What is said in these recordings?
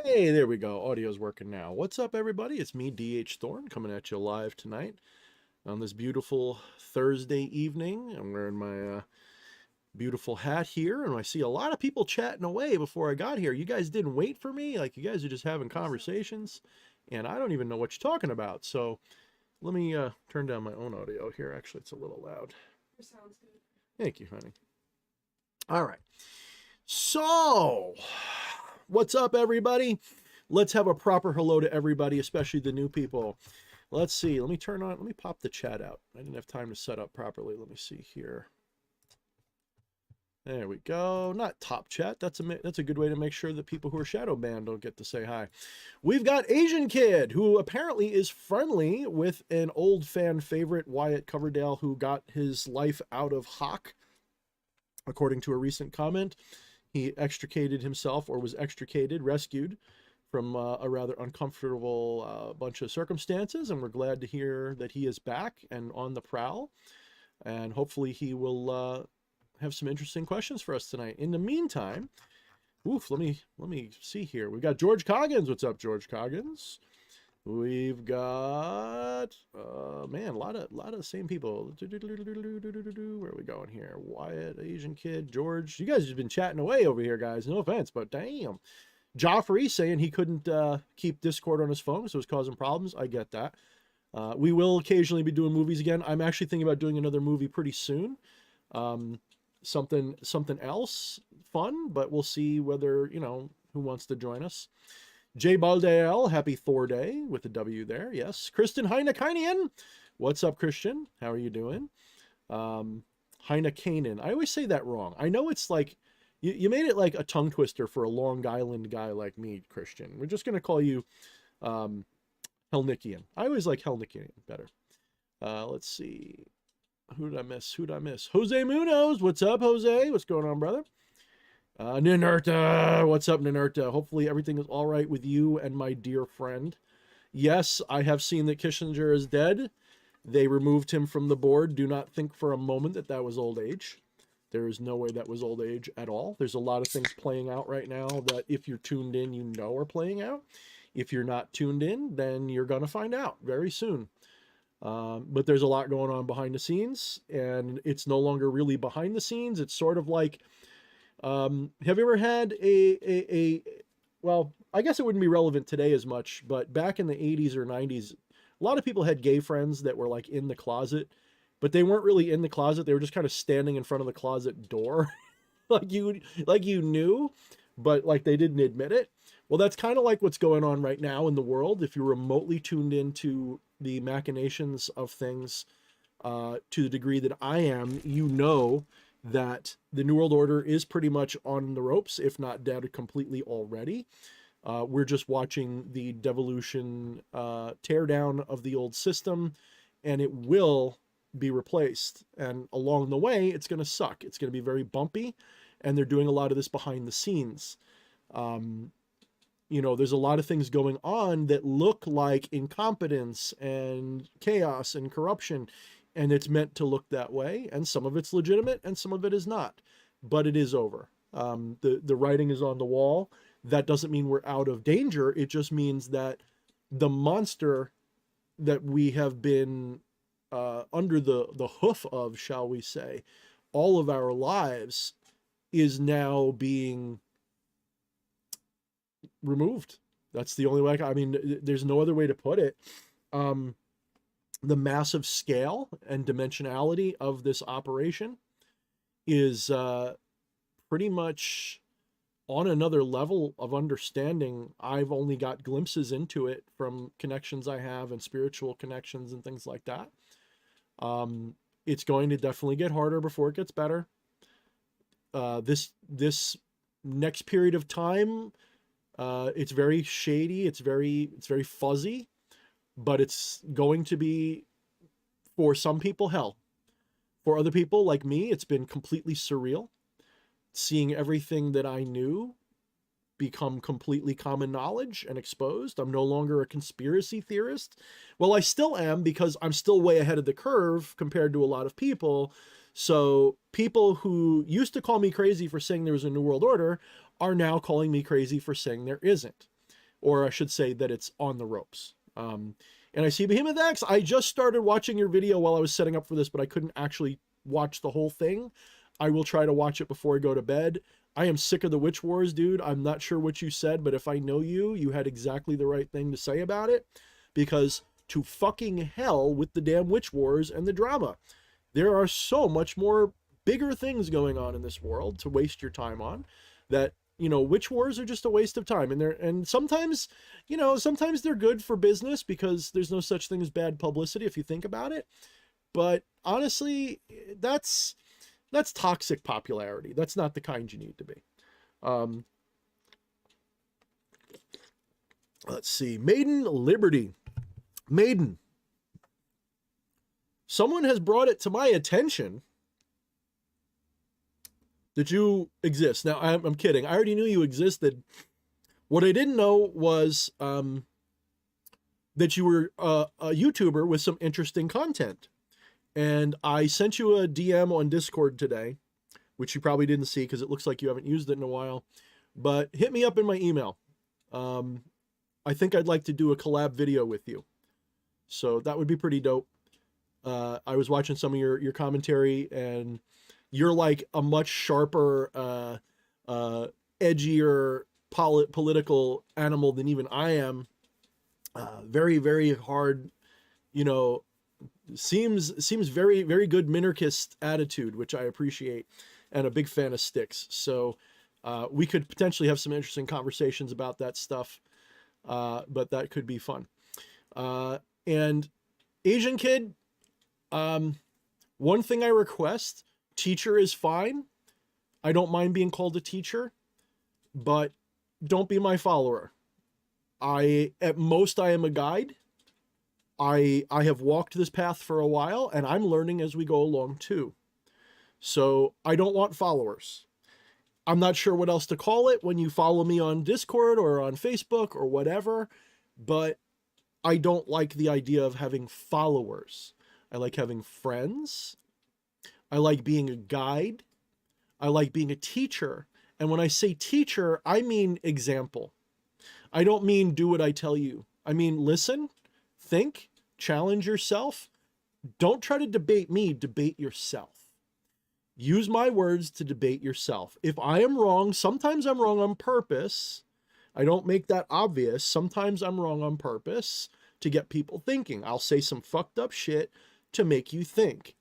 Hey, there we go. Audio's working now. What's up, everybody? It's me, DH Thorne, coming at you live tonight on this beautiful Thursday evening. I'm wearing my beautiful hat here, and I see a lot of people chatting away before I got here. You guys didn't wait for me. Like, you guys are just having conversations, and I don't even know what you're talking about. So let me turn down my own audio here. Actually, it's a little loud. Your sound's good. Thank you, honey. All right. So, what's up, everybody? Let's have a proper hello to everybody, especially the new people. Let's see. Let me pop the chat out. I didn't have time to set up properly. Let me see here. There we go. Not top chat. That's a good way to make sure that people who are shadow banned don't get to say hi. We've got Asian Kid, who apparently is friendly with an old fan favorite, Wyatt Coverdale, who got his life out of Hawk, according to a recent comment. He extricated himself, or was extricated, rescued from a rather uncomfortable bunch of circumstances, and we're glad to hear that he is back and on the prowl, and hopefully he will have some interesting questions for us tonight. In the meantime, let me see here. We've got George Coggins. What's up, George Coggins? We've got man, a lot of the same people. Where are we going here? Wyatt, Asian Kid, George. You guys have been chatting away over here, guys. No offense, but damn. Joffrey saying he couldn't keep Discord on his phone, so it's causing problems. I get that. We will occasionally be doing movies again. I'm actually thinking about doing another movie pretty soon. Something else fun, but we'll see whether, who wants to join us. Jay Baldale, happy Thor Day with the W there. Yes. Kristen Heinekainian. What's up, Christian? How are you doing? Heinekainen. I always say that wrong. I know it's like, you made it like a tongue twister for a Long Island guy like me, Christian. We're just going to call you Helnikian. I always like Helnikian better. Let's see. Who did I miss? Jose Munoz. What's up, Jose? What's going on, brother? Ninurta. What's up, Ninurta? Hopefully everything is all right with you and my dear friend. Yes, I have seen that Kissinger is dead. They removed him from the board. Do not think for a moment that that was old age. There is no way that was old age at all. There's a lot of things playing out right now that if you're tuned in, you know are playing out. If you're not tuned in, then you're going to find out very soon. But there's a lot going on behind the scenes, and it's no longer really behind the scenes. It's sort of like, have you ever had well, I guess it wouldn't be relevant today as much, but back in the 80s or 90s, a lot of people had gay friends that were like in the closet, but they weren't really in the closet. They were just kind of standing in front of the closet door, like you knew, but like they didn't admit it. Well, that's kind of like what's going on right now in the world. If you're remotely tuned into the machinations of things to the degree that I am, you know that the New World Order is pretty much on the ropes, if not dead completely already. We're just watching the devolution tear down of the old system, and it will be replaced. And along the way, it's going to suck. It's going to be very bumpy, and they're doing a lot of this behind the scenes. There's a lot of things going on that look like incompetence and chaos and corruption, and it's meant to look that way. And some of it's legitimate and some of it is not, but it is over. The writing is on the wall. That doesn't mean we're out of danger. It just means that the monster that we have been under the hoof of, shall we say, all of our lives is now being removed. That's the only way. There's no other way to put it. The massive scale and dimensionality of this operation is pretty much on another level of understanding. I've only got glimpses into it from connections I have and spiritual connections and things like that. It's going to definitely get harder before it gets better. This next period of time, it's very shady. It's very fuzzy, but it's going to be, for some people, hell. For other people like me, it's been completely surreal. Seeing everything that I knew become completely common knowledge and exposed. I'm no longer a conspiracy theorist. Well, I still am, because I'm still way ahead of the curve compared to a lot of people. So people who used to call me crazy for saying there was a New World Order are now calling me crazy for saying there isn't. or I should say that it's on the ropes. And I see Behemoth X, I just started watching your video while I was setting up for this, but I couldn't actually watch the whole thing. I will try to watch it before I go to bed. I am sick of the Witch Wars, dude. I'm not sure what you said, but if I know you, you had exactly the right thing to say about it, because to fucking hell with the damn Witch Wars and the drama. There are so much more bigger things going on in this world to waste your time on, that, you know, Witch Wars are just a waste of time. And sometimes, you know, sometimes they're good for business because there's no such thing as bad publicity if you think about it. But honestly, that's toxic popularity. That's not the kind you need to be. Let's see. Maiden Liberty. Maiden. Someone has brought it to my attention that you exist. Now, I'm kidding. I already knew you existed. What I didn't know was that you were a YouTuber with some interesting content. And I sent you a DM on Discord today, which you probably didn't see because it looks like you haven't used it in a while. But hit me up in my email. I think I'd like to do a collab video with you. So that would be pretty dope. I was watching some of your commentary, and you're like a much sharper, edgier political animal than even I am. Very, very hard, you know, seems very, very good minarchist attitude, which I appreciate, and a big fan of Styx. So we could potentially have some interesting conversations about that stuff, but that could be fun. And Asian Kid, one thing I request, teacher is fine. I don't mind being called a teacher, but don't be my follower. At most, I am a guide. I have walked this path for a while, and I'm learning as we go along too. So I don't want followers. I'm not sure what else to call it when you follow me on Discord or on Facebook or whatever, but I don't like the idea of having followers. I like having friends. I like being a guide. I like being a teacher. And when I say teacher, I mean example. I don't mean do what I tell you. I mean listen, think, challenge yourself. Don't try to debate me, debate yourself. Use my words to debate yourself. If I am wrong, sometimes I'm wrong on purpose. I don't make that obvious. Sometimes I'm wrong on purpose to get people thinking. I'll say some fucked up shit to make you think.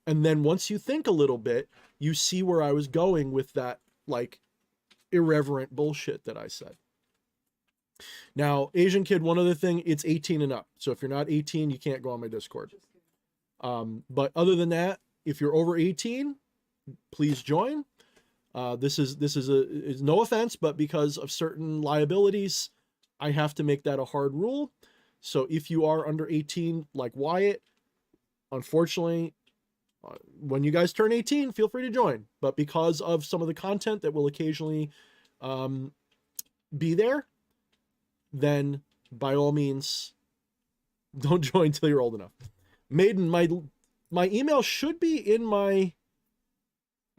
And then once you think a little bit, you see where I was going with that, like, irreverent bullshit that I said. Now, Asian Kid, one other thing, it's 18 and up. So if you're not 18, you can't go on my Discord. But other than that, if you're over 18, please join. This is no offense, but because of certain liabilities, I have to make that a hard rule. So if you are under 18, like Wyatt, unfortunately, when you guys turn 18, feel free to join. But because of some of the content that will occasionally be there, then by all means, don't join till you're old enough. Maiden, my email should be in my,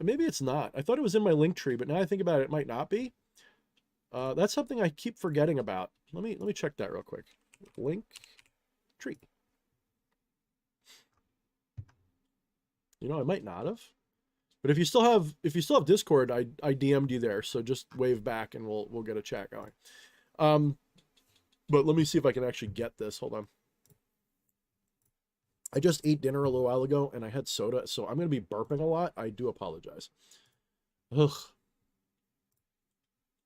maybe it's not. I thought it was in my Linktree, but now I think about it, it might not be. That's something I keep forgetting about. Let me check that real quick. Linktree. You know, I might not have. But if you still have Discord, I DM'd you there, so just wave back and we'll get a chat going. But let me see if I can actually get this. Hold on. I just ate dinner a little while ago and I had soda, so I'm going to be burping a lot. I do apologize. Ugh.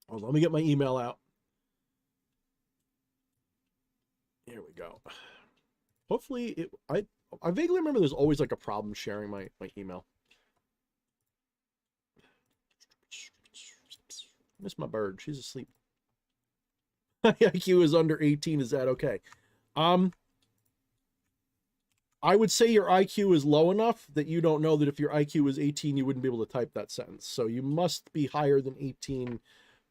Hold on, let me get my email out. Here we go. Hopefully I vaguely remember there's always like a problem sharing my email. Miss my bird. She's asleep. My IQ is under 18. Is that okay? I would say your IQ is low enough that you don't know that if your IQ was 18, you wouldn't be able to type that sentence. So you must be higher than 18,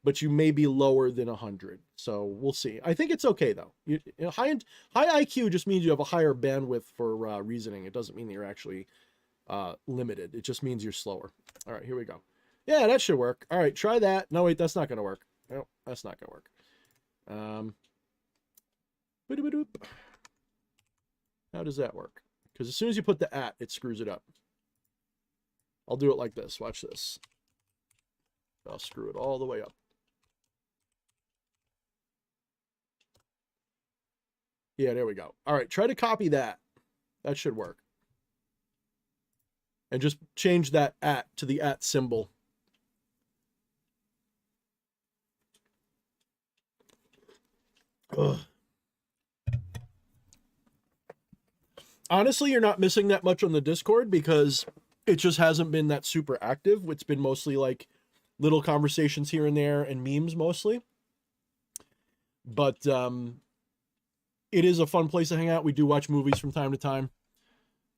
but you may be lower than 100. So we'll see. I think it's okay though. High IQ just means you have a higher bandwidth for reasoning. It doesn't mean that you're actually limited. It just means you're slower. All right, here we go. Yeah, that should work. All right, try that. No, wait, that's not going to work. No, that's not going to work. How does that work? Because as soon as you put the at, it screws it up. I'll do it like this. Watch this. I'll screw it all the way up. Yeah, there we go. All right, try to copy that. That should work. And just change that at to the at symbol. Ugh. Honestly, you're not missing that much on the Discord because it just hasn't been that super active. It's been mostly like little conversations here and there and memes mostly. But it is a fun place to hang out. We do watch movies from time to time.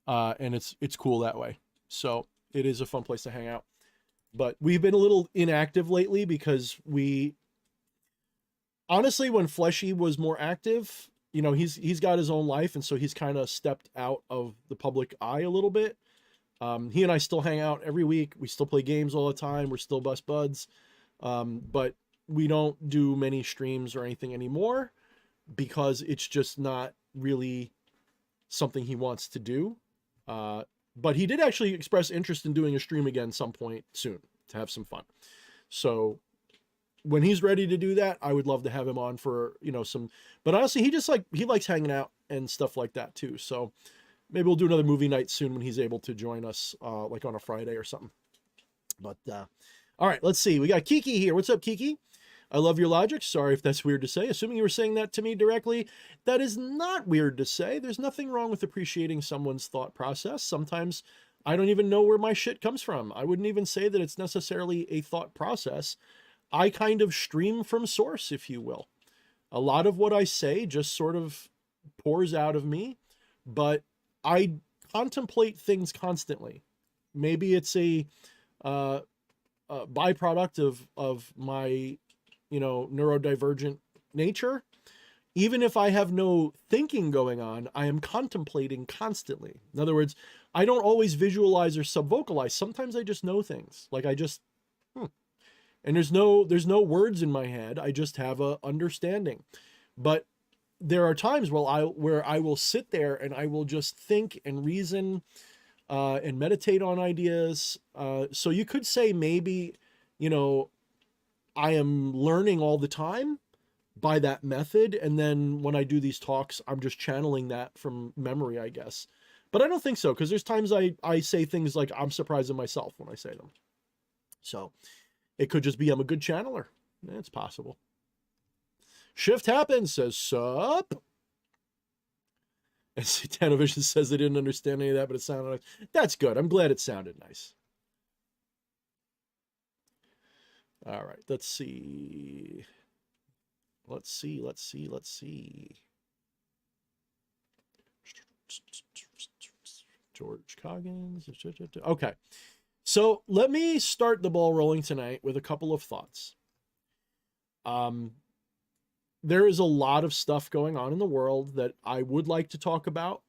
And it's cool that way. So it is a fun place to hang out. But we've been a little inactive lately because honestly, when Fleshy was more active, you know, he's got his own life, and so he's kind of stepped out of the public eye a little bit. He and I still hang out every week. We still play games all the time. We're still best buds. But we don't do many streams or anything anymore because it's just not really something he wants to do. But he did actually express interest in doing a stream again some point soon to have some fun. So when he's ready to do that, I would love to have him on for, you know, but honestly, he likes hanging out and stuff like that too. So maybe we'll do another movie night soon when he's able to join us, like on a Friday or something. But, all right, let's see. We got Kiki here. What's up, Kiki? I love your logic. Sorry if that's weird to say. Assuming you were saying that to me directly, that is not weird to say. There's nothing wrong with appreciating someone's thought process. Sometimes I don't even know where my shit comes from. I wouldn't even say that it's necessarily a thought process. I kind of stream from source, if you will. A lot of what I say just sort of pours out of me, but I contemplate things constantly. Maybe it's a byproduct of my, you know, neurodivergent nature. Even if I have no thinking going on, I am contemplating constantly. In other words, I don't always visualize or subvocalize. Sometimes I just know things. Like I just, and there's no words in my head. I just have a understanding. But there are times where I will sit there and I will just think and reason and meditate on ideas. So you could say maybe, you know, I am learning all the time by that method. And then when I do these talks, I'm just channeling that from memory, I guess. But I don't think so, because there's times I say things like I'm surprised in myself when I say them. So it could just be I'm a good channeler. It's possible. Shift Happens says, sup? And Satanovision says they didn't understand any of that, but it sounded nice. That's good. I'm glad it sounded nice. All right, let's see. George Coggins. Okay. So let me start the ball rolling tonight with a couple of thoughts. There is a lot of stuff going on in the world that I would like to talk about.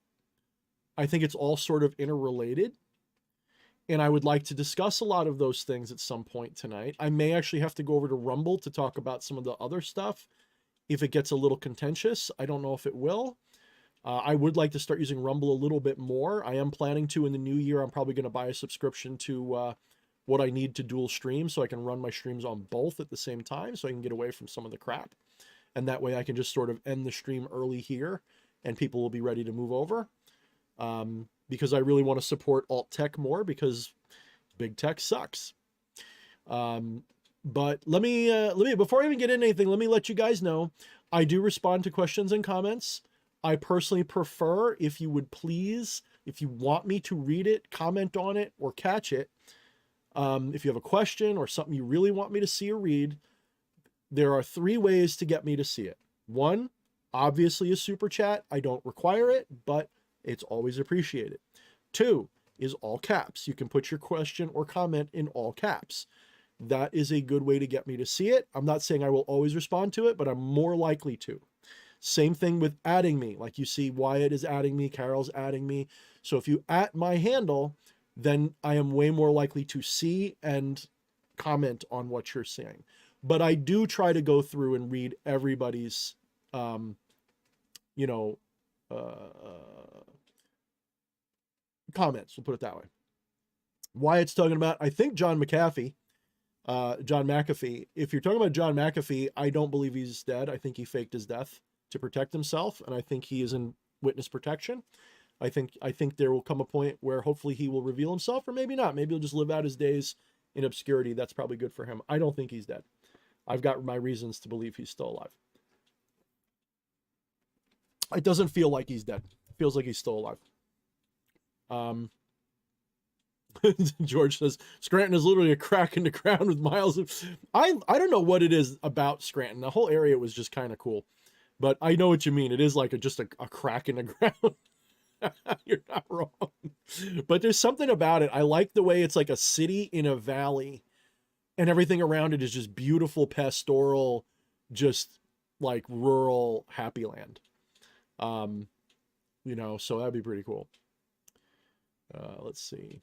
I think it's all sort of interrelated. And I would like to discuss a lot of those things at some point tonight. I may actually have to go over to Rumble to talk about some of the other stuff if it gets a little contentious. I don't know if it will. I would like to start using Rumble a little bit more. I am planning to in the new year. I'm probably going to buy a subscription to what I need to dual stream so I can run my streams on both at the same time so I can get away from some of the crap. And that way I can just sort of end the stream early here and people will be ready to move over. Because I really want to support alt tech more because big tech sucks. But let me before I even get into anything, let me let you guys know I do respond to questions and comments. I personally prefer, if you would please, if you want me to read it, comment on it, or catch it. If you have a question or something you really want me to see or read, there are 3 ways to get me to see it. 1, obviously a super chat. I don't require it, but it's always appreciated. 2 is all caps. You can put your question or comment in all caps. That is a good way to get me to see it. I'm not saying I will always respond to it, but I'm more likely to. Same thing with adding me. Like you see Wyatt is adding me, Carol's adding me. So if you at my handle, then I am way more likely to see and comment on what you're saying. but I do try to go through and read everybody's, you know, comments. We'll put it that way. Wyatt's talking about, I think John McAfee. If you're talking about John McAfee, I don't believe he's dead. I think he faked his death to protect himself, and I think he is in witness protection. I think there will come a point where hopefully he will reveal himself, or maybe not. Maybe he'll just live out his days in obscurity. That's probably good for him. I don't think he's dead. I've got my reasons to believe he's still alive. It doesn't feel like he's dead. It feels like he's still alive. George says Scranton is literally a crack in the ground with miles of. I don't know what it is about Scranton. The whole area was just kind of cool, but I know what you mean. It is like just a crack in the ground. You're not wrong, but there's something about it. I like the way it's like a city in a valley, and everything around it is just beautiful, pastoral, just like rural happy land. You know, so that'd be pretty cool. Let's see.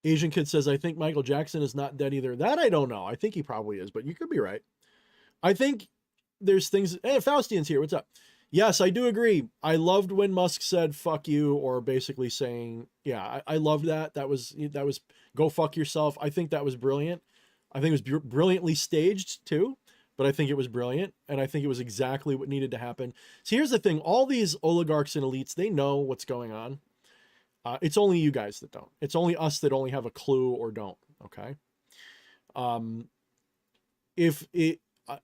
Asian Kid says, I think Michael Jackson is not dead either. That I don't know. I think he probably is, but you could be right. I think there's things. Hey, Faustian's here. What's up? Yes, I do agree. I loved when Musk said "fuck you," or basically saying, "Yeah, I loved that." That was go fuck yourself. I think that was brilliant. I think it was brilliantly staged too, but I think it was brilliant, and I think it was exactly what needed to happen. So here's the thing: all these oligarchs and elites, they know what's going on. It's only you guys that don't. It's only us that only have a clue or don't. Okay.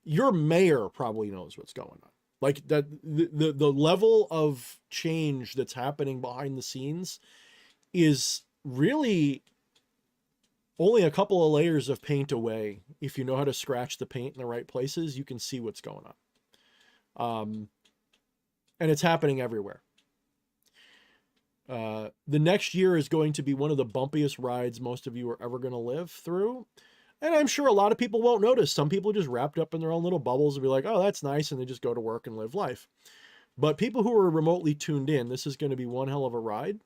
Your mayor probably knows what's going on. Like that, the level of change that's happening behind the scenes is really only a couple of layers of paint away. If you know how to scratch the paint in the right places, you can see what's going on. And it's happening everywhere. The next year is going to be one of the bumpiest rides most of you are ever going to live through. And I'm sure a lot of people won't notice. Some people are just wrapped up in their own little bubbles and be like, oh, that's nice. And they just go to work and live life. But people who are remotely tuned in, this is going to be one hell of a ride.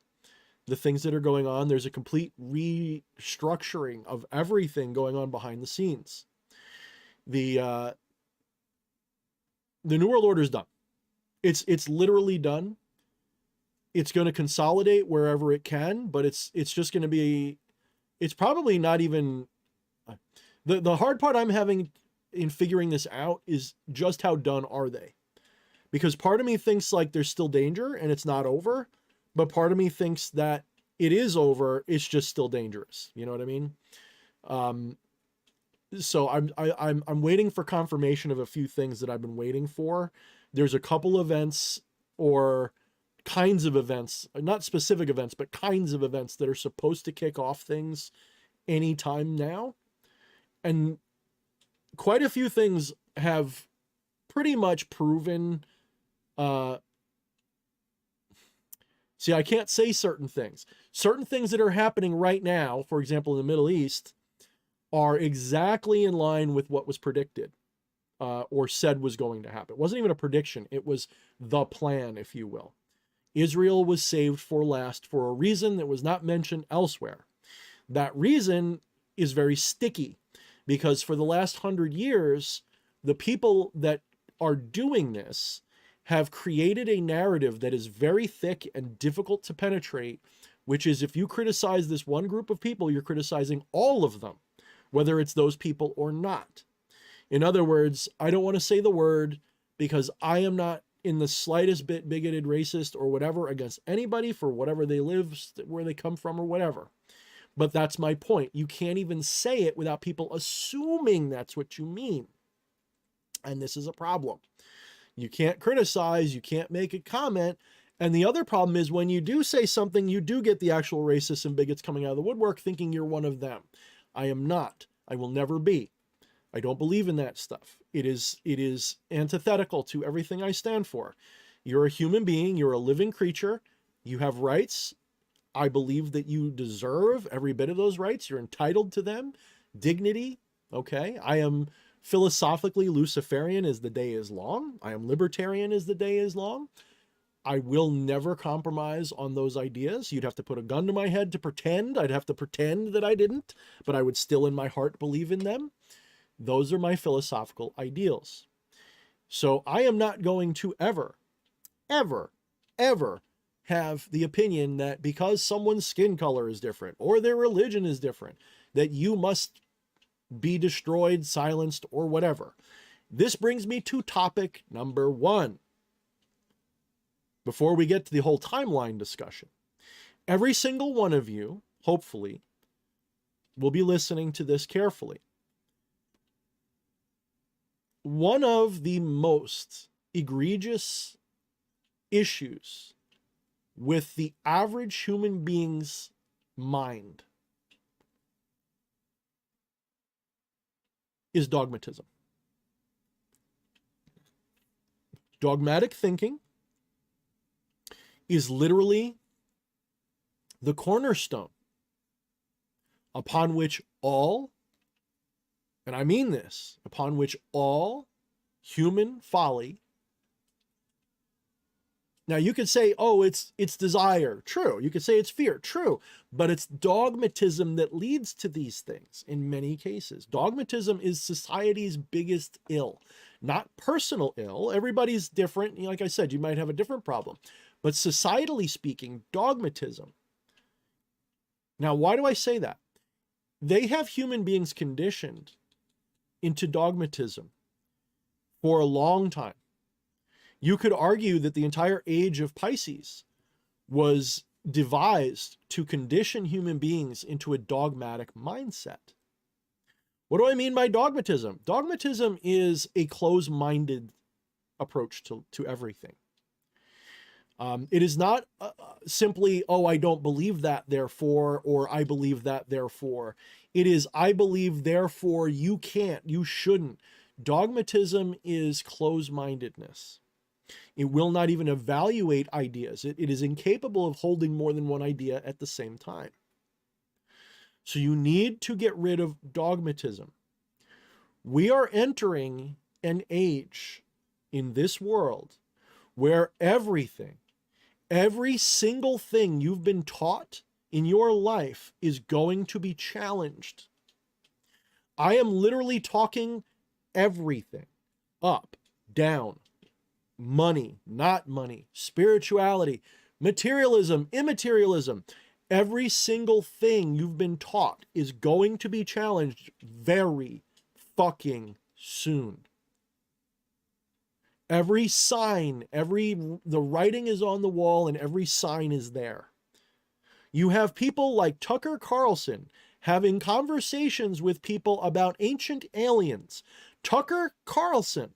The things that are going on, there's a complete restructuring of everything going on behind the scenes. The New World Order is done. It's literally done. It's going to consolidate wherever it can, but it's just going to be, it's probably not even, the hard part I'm having in figuring this out is just how done are they? Because part of me thinks like there's still danger and it's not over, but part of me thinks that it is over. It's just still dangerous. You know what I mean? So I'm waiting for confirmation of a few things that I've been waiting for. There's a couple events or kinds of events, not specific events, but kinds of events that are supposed to kick off things anytime now. And quite a few things have pretty much proven, see, I can't say certain things. Certain things that are happening right now, for example, in the Middle East, are exactly in line with what was predicted or said was going to happen. It wasn't even a prediction. It was the plan, if you will. Israel was saved for last for a reason that was not mentioned elsewhere. That reason is very sticky because for the last 100 years, the people that are doing this have created a narrative that is very thick and difficult to penetrate, which is if you criticize this one group of people, you're criticizing all of them, whether it's those people or not. In other words, I don't want to say the word because I am not in the slightest bit bigoted, racist, or whatever against anybody for whatever they live, where they come from, or whatever. But that's my point. You can't even say it without people assuming that's what you mean. And this is a problem. You can't criticize, you can't make a comment. And the other problem is when you do say something, you do get the actual racists and bigots coming out of the woodwork thinking you're one of them. I am not. I will never be. I don't believe in that stuff. It is antithetical to everything I stand for. You're a human being. You're a living creature. You have rights. I believe that you deserve every bit of those rights. You're entitled to them. Dignity. Okay. I am philosophically Luciferian as the day is long. I am libertarian as the day is long. I will never compromise on those ideas. You'd have to put a gun to my head to pretend. I'd have to pretend that I didn't, but I would still in my heart believe in them. Those are my philosophical ideals. So I am not going to ever, ever, ever have the opinion that because someone's skin color is different or their religion is different, that you must be destroyed, silenced, or whatever. This brings me to topic number 1. Before we get to the whole timeline discussion, every single one of you, hopefully, will be listening to this carefully. One of the most egregious issues with the average human being's mind is dogmatism. Dogmatic thinking is literally the cornerstone upon which all, and I mean this, upon which all human folly. Now you could say, oh, it's desire. True. You could say it's fear. True. But it's dogmatism that leads to these things in many cases. Dogmatism is society's biggest ill, not personal ill. Everybody's different. Like I said, you might have a different problem. But societally speaking, dogmatism. Now, why do I say that? They have human beings conditioned into dogmatism for a long time. You could argue that the entire age of Pisces was devised to condition human beings into a dogmatic mindset. What do I mean by dogmatism? Dogmatism is a closed-minded approach to everything. It is not simply, oh, I don't believe that, therefore, or I believe that, therefore. It is, I believe, therefore, you can't, you shouldn't. Dogmatism is closed-mindedness. It will not even evaluate ideas. It is incapable of holding more than one idea at the same time. So you need to get rid of dogmatism. We are entering an age in this world where everything, every single thing you've been taught in your life is going to be challenged. I am literally talking everything, up, down, money, not money, spirituality, materialism, immaterialism. Every single thing you've been taught is going to be challenged very fucking soon. Every sign, the writing is on the wall and every sign is there. You have people like Tucker Carlson having conversations with people about ancient aliens. Tucker Carlson,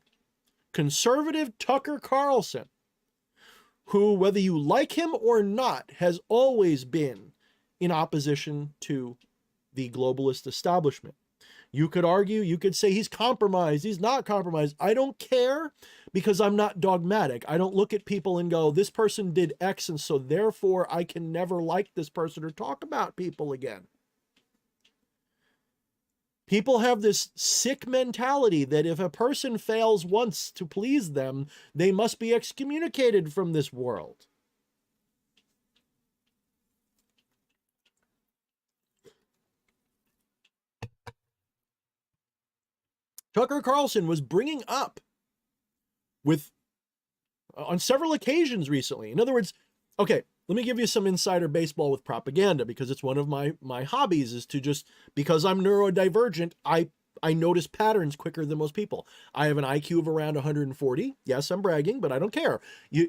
conservative Tucker Carlson, who, whether you like him or not, has always been in opposition to the globalist establishment. You could argue, you could say he's compromised, he's not compromised. I don't care, because I'm not dogmatic. I don't look at people and go, this person did X, and so therefore I can never like this person or talk about people again. People have this sick mentality that if a person fails once to please them, they must be excommunicated from this world. Tucker Carlson was bringing up on several occasions recently. In other words, okay, let me give you some insider baseball with propaganda, because it's one of my hobbies, is to just, because I'm neurodivergent, I notice patterns quicker than most people. I have an IQ of around 140. Yes, I'm bragging, but I don't care. Have you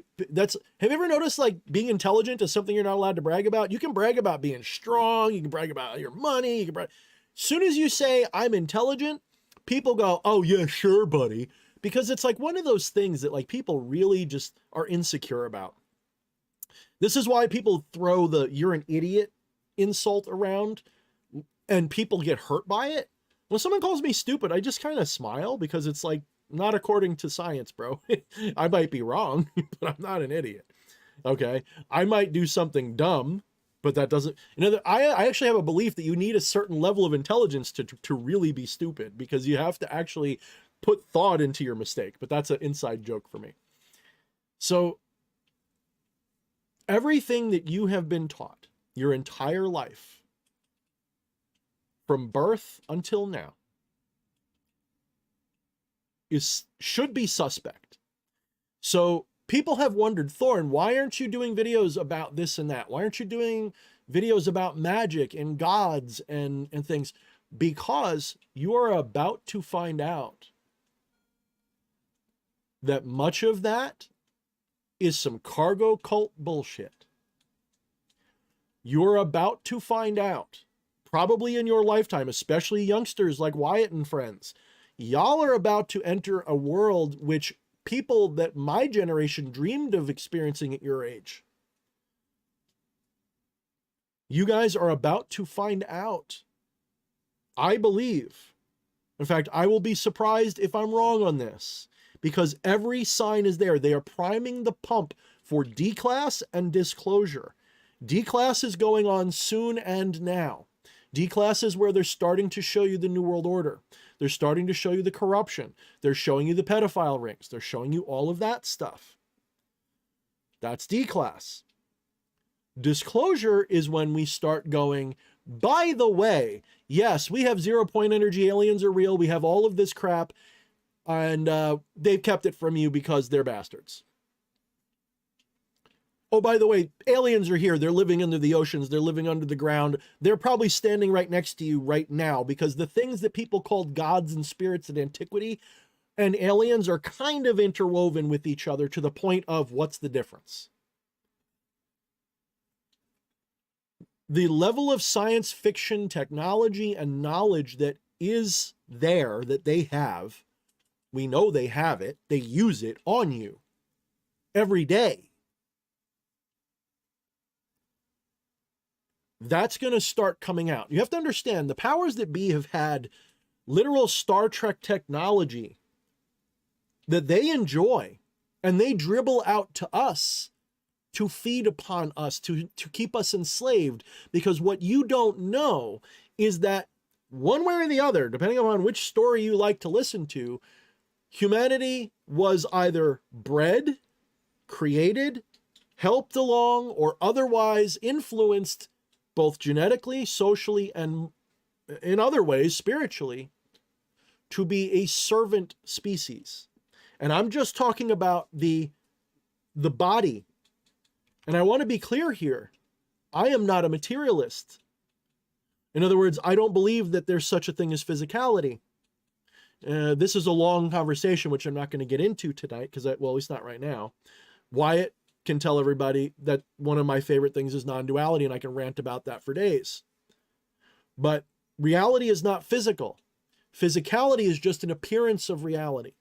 ever noticed, like, being intelligent is something you're not allowed to brag about? You can brag about being strong, you can brag about your money, you can brag. As soon as you say I'm intelligent, people go, oh yeah, sure, buddy. Because it's like one of those things that, like, people really just are insecure about. This is why people throw the "you're an idiot" insult around and people get hurt by it. When someone calls me stupid, I just kind of smile, because it's like, not according to science, bro. I might be wrong, but I'm not an idiot. Okay. I might do something dumb, but that doesn't, I actually have a belief that you need a certain level of intelligence to really be stupid, because you have to actually put thought into your mistake. But that's an inside joke for me. So Everything that you have been taught your entire life, from birth until now, should be suspect. So people have wondered, Thorne, why aren't you doing videos about this and that? Why aren't you doing videos about magic and gods and things? Because you are about to find out that much of that is some cargo cult bullshit. You're about to find out, probably in your lifetime, especially youngsters like Wyatt and friends, y'all are about to enter a world which people that my generation dreamed of experiencing at your age. You guys are about to find out. I believe. In fact, I will be surprised if I'm wrong on this, because every sign is there. They are priming the pump for D-Class and disclosure. D-Class is going on soon and now. D-Class is where they're starting to show you the New World Order. They're starting to show you the corruption. They're showing you the pedophile rings. They're showing you all of that stuff. That's D-Class. Disclosure is when we start going, by the way, yes, we have 0-point energy, aliens are real, we have all of this crap, and they've kept it from you because they're bastards. Oh, by the way, aliens are here. They're living under the oceans. They're living under the ground. They're probably standing right next to you right now, because the things that people called gods and spirits in antiquity and aliens are kind of interwoven with each other to the point of what's the difference? The level of science fiction technology and knowledge that is there, that they have, we know they have it, they use it on you every day. That's going to start coming out. You have to understand, the powers that be have had literal Star Trek technology that they enjoy, and they dribble out to us to feed upon us, to keep us enslaved. Because what you don't know is that one way or the other, depending on which story you like to listen to, humanity was either bred, created, helped along, or otherwise influenced, both genetically, socially, and in other ways, spiritually, to be a servant species. And I'm just talking about the body. And I want to be clear here. I am not a materialist. In other words, I don't believe that there's such a thing as physicality. This is a long conversation, which I'm not going to get into tonight, because, well, at least not right now. Wyatt can tell everybody that one of my favorite things is non-duality, and I can rant about that for days. But reality is not physical. Physicality is just an appearance of reality.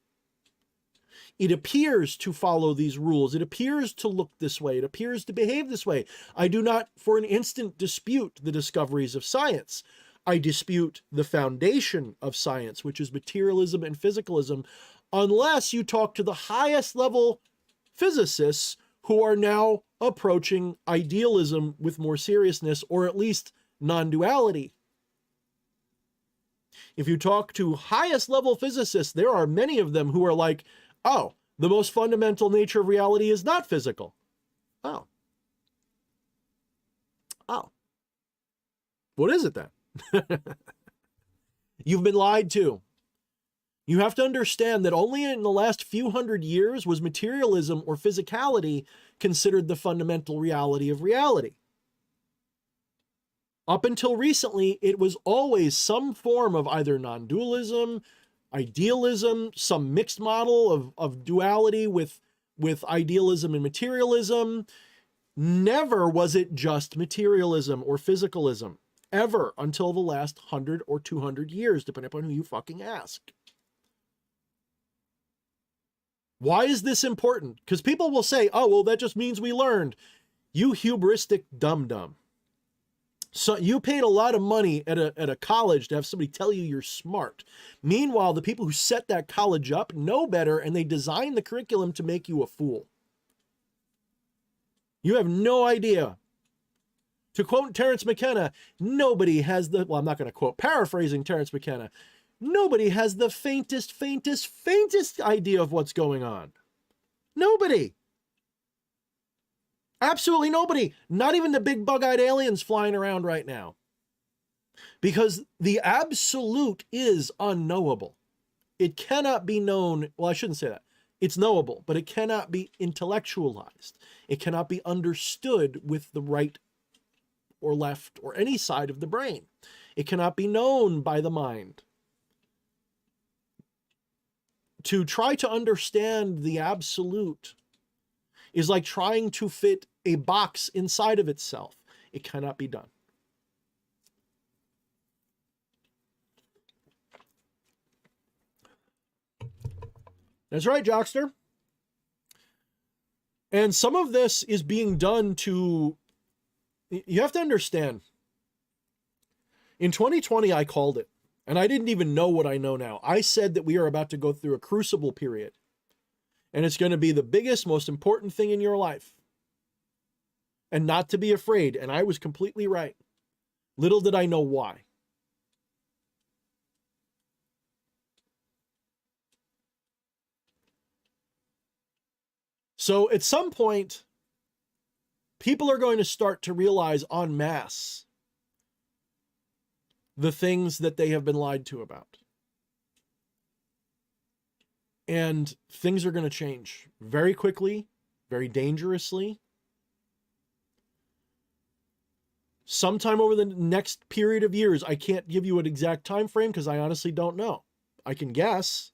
It appears to follow these rules. It appears to look this way. It appears to behave this way. I do not for an instant dispute the discoveries of science. I dispute the foundation of science, which is materialism and physicalism, unless you talk to the highest level physicists who are now approaching idealism with more seriousness, or at least non-duality. If you talk to highest level physicists, there are many of them who are like, oh, the most fundamental nature of reality is not physical. Oh. Oh. What is it then? You've been lied to. You have to understand that only in the last few hundred years was materialism or physicality considered the fundamental reality of reality. Up until recently, it was always some form of either non-dualism, idealism, some mixed model of duality with idealism and materialism. Never was it just materialism or physicalism, ever, until the last 100 or 200 years, depending upon who you fucking ask. Why is this important? Because people will say, oh, well, that just means we learned. You hubristic dum-dum. So you paid a lot of money at a college to have somebody tell you you're smart. Meanwhile, the people who set that college up know better, and they design the curriculum to make you a fool. You have no idea. To quote Terence McKenna, nobody has the, well, I'm not going to quote, paraphrasing Terence McKenna, nobody has the faintest idea of what's going on. Nobody. Absolutely nobody. Not even the big bug-eyed aliens flying around right now. Because the absolute is unknowable. It cannot be known. Well, I shouldn't say that. It's knowable, but it cannot be intellectualized. It cannot be understood with the right or left or any side of the brain. It cannot be known by the mind. To try to understand the absolute is like trying to fit a box inside of itself. It cannot be done. That's right, Jockster. And some of this is being done to, you have to understand, in 2020, I called it, and I didn't even know what I know now. I said that we are about to go through a crucible period, and it's going to be the biggest, most important thing in your life, and not to be afraid. And I was completely right. Little did I know why. So at some point, people are going to start to realize en masse the things that they have been lied to about. And things are going to change very quickly, very dangerously. Sometime over the next period of years, I can't give you an exact time frame because I honestly don't know. I can guess.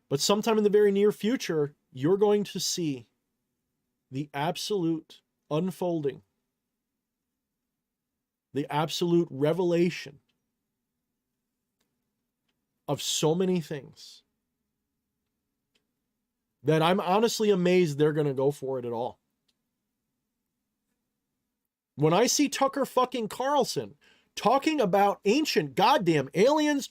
But sometime in the very near future, you're going to see the absolute unfolding, the absolute revelation of so many things that I'm honestly amazed they're going to go for it at all. When I see Tucker fucking Carlson talking about ancient goddamn aliens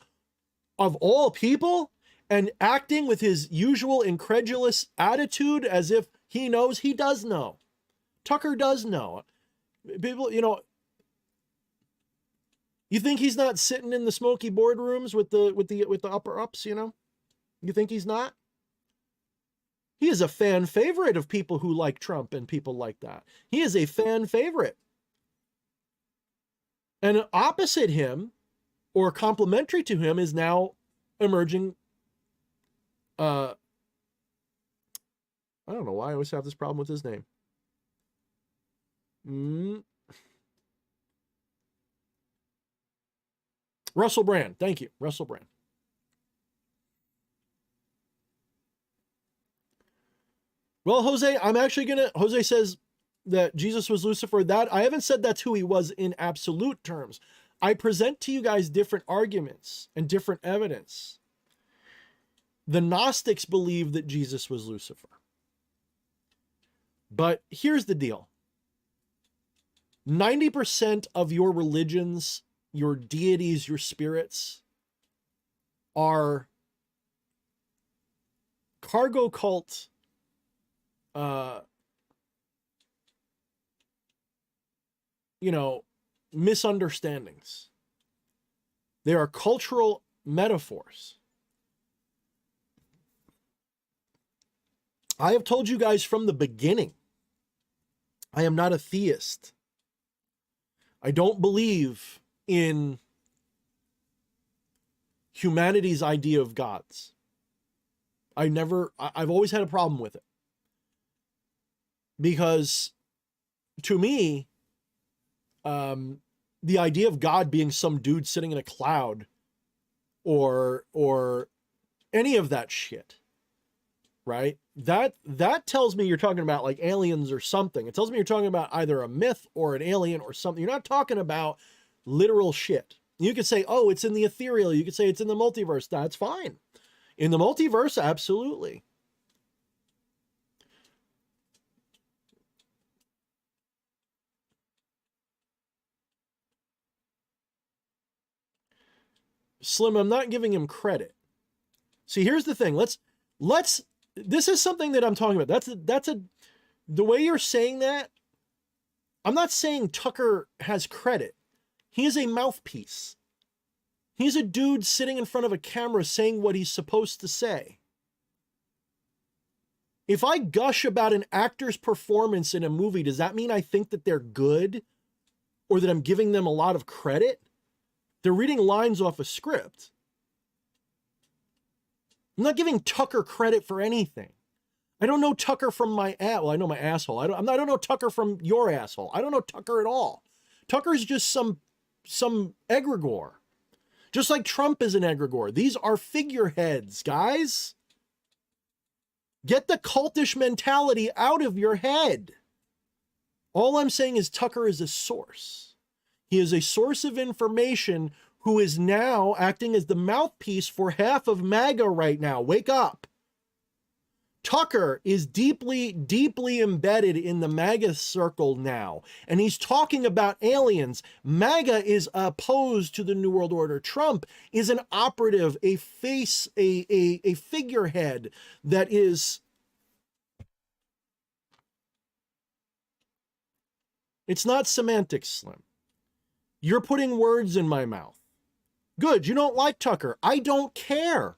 of all people and acting with his usual incredulous attitude as if he knows, he does know. Tucker does know. People, you know, you think he's not sitting in the smoky boardrooms with the upper ups, you know? You think he's not? He is a fan favorite of people who like Trump and people like that. He is a fan favorite. And opposite him, or complementary to him, is now emerging. I don't know why I always have this problem with his name. Russell Brand. Thank you, Russell Brand. Well, Jose, Jose says that Jesus was Lucifer. That I haven't said that's who he was in absolute terms. I present to you guys different arguments and different evidence. The Gnostics believe that Jesus was Lucifer. But here's the deal. 90% of your religions, your deities, your spirits are cargo cult, misunderstandings. They are cultural metaphors. I have told you guys from the beginning, I am not a theist. I don't believe in humanity's idea of gods. I've always had a problem with it. Because to me, the idea of God being some dude sitting in a cloud or any of that shit, right? That tells me you're talking about like aliens or something. It tells me you're talking about either a myth or an alien or something. You're not talking about literal shit. You could say, oh, it's in the ethereal. You could say it's in the multiverse. That's fine. In the multiverse, absolutely. Slim, I'm not giving him credit. See, here's the thing. This is something that I'm talking about. The way you're saying that, I'm not saying Tucker has credit. He is a mouthpiece. He's a dude sitting in front of a camera saying what he's supposed to say. If I gush about an actor's performance in a movie, does that mean I think that they're good or that I'm giving them a lot of credit? They're reading lines off a script. I'm not giving Tucker credit for anything. I don't know Tucker from my well, I know my asshole. I don't know Tucker from your asshole. I don't know Tucker at all. Tucker's just some egregore. Just like Trump is an egregore. These are figureheads, guys. Get the cultish mentality out of your head. All I'm saying is Tucker is a source. He is a source of information who is now acting as the mouthpiece for half of MAGA right now. Wake up. Tucker is deeply, deeply embedded in the MAGA circle now, and he's talking about aliens. MAGA is opposed to the New World Order. Trump is an operative, a face, a figurehead that is... It's not semantics, Slim. You're putting words in my mouth. Good, you don't like Tucker. I don't care.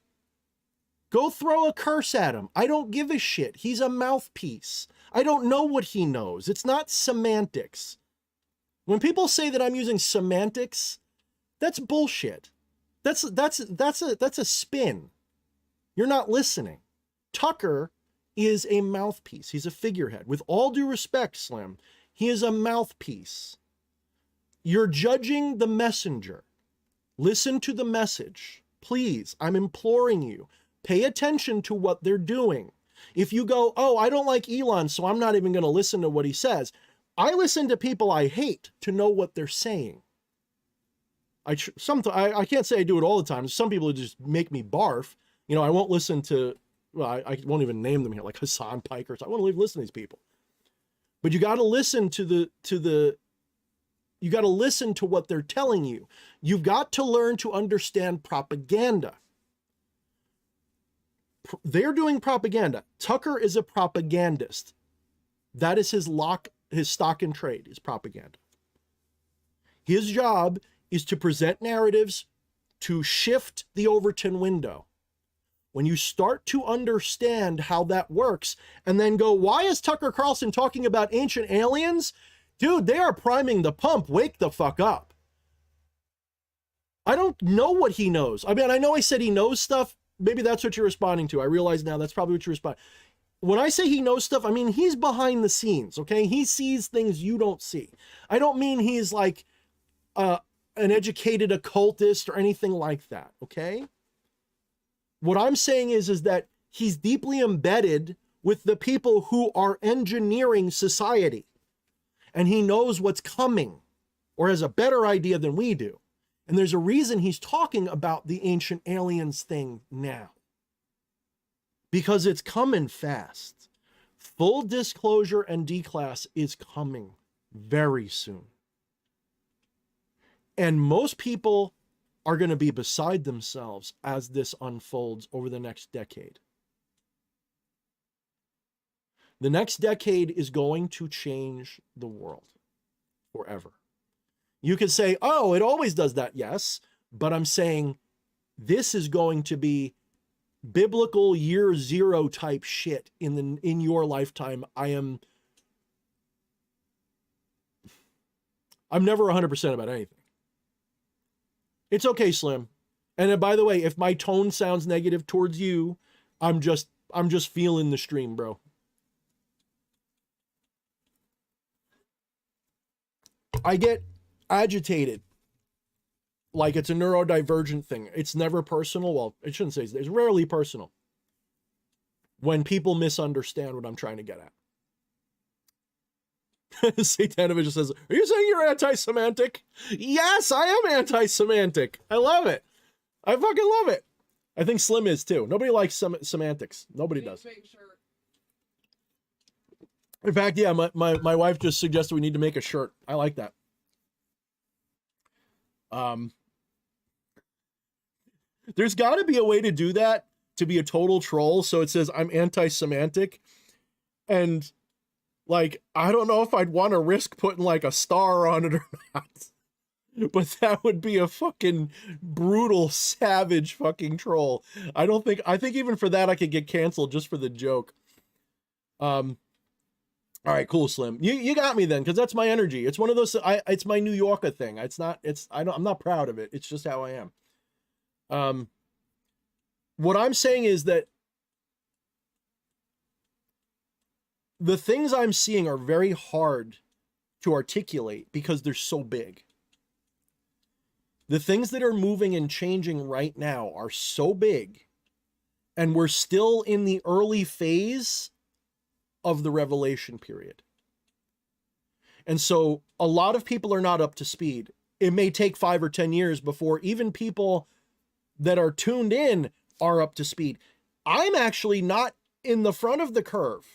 Go throw a curse at him. I don't give a shit. He's a mouthpiece. I don't know what he knows. It's not semantics. When people say that I'm using semantics, that's bullshit. That's a spin. You're not listening. Tucker is a mouthpiece. He's a figurehead. With all due respect, Slim, he is a mouthpiece. You're judging the messenger. Listen to the message. Please, I'm imploring you. Pay attention to what they're doing. If you go, oh, I don't like Elon, so I'm not even going to listen to what he says. I listen to people I hate to know what they're saying. I can't say I do it all the time. Some people just make me barf. You know, I won't listen to, well, I won't even name them here, like Hassan Piker. I won't even listen to these people. But you got to listen to you got to listen to what they're telling you. You've got to learn to understand propaganda. They're doing propaganda. Tucker is a propagandist. That is his stock and trade, is propaganda. His job is to present narratives to shift the Overton window. When you start to understand how that works and then go, why is Tucker Carlson talking about ancient aliens? Dude, they are priming the pump. Wake the fuck up. I don't know what he knows. I mean, I know I said he knows stuff. Maybe that's what you're responding to. I realize now that's probably what you're responding. When I say he knows stuff, I mean, he's behind the scenes, okay? He sees things you don't see. I don't mean he's like an educated occultist or anything like that, okay? What I'm saying is that he's deeply embedded with the people who are engineering society. And he knows what's coming, or has a better idea than we do. And there's a reason he's talking about the ancient aliens thing now. Because it's coming fast. Full disclosure and declass is coming very soon. And most people are going to be beside themselves as this unfolds over the next decade. The next decade is going to change the world forever. You could say, oh, it always does that. Yes, but I'm saying this is going to be biblical year zero type shit in your lifetime. I'm never 100% about anything. It's okay, Slim. And by the way, if my tone sounds negative towards you, I'm just feeling the stream, bro. I get agitated like it's a neurodivergent thing. It's never personal. Well, it shouldn't say it's rarely personal when people misunderstand what I'm trying to get at. Satanovich says, are you saying you're anti-semantic? Yes, I am anti-semantic. I love it. I fucking love it. I think Slim is too. Nobody likes semantics. Nobody does. In fact, yeah, my wife just suggested we need to make a shirt. I like that. There's got to be a way to do that, to be a total troll. So it says I'm anti-semantic, and like I don't know if I'd want to risk putting like a star on it or not. But that would be a fucking brutal, savage fucking troll. I think even for that I could get canceled just for the joke. All right, cool, Slim. You got me then, because that's my energy. It's one of those. It's my New Yorker thing. It's not. I'm not proud of it. It's just how I am. What I'm saying is that the things I'm seeing are very hard to articulate because they're so big. The things that are moving and changing right now are so big, and we're still in the early phase of the revelation period. And so a lot of people are not up to speed. It may take 5 or 10 years before even people that are tuned in are up to speed. I'm actually not in the front of the curve.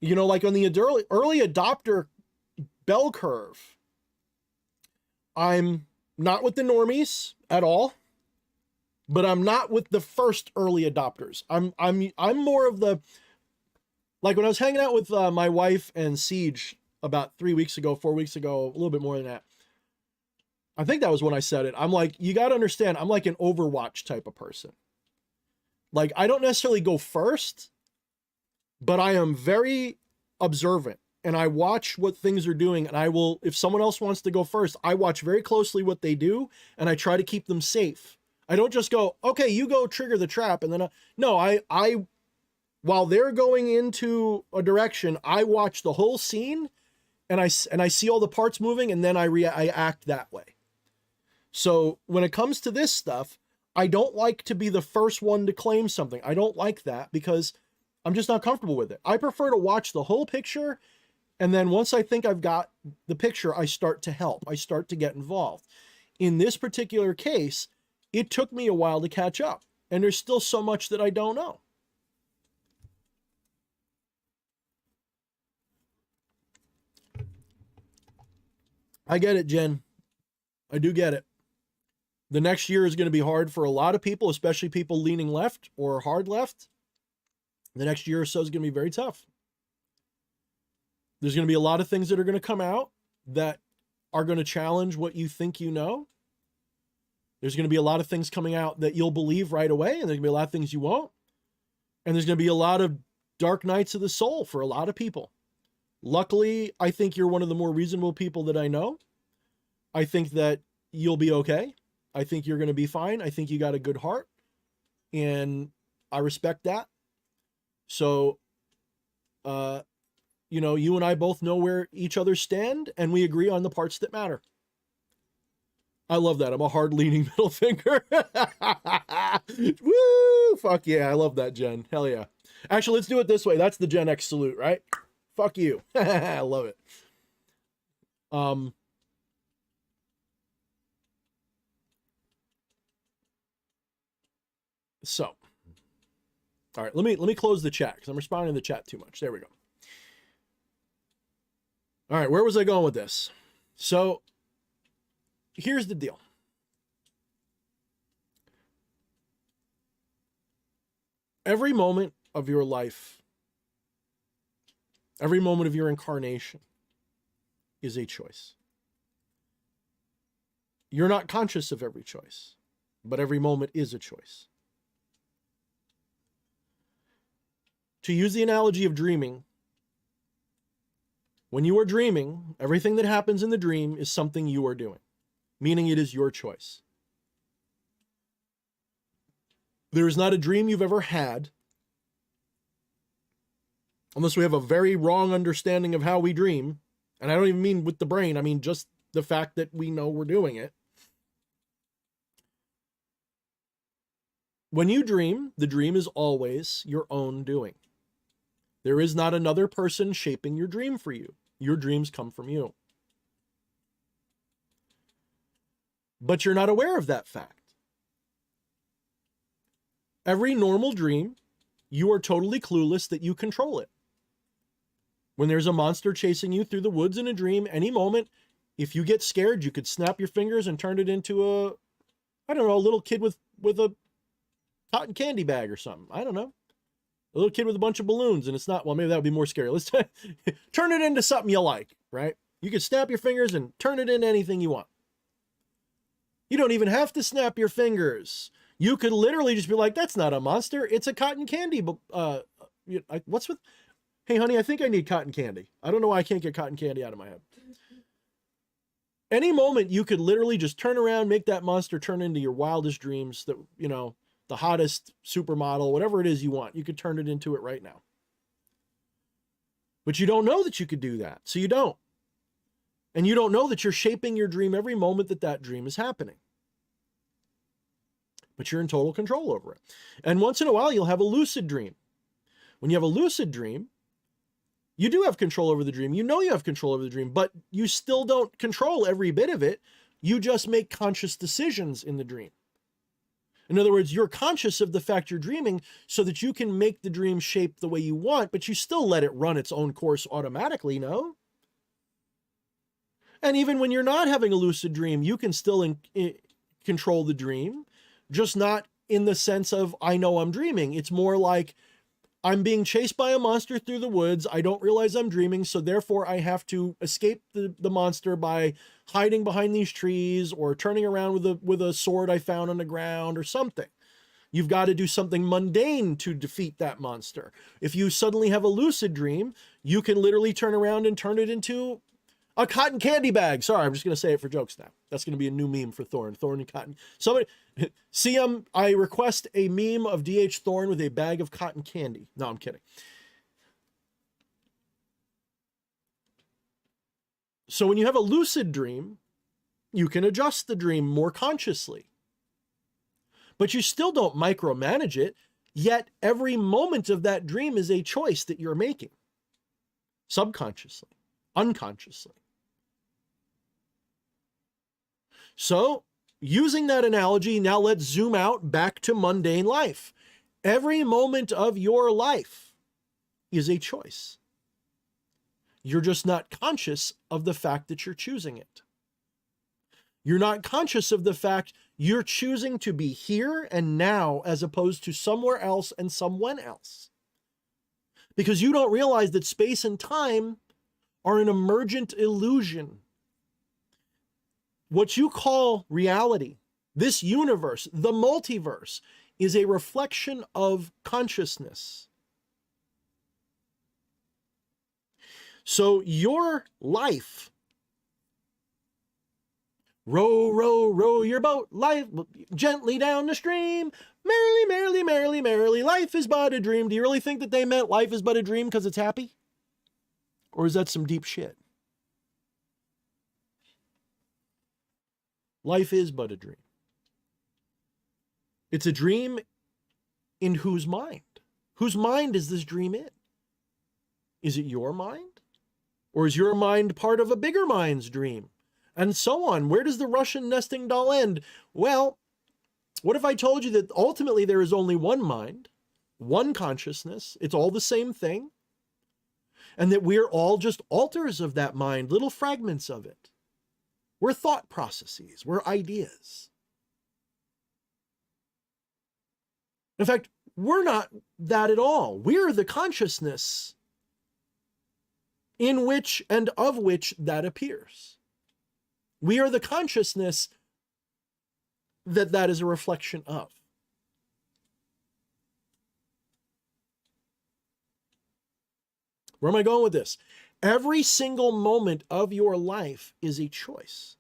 You know, like on the early adopter bell curve, I'm not with the normies at all, but I'm not with the first early adopters. I'm more of the, like when I was hanging out with my wife and Siege about 4 weeks ago, a little bit more than that. I think that was when I said it. I'm like, you got to understand, I'm like an Overwatch type of person. Like, I don't necessarily go first, but I am very observant and I watch what things are doing. And I will, if someone else wants to go first, I watch very closely what they do and I try to keep them safe. I don't just go, okay, you go trigger the trap. And then, I, while they're going into a direction, I watch the whole scene and I see all the parts moving and then I act that way. So when it comes to this stuff, I don't like to be the first one to claim something. I don't like that because I'm just not comfortable with it. I prefer to watch the whole picture. And then once I think I've got the picture, I start to help. I start to get involved. In this particular case, it took me a while to catch up. And there's still so much that I don't know. I get it, Jen. I do get it. The next year is going to be hard for a lot of people, especially people leaning left or hard left. The next year or so is going to be very tough. There's going to be a lot of things that are going to come out that are going to challenge what you think you know. There's going to be a lot of things coming out that you'll believe right away, and there's going to be a lot of things you won't. And there's going to be a lot of dark nights of the soul for a lot of people. Luckily, I think you're one of the more reasonable people that I know. I think that you'll be okay. I think you're going to be fine. I think you got a good heart, and I respect that. So, you and I both know where each other stand, and we agree on the parts that matter. I love that. I'm a hard-leaning middle finger. Woo! Fuck yeah. I love that, Jen. Hell yeah. Actually, let's do it this way. That's the Gen X salute, right? Fuck you. I love it. So, all right, let me close the chat because I'm responding to the chat too much. There we go. All right, where was I going with this? So, here's the deal. Every moment of your life, every moment of your incarnation is a choice. You're not conscious of every choice, but every moment is a choice. To use the analogy of dreaming, when you are dreaming, everything that happens in the dream is something you are doing, meaning it is your choice. There is not a dream you've ever had, unless we have a very wrong understanding of how we dream, and I don't even mean with the brain, I mean just the fact that we know we're doing it. When you dream, the dream is always your own doing. There is not another person shaping your dream for you. Your dreams come from you. But you're not aware of that fact. Every normal dream, you are totally clueless that you control it. When there's a monster chasing you through the woods in a dream, any moment, if you get scared, you could snap your fingers and turn it into a little kid with a cotton candy bag or something. I don't know. A little kid with a bunch of balloons, and it's not, well, maybe that would be more scary. Let's turn it into something you like, right? You can snap your fingers and turn it into anything you want. You don't even have to snap your fingers. You could literally just be like, that's not a monster. It's a cotton candy what's with, hey, honey, I think I need cotton candy. I don't know why I can't get cotton candy out of my head. Any moment you could literally just turn around, make that monster turn into your wildest dreams, that, the hottest supermodel, whatever it is you want. You could turn it into it right now. But you don't know that you could do that, so you don't. And you don't know that you're shaping your dream every moment that that dream is happening. But you're in total control over it. And once in a while, you'll have a lucid dream. When you have a lucid dream, you do have control over the dream. You know you have control over the dream, but you still don't control every bit of it. You just make conscious decisions in the dream. In other words, you're conscious of the fact you're dreaming so that you can make the dream shape the way you want, but you still let it run its own course automatically, no? And even when you're not having a lucid dream, you can still control the dream, just not in the sense of, I know I'm dreaming. It's more like, I'm being chased by a monster through the woods. I don't realize I'm dreaming, so therefore I have to escape the monster by hiding behind these trees or turning around with a sword I found on the ground or something. You've got to do something mundane to defeat that monster. If you suddenly have a lucid dream, you can literally turn around and turn it into a cotton candy bag. Sorry, I'm just going to say it for jokes now. That's going to be a new meme for Thorne. Thorne and cotton. Somebody, I request a meme of D.H. Thorne with a bag of cotton candy. No, I'm kidding. So when you have a lucid dream, you can adjust the dream more consciously. But you still don't micromanage it, yet every moment of that dream is a choice that you're making. Subconsciously, unconsciously. So, using that analogy, now let's zoom out back to mundane life. Every moment of your life is a choice. You're just not conscious of the fact that you're choosing it. You're not conscious of the fact you're choosing to be here and now as opposed to somewhere else and someone else. Because you don't realize that space and time are an emergent illusion. What you call reality, this universe, the multiverse, is a reflection of consciousness. So your life, row, row, row your boat, life gently down the stream, merrily, merrily, merrily, merrily, life is but a dream. Do you really think that they meant life is but a dream because it's happy? Or is that some deep shit? Life is but a dream. It's a dream in whose mind? Whose mind is this dream in? Is it your mind? Or is your mind part of a bigger mind's dream? And so on. Where does the Russian nesting doll end? Well, what if I told you that ultimately there is only one mind, one consciousness, it's all the same thing, and that we're all just alters of that mind, little fragments of it. We're thought processes, we're ideas. In fact, we're not that at all. We're the consciousness in which and of which that appears. We are the consciousness that that is a reflection of. Where am I going with this? Every single moment of your life is a choice,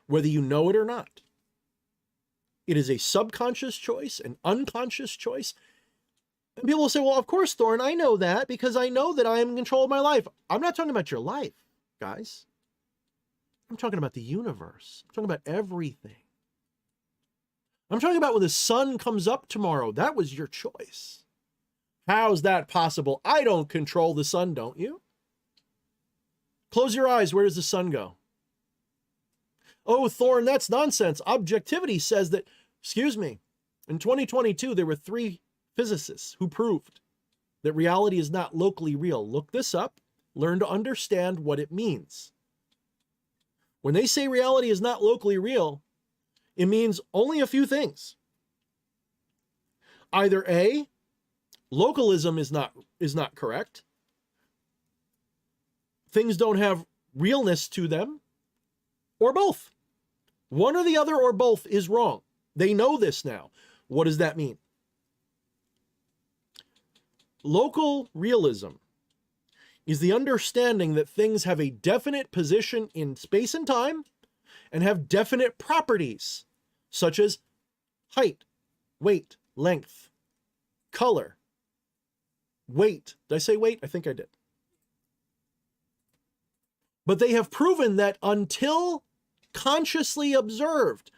whether you know it or not. It is a subconscious choice, an unconscious choice. And people will say, well, of course, Thorne, I know that because I know that I am in control of my life. I'm not talking about your life, guys. I'm talking about the universe. I'm talking about everything. I'm talking about when the sun comes up tomorrow. That was your choice. How's that possible? I don't control the sun, don't you? Close your eyes. Where does the sun go? Oh, Thorne, that's nonsense. Objectivity says that, excuse me, in 2022, there were 3 physicists who proved that reality is not locally real. Look this up. Learn to understand what it means. When they say reality is not locally real, it means only a few things. Either A, localism is not correct. Things don't have realness to them, or both. One or the other or both is wrong. They know this now. What does that mean? Local realism is the understanding that things have a definite position in space and time and have definite properties, such as height, weight, length, color, weight. Did I say weight? I think I did. But they have proven that until consciously observed,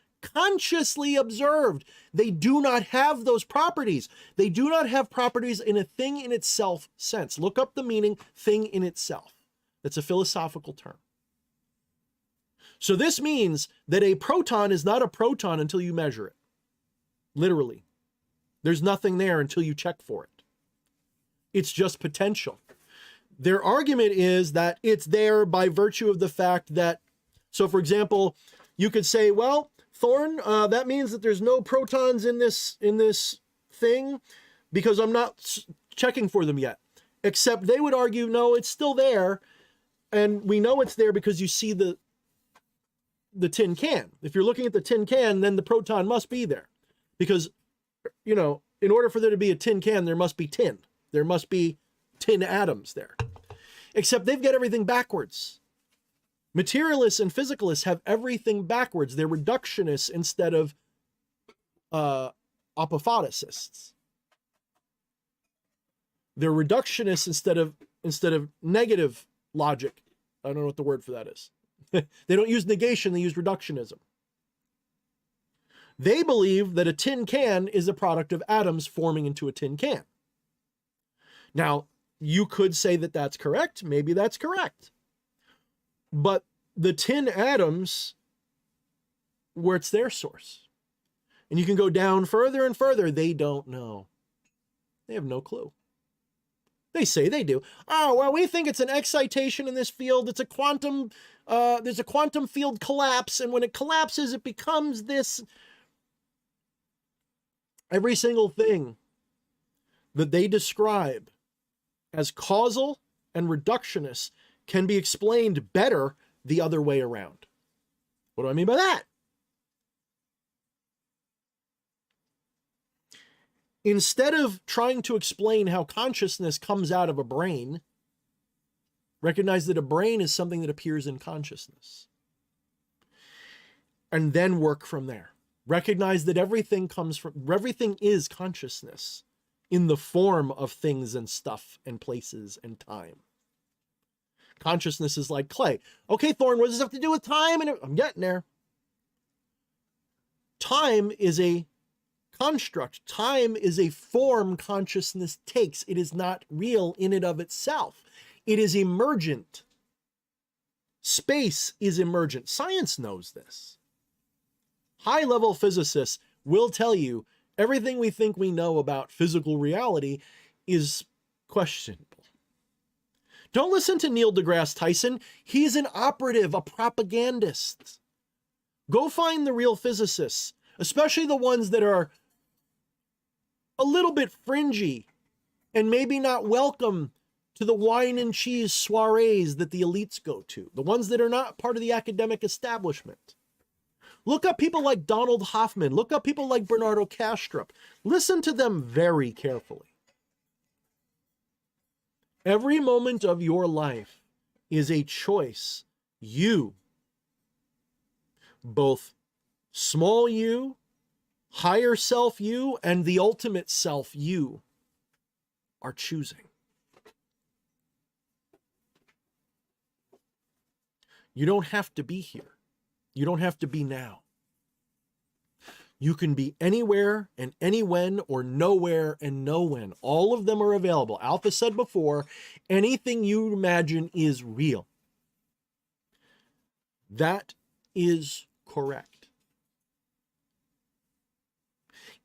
they do not have those properties. They do not have properties in a thing in itself sense. Look up the meaning thing in itself. That's a philosophical term. So this means that a proton is not a proton until you measure it. Literally. There's nothing there until you check for it. It's just potential. Their argument is that it's there by virtue of the fact that, so for example, you could say, well, Thorne, that means that there's no protons in this thing because I'm not checking for them yet. Except they would argue, no, it's still there. And we know it's there because you see the tin can. If you're looking at the tin can, then the proton must be there. Because, you know, in order for there to be a tin can, there must be tin. There must be tin atoms there. Except they've got everything backwards. Materialists and physicalists have everything backwards. They're reductionists instead of apophoticists. They're reductionists instead of negative logic. I don't know what the word for that is. They don't use negation, they use reductionism. They believe that a tin can is a product of atoms forming into a tin can. Now, you could say that that's correct. Maybe that's correct. But the tin atoms, where's their source? And you can go down further and further. They don't know. They have no clue. They say they do. Oh, well, we think it's an excitation in this field. It's a quantum, there's a quantum field collapse. And when it collapses, it becomes this. Every single thing that they describe as causal and reductionist can be explained better the other way around. What do I mean by that? Instead of trying to explain how consciousness comes out of a brain, recognize that a brain is something that appears in consciousness. And then work from there. Recognize that everything is consciousness in the form of things and stuff and places and time. Consciousness is like clay. Okay, Thorne, what does this have to do with time? And I'm getting there. Time is a construct. Time is a form consciousness takes. It is not real in and of itself. It is emergent. Space is emergent. Science knows this. High-level physicists will tell you everything we think we know about physical reality is questionable. Don't listen to Neil deGrasse Tyson. He's an operative, a propagandist. Go find the real physicists, especially the ones that are a little bit fringy and maybe not welcome to the wine and cheese soirees that the elites go to, the ones that are not part of the academic establishment. Look up people like Donald Hoffman. Look up people like Bernardo Kastrup. Listen to them very carefully. Every moment of your life is a choice. You, both small you, higher self you, and the ultimate self you, are choosing. You don't have to be here. You don't have to be now. You can be anywhere and any when, or nowhere and no when. All of them are available. Alpha said before, anything you imagine is real. That is correct.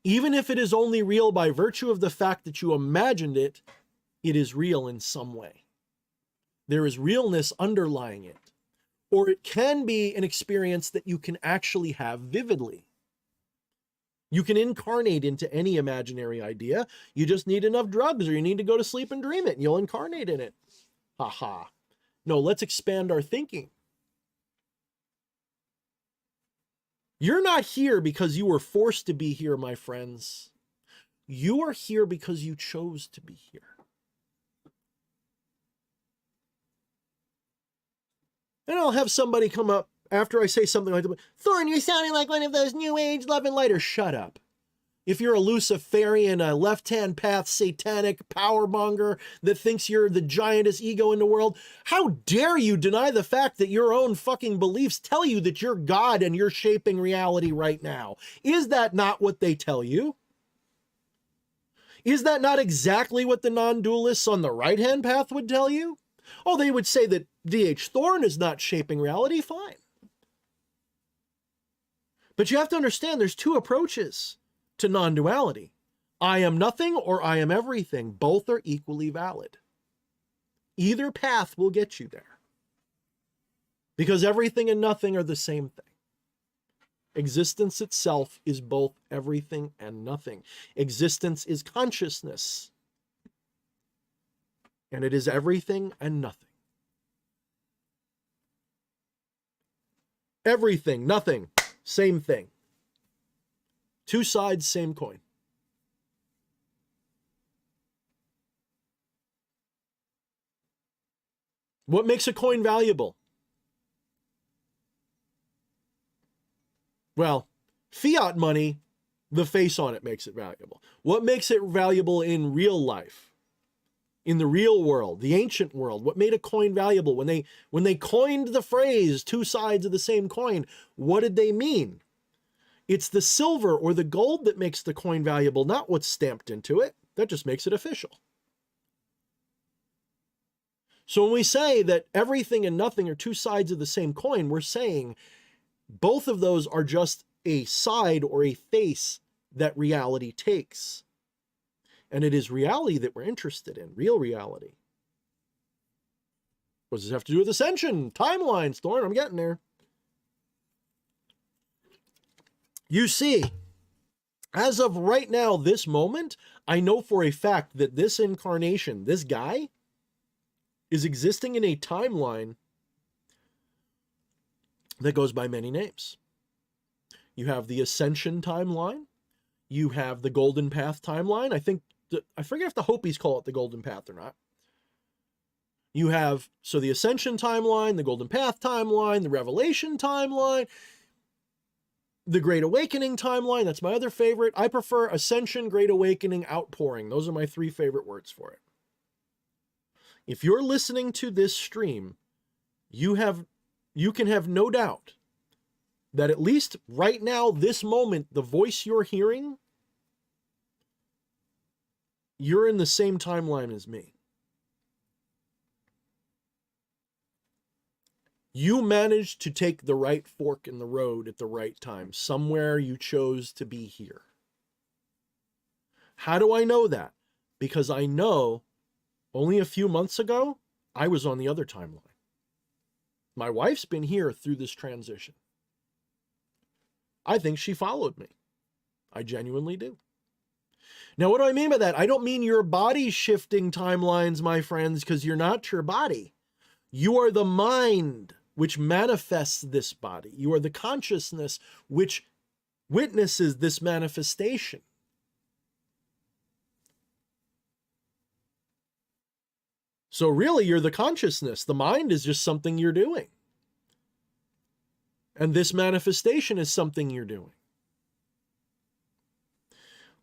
Even if it is only real by virtue of the fact that you imagined it, it is real in some way. There is realness underlying it. Or it can be an experience that you can actually have vividly. You can incarnate into any imaginary idea. You just need enough drugs, or you need to go to sleep and dream it, and you'll incarnate in it. Ha. No, let's expand our thinking. You're not here because you were forced to be here, my friends. You are here because you chose to be here. And I'll have somebody come up after I say something like, Thorne, you're sounding like one of those New Age love and lighter. Shut up. If you're a Luciferian, a left-hand path, satanic powermonger that thinks you're the giantest ego in the world, how dare you deny the fact that your own fucking beliefs tell you that you're God and you're shaping reality right now? Is that not what they tell you? Is that not exactly what the non-dualists on the right-hand path would tell you? Oh, they would say that D.H. Thorne is not shaping reality. Fine. But you have to understand there's two approaches to non-duality. I am nothing or I am everything. Both are equally valid. Either path will get you there. Because everything and nothing are the same thing. Existence itself is both everything and nothing. Existence is consciousness. And it is everything and nothing. Everything, nothing, same thing. Two sides, same coin. What makes a coin valuable? Well, fiat money, the face on it makes it valuable. What makes it valuable in real life? In the real world, the ancient world, what made a coin valuable? When they coined the phrase two sides of the same coin, what did they mean? It's the silver or the gold that makes the coin valuable, not what's stamped into it. That just makes it official. So when we say that everything and nothing are two sides of the same coin, we're saying both of those are just a side or a face that reality takes. And it is reality that we're interested in, real reality. What does this have to do with Ascension Timeline, Thorne? I'm getting there. You see, as of right now, this moment, I know for a fact that this incarnation, this guy, is existing in a timeline that goes by many names. You have the Ascension Timeline. You have the Golden Path Timeline. I forget if the Hopis call it the Golden Path or not. You have, so the Ascension Timeline, the Golden Path Timeline, the Revelation Timeline, the Great Awakening Timeline. That's my other favorite. I prefer Ascension, Great Awakening, Outpouring. Those are my three favorite words for it. If you're listening to this stream, you can have no doubt that at least right now, this moment, the voice you're hearing, you're in the same timeline as me. You managed to take the right fork in the road at the right time. Somewhere you chose to be here. How do I know that? Because I know only a few months ago, I was on the other timeline. My wife's been here through this transition. I think she followed me. I genuinely do. Now, what do I mean by that? I don't mean your body shifting timelines, my friends, because you're not your body. You are the mind which manifests this body. You are the consciousness which witnesses this manifestation. So really, you're the consciousness. The mind is just something you're doing. And this manifestation is something you're doing.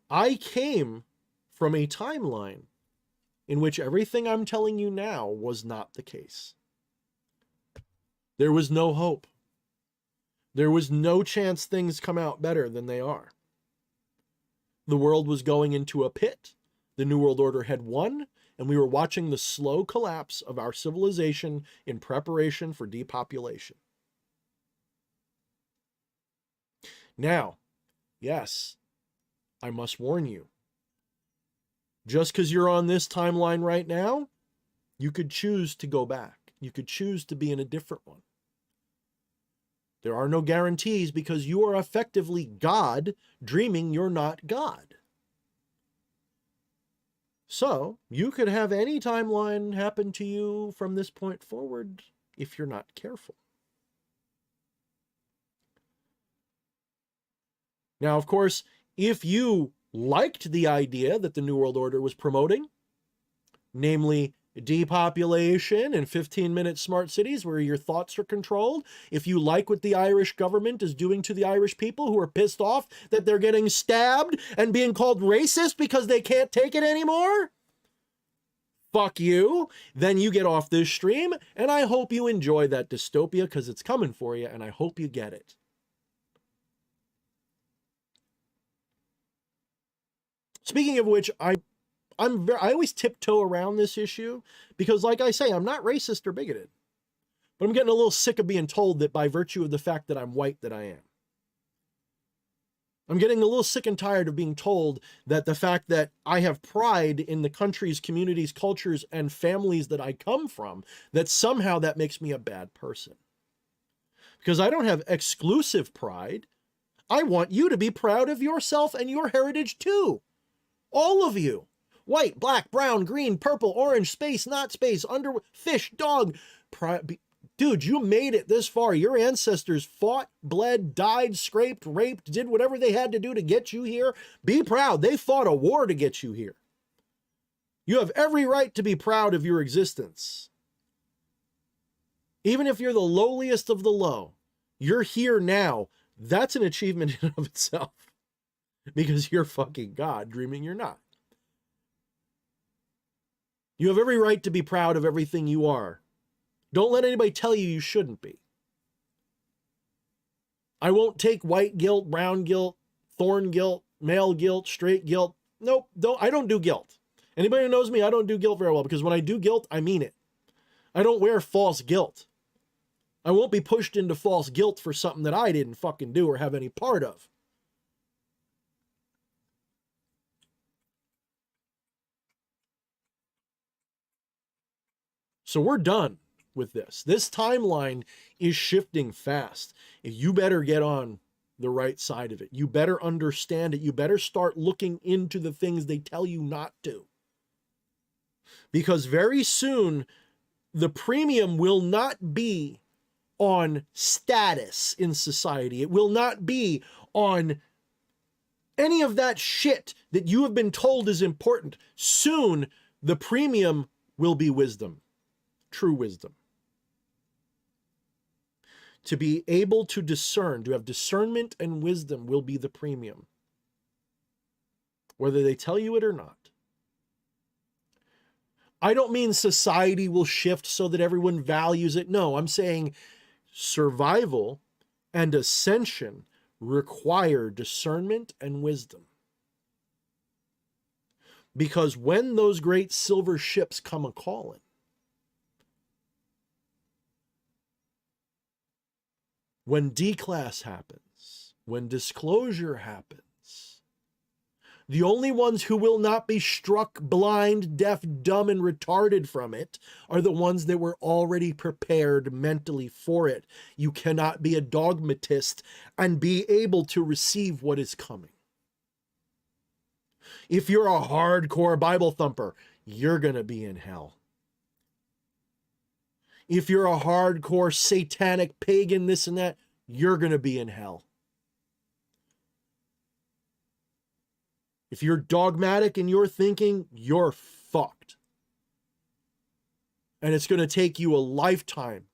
I came from a timeline in which everything I'm telling you now was not the case. There was no hope. There was no chance things come out better than they are. The world was going into a pit. The New World Order had won, and we were watching the slow collapse of our civilization in preparation for depopulation. Now, yes, I must warn you. Just because you're on this timeline right now, you could choose to go back. You could choose to be in a different one. There are no guarantees because you are effectively God dreaming you're not God. So you could have any timeline happen to you from this point forward if you're not careful. Now, of course, if you liked the idea that the New World Order was promoting, namely depopulation and 15-minute smart cities where your thoughts are controlled. If you like what the Irish government is doing to the Irish people who are pissed off that they're getting stabbed and being called racist because they can't take it anymore, fuck you. Then you get off this stream, and I hope you enjoy that dystopia because it's coming for you, and I hope you get it. Speaking of which, I always tiptoe around this issue because, like I say, I'm not racist or bigoted, but I'm getting a little sick of being told that by virtue of the fact that I'm white that I am. I'm getting a little sick and tired of being told that the fact that I have pride in the countries, communities, cultures, and families that I come from, that somehow that makes me a bad person. Because I don't have exclusive pride. I want you to be proud of yourself and your heritage too. All of you. White, black, brown, green, purple, orange, space, not space, under, fish, dog. Dude, you made it this far. Your ancestors fought, bled, died, scraped, raped, did whatever they had to do to get you here. Be proud. They fought a war to get you here. You have every right to be proud of your existence. Even if you're the lowliest of the low, you're here now. That's an achievement in and of itself. Because you're fucking God, dreaming you're not. You have every right to be proud of everything you are. Don't let anybody tell you shouldn't be. I won't take white guilt, brown guilt, Thorne guilt, male guilt, straight guilt. Nope, I don't do guilt. Anybody who knows me, I don't do guilt very well because when I do guilt, I mean it. I don't wear false guilt. I won't be pushed into false guilt for something that I didn't fucking do or have any part of. So we're done with this. This timeline is shifting fast. You better get on the right side of it. You better understand it. You better start looking into the things they tell you not to. Because very soon, the premium will not be on status in society. It will not be on any of that shit that you have been told is important. Soon, the premium will be wisdom. True wisdom. To be able to discern, to have discernment and wisdom will be the premium. Whether they tell you it or not. I don't mean society will shift so that everyone values it. No, I'm saying survival and ascension require discernment and wisdom. Because when those great silver ships come a-calling, when D-class happens, when disclosure happens, the only ones who will not be struck blind, deaf, dumb, and retarded from it are the ones that were already prepared mentally for it. You cannot be a dogmatist and be able to receive what is coming. If you're a hardcore Bible thumper, you're going to be in hell. If you're a hardcore satanic pagan, this and that, you're going to be in hell. If you're dogmatic in your thinking, you're fucked. And it's going to take you a lifetime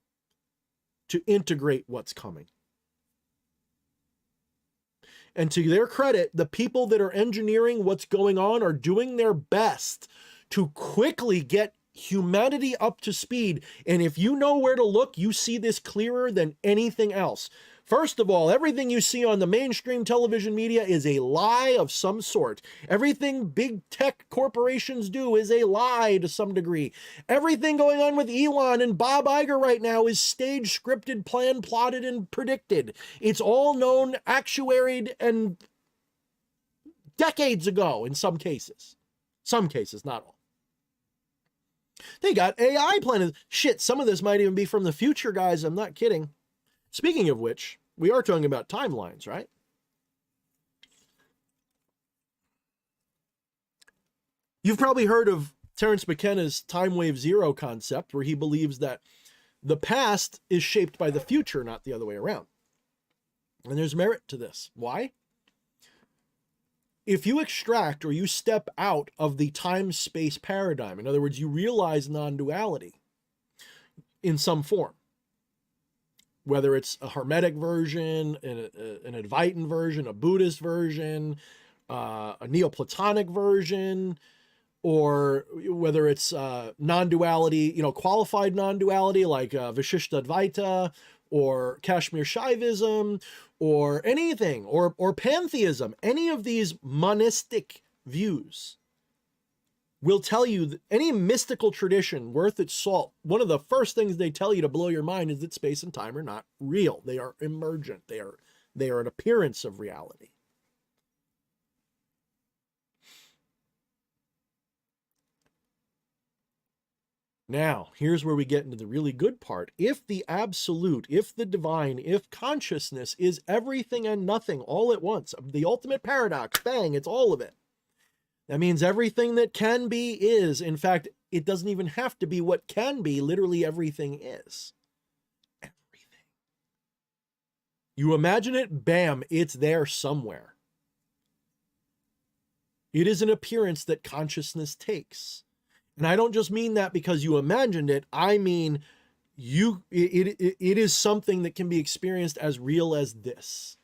to integrate what's coming. And to their credit, the people that are engineering what's going on are doing their best to quickly get humanity up to speed. And if you know where to look, you see this clearer than anything else. First of all, everything you see on the mainstream television media is a lie of some sort. Everything big tech corporations do is a lie to some degree. Everything going on with Elon and Bob Iger right now is staged, scripted, planned, plotted, and predicted. It's all known, actuaried, and decades ago in some cases. Some cases, not all. They got AI planned. Shit, some of this might even be from the future, guys. I'm not kidding. Speaking of which, we are talking about timelines, right? You've probably heard of Terence McKenna's time wave zero concept, where he believes that the past is shaped by the future, not the other way around. And there's merit to this. Why? if you extract or you step out of the time-space paradigm, in other words, you realize non-duality in some form, whether it's a Hermetic version, an Advaitin version, a Buddhist version, a Neoplatonic version, or whether it's non-duality, qualified non-duality like Vishishta Advaita or Kashmir Shaivism or anything, or pantheism, any of these monistic views will tell you that any mystical tradition worth its salt, one of the first things they tell you to blow your mind is that space and time are not real. They are emergent. They are an appearance of reality. Now, here's where we get into the really good part. If the absolute, if the divine, if consciousness is everything and nothing all at once, the ultimate paradox, bang, it's all of it. That means everything that can be is. In fact, it doesn't even have to be what can be. Literally everything is. Everything. You imagine it, bam, it's there somewhere. It is an appearance that consciousness takes. And I don't just mean that because you imagined it. I mean, it is something that can be experienced as real as this.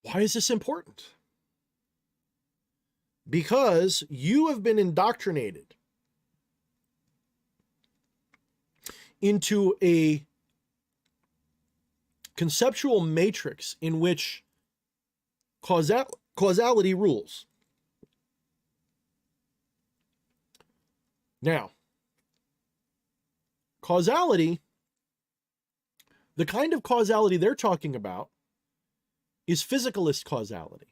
Why is this important? Because you have been indoctrinated into a conceptual matrix in which causality rules. Now, causality, the kind of causality they're talking about is physicalist causality.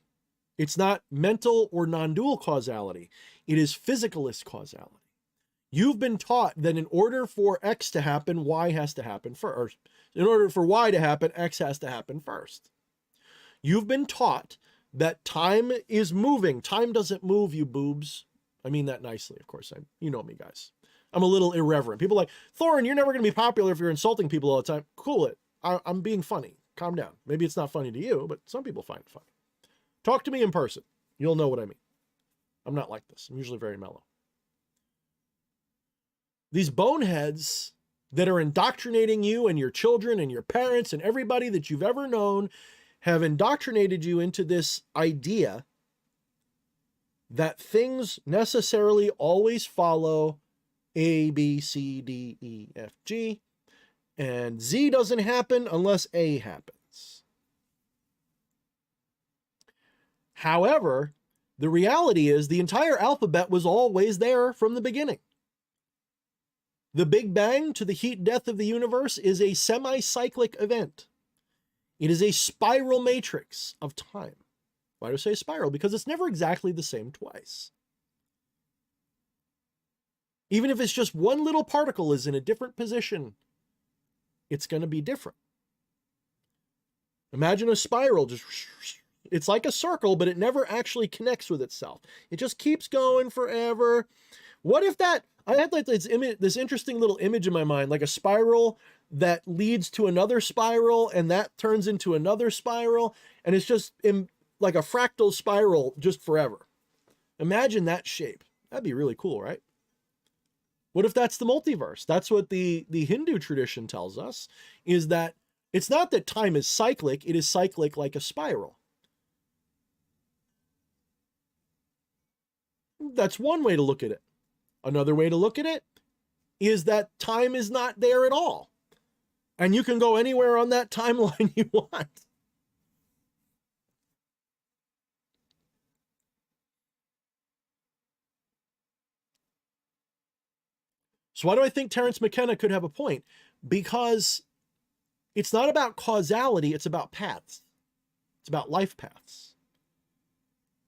It's not mental or non-dual causality. It is physicalist causality. You've been taught that in order for X to happen, Y has to happen first. In order for Y to happen, X has to happen first. You've been taught that time is moving. Time doesn't move, you boobs. I mean that nicely, of course. You know me, guys. I'm a little irreverent. People are like, Thorne, you're never going to be popular if you're insulting people all the time. Cool it. I'm being funny. Calm down. Maybe it's not funny to you, but some people find it funny. Talk to me in person. You'll know what I mean. I'm not like this. I'm usually very mellow. These boneheads that are indoctrinating you and your children and your parents and everybody that you've ever known have indoctrinated you into this idea that things necessarily always follow A, B, C, D, E, F, G, and Z doesn't happen unless A happens. However, the reality is the entire alphabet was always there from the beginning. The Big Bang to the heat death of the universe is a semi-cyclic event. It is a spiral matrix of time. Why do I say spiral? Because it's never exactly the same twice. Even if it's just one little particle is in a different position, it's going to be different. Imagine a spiral, it's like a circle, but it never actually connects with itself. It just keeps going forever. What if that, I had like this interesting little image in my mind, like a spiral that leads to another spiral, and that turns into another spiral, and it's just like a fractal spiral just forever. Imagine that shape. That'd be really cool, right? What if that's the multiverse? That's what the Hindu tradition tells us, is that it's not that time is cyclic, it is cyclic like a spiral. That's one way to look at it. Another way to look at it is that time is not there at all. And you can go anywhere on that timeline you want. So why do I think Terence McKenna could have a point? Because it's not about causality, it's about paths. It's about life paths.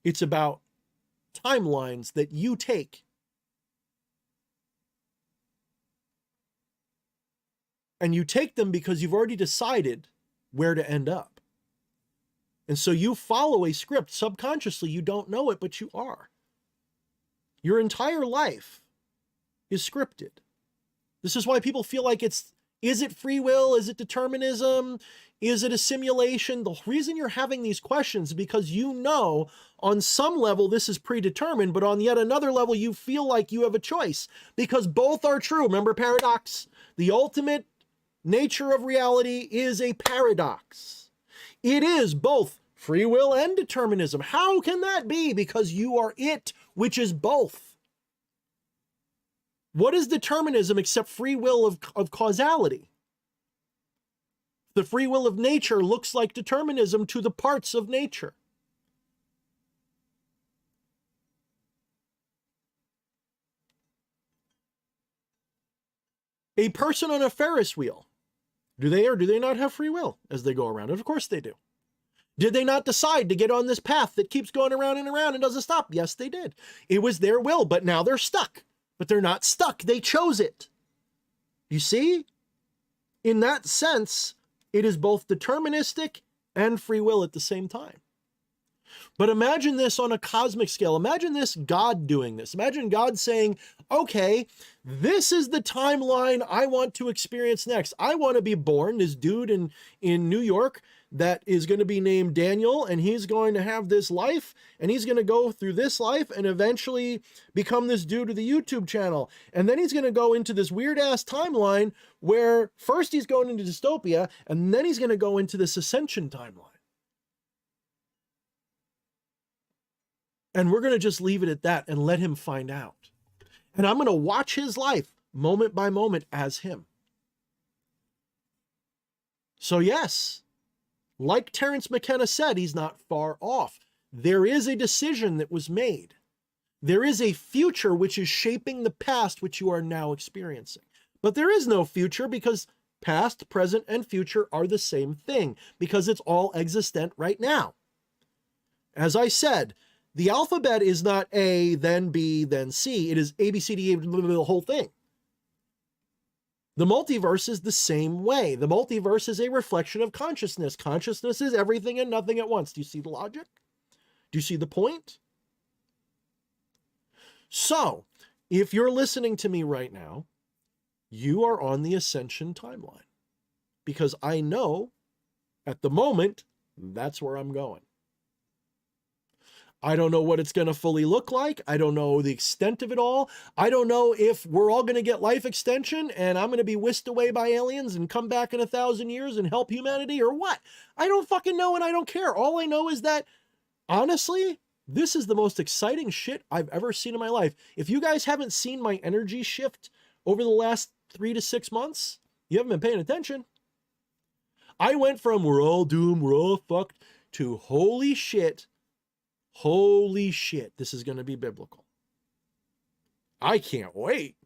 It's about timelines that you take. And you take them because you've already decided where to end up. And so you follow a script. Subconsciously, you don't know it, but you are. Your entire life is scripted. This is why people feel like is it free will? Is it determinism? Is it a simulation? The reason you're having these questions is because you know on some level this is predetermined, but on yet another level you feel like you have a choice because both are true. Remember paradox? The ultimate nature of reality is a paradox. It is both free will and determinism. How can that be? Because you are it, which is both. What is determinism except free will of causality? The free will of nature looks like determinism to the parts of nature. A person on a Ferris wheel, do they or do they not have free will as they go around it? Of course they do. Did they not decide to get on this path that keeps going around and doesn't stop? Yes, they did. It was their will, but now they're stuck. But they're not stuck. They chose it. You see? In that sense, it is both deterministic and free will at the same time. But imagine this on a cosmic scale. Imagine this God doing this. Imagine God saying, okay, this is the timeline I want to experience next. I want to be born, this dude in New York that is going to be named Daniel, and he's going to have this life, and he's going to go through this life and eventually become this dude with the YouTube channel. And then he's going to go into this weird-ass timeline where first he's going into dystopia, and then he's going to go into this Ascension Timeline. And we're going to just leave it at that and let him find out. And I'm going to watch his life moment by moment as him. So yes, like Terence McKenna said, he's not far off. There is a decision that was made. There is a future which is shaping the past which you are now experiencing. But there is no future because past, present, and future are the same thing because it's all existent right now. As I said, the alphabet is not A, then B, then C. It is A, B, C, D, E, the whole thing. The multiverse is the same way. The multiverse is a reflection of consciousness. Consciousness is everything and nothing at once. Do you see the logic? Do you see the point? So, if you're listening to me right now, you are on the Ascension Timeline. Because I know, at the moment, that's where I'm going. I don't know what it's going to fully look like. I don't know the extent of it all. I don't know if we're all going to get life extension and I'm going to be whisked away by aliens and come back in 1,000 years and help humanity or what. I don't fucking know and I don't care. All I know is that, honestly, this is the most exciting shit I've ever seen in my life. If you guys haven't seen my energy shift over the last 3 to 6 months, you haven't been paying attention. I went from we're all doomed, we're all fucked, to holy shit, this is going to be biblical. I can't wait.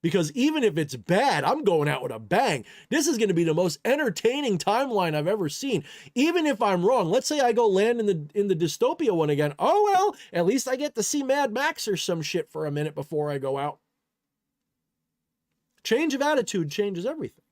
Because even if it's bad, I'm going out with a bang. This is going to be the most entertaining timeline I've ever seen. Even if I'm wrong, let's say I go land in the dystopia one again. Oh, well, at least I get to see Mad Max or some shit for a minute before I go out. Change of attitude changes everything.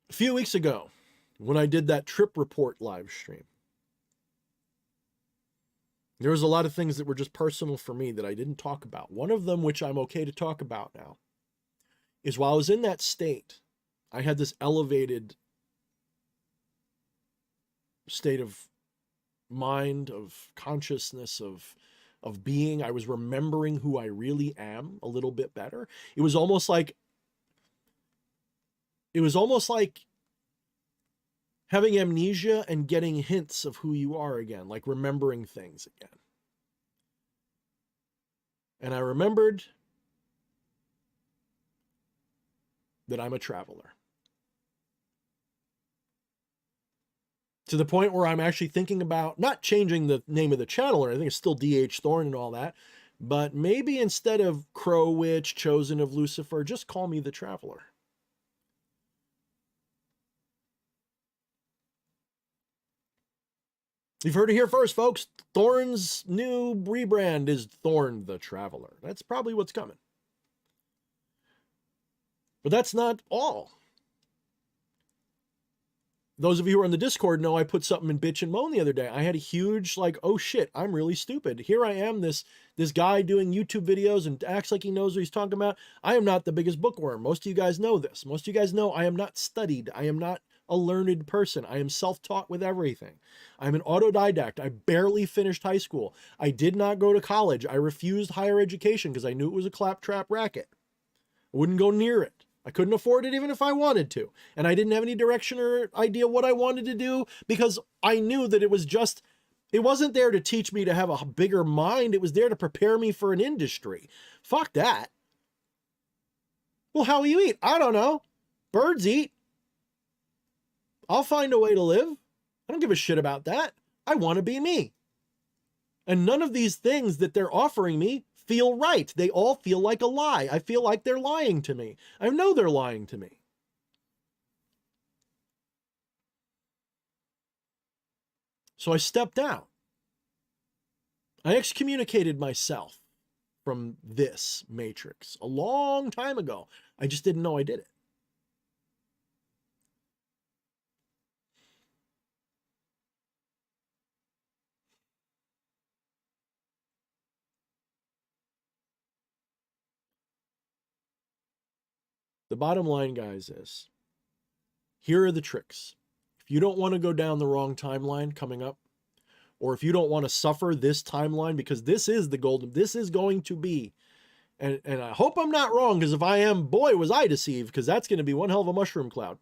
A few weeks ago, when I did that trip report live stream, there was a lot of things that were just personal for me that I didn't talk about. One of them, which I'm okay to talk about now, is while I was in that state, I had this elevated state of mind, of consciousness, of being. I was remembering who I really am a little bit better. It was almost like having amnesia and getting hints of who you are again, like remembering things again. And I remembered that I'm a traveler. To the point where I'm actually thinking about not changing the name of the channel or anything, it's still D.H. Thorne and all that, but maybe instead of Crow Witch, Chosen of Lucifer, just call me the Traveler. You've heard it here first, folks. Thorne's new rebrand is Thorne the Traveler. That's probably what's coming. But that's not all. Those of you who are in the Discord know I put something in Bitch and Moan the other day. I had a huge, like, oh shit, I'm really stupid. Here I am, this guy doing YouTube videos and acts like he knows what he's talking about. I am not the biggest bookworm. Most of you guys know this. Most of you guys know I am not studied. I am not a learned person. I am self-taught with everything. I'm an autodidact. I barely finished high school. I did not go to college. I refused higher education because I knew it was a claptrap racket. I wouldn't go near it. I couldn't afford it even if I wanted to. And I didn't have any direction or idea what I wanted to do because I knew that it wasn't there to teach me to have a bigger mind. It was there to prepare me for an industry. Fuck that. Well, how will you eat? I don't know. Birds eat. I'll find a way to live. I don't give a shit about that. I want to be me. And none of these things that they're offering me feel right. They all feel like a lie. I feel like they're lying to me. I know they're lying to me. So I stepped out. I excommunicated myself from this matrix a long time ago. I just didn't know I did it. The bottom line, guys, is here are the tricks. If you don't want to go down the wrong timeline coming up, or if you don't want to suffer this timeline, because this is going to be, and I hope I'm not wrong, because if I am, boy, was I deceived, because that's going to be one hell of a mushroom cloud.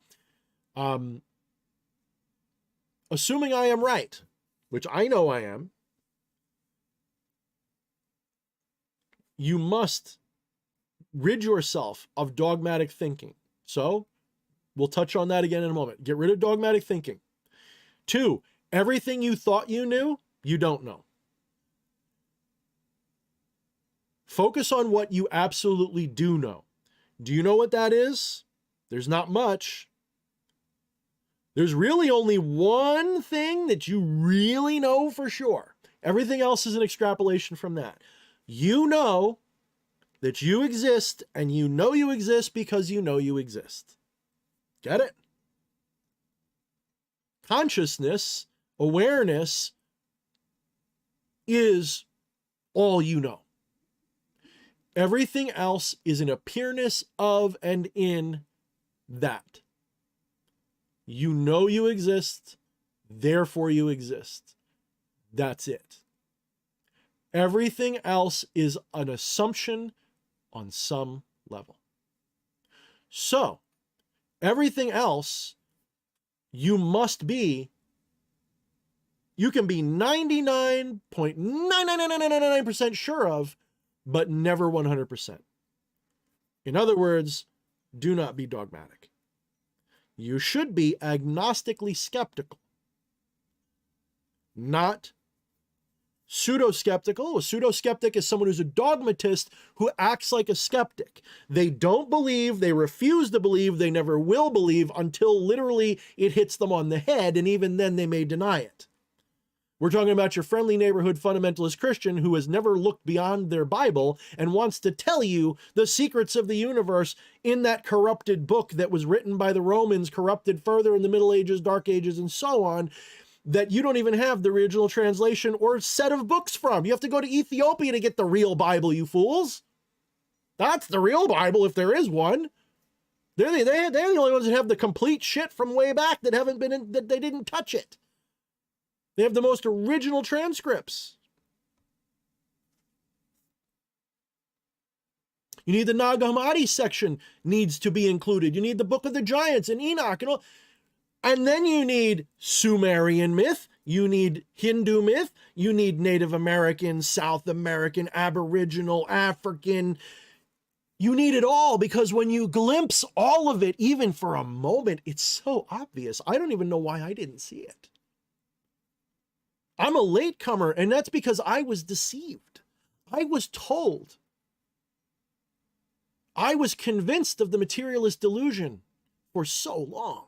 Assuming I am right, which I know I am, you must rid yourself of dogmatic thinking. So we'll touch on that again in a moment. Get rid of dogmatic thinking. 2, everything you thought you knew, you don't know. Focus on what you absolutely do know. Do you know what that is? There's not much. There's really only one thing that you really know for sure. Everything else is an extrapolation from that. You know that you exist, and you know you exist because you know you exist. Get it? Consciousness, awareness, is all you know. Everything else is an appearance of and in that. You know you exist, therefore you exist. That's it. Everything else is an assumption on some level. So, everything else you can be 99.99999% sure of, but never 100%. In other words, do not be dogmatic. You should be agnostically skeptical, not pseudo-skeptical. A pseudo-skeptic is someone who's a dogmatist who acts like a skeptic. They don't believe, they refuse to believe, they never will believe until literally it hits them on the head, and even then they may deny it. We're talking about your friendly neighborhood fundamentalist Christian who has never looked beyond their Bible and wants to tell you the secrets of the universe in that corrupted book that was written by the Romans, corrupted further in the Middle Ages, Dark Ages, and so on, that you don't even have the original translation or set of books from. You have to go to Ethiopia to get the real Bible, you fools. That's the real Bible, if there is one. They're the only ones that have the complete shit from way back that that they didn't touch it. They have the most original transcripts. You need the Nag Hammadi section needs to be included. You need the Book of the Giants and Enoch and all. And then you need Sumerian myth, you need Hindu myth, you need Native American, South American, Aboriginal, African. You need it all, because when you glimpse all of it, even for a moment, it's so obvious. I don't even know why I didn't see it. I'm a latecomer, and that's because I was deceived. I was told. I was convinced of the materialist delusion for so long.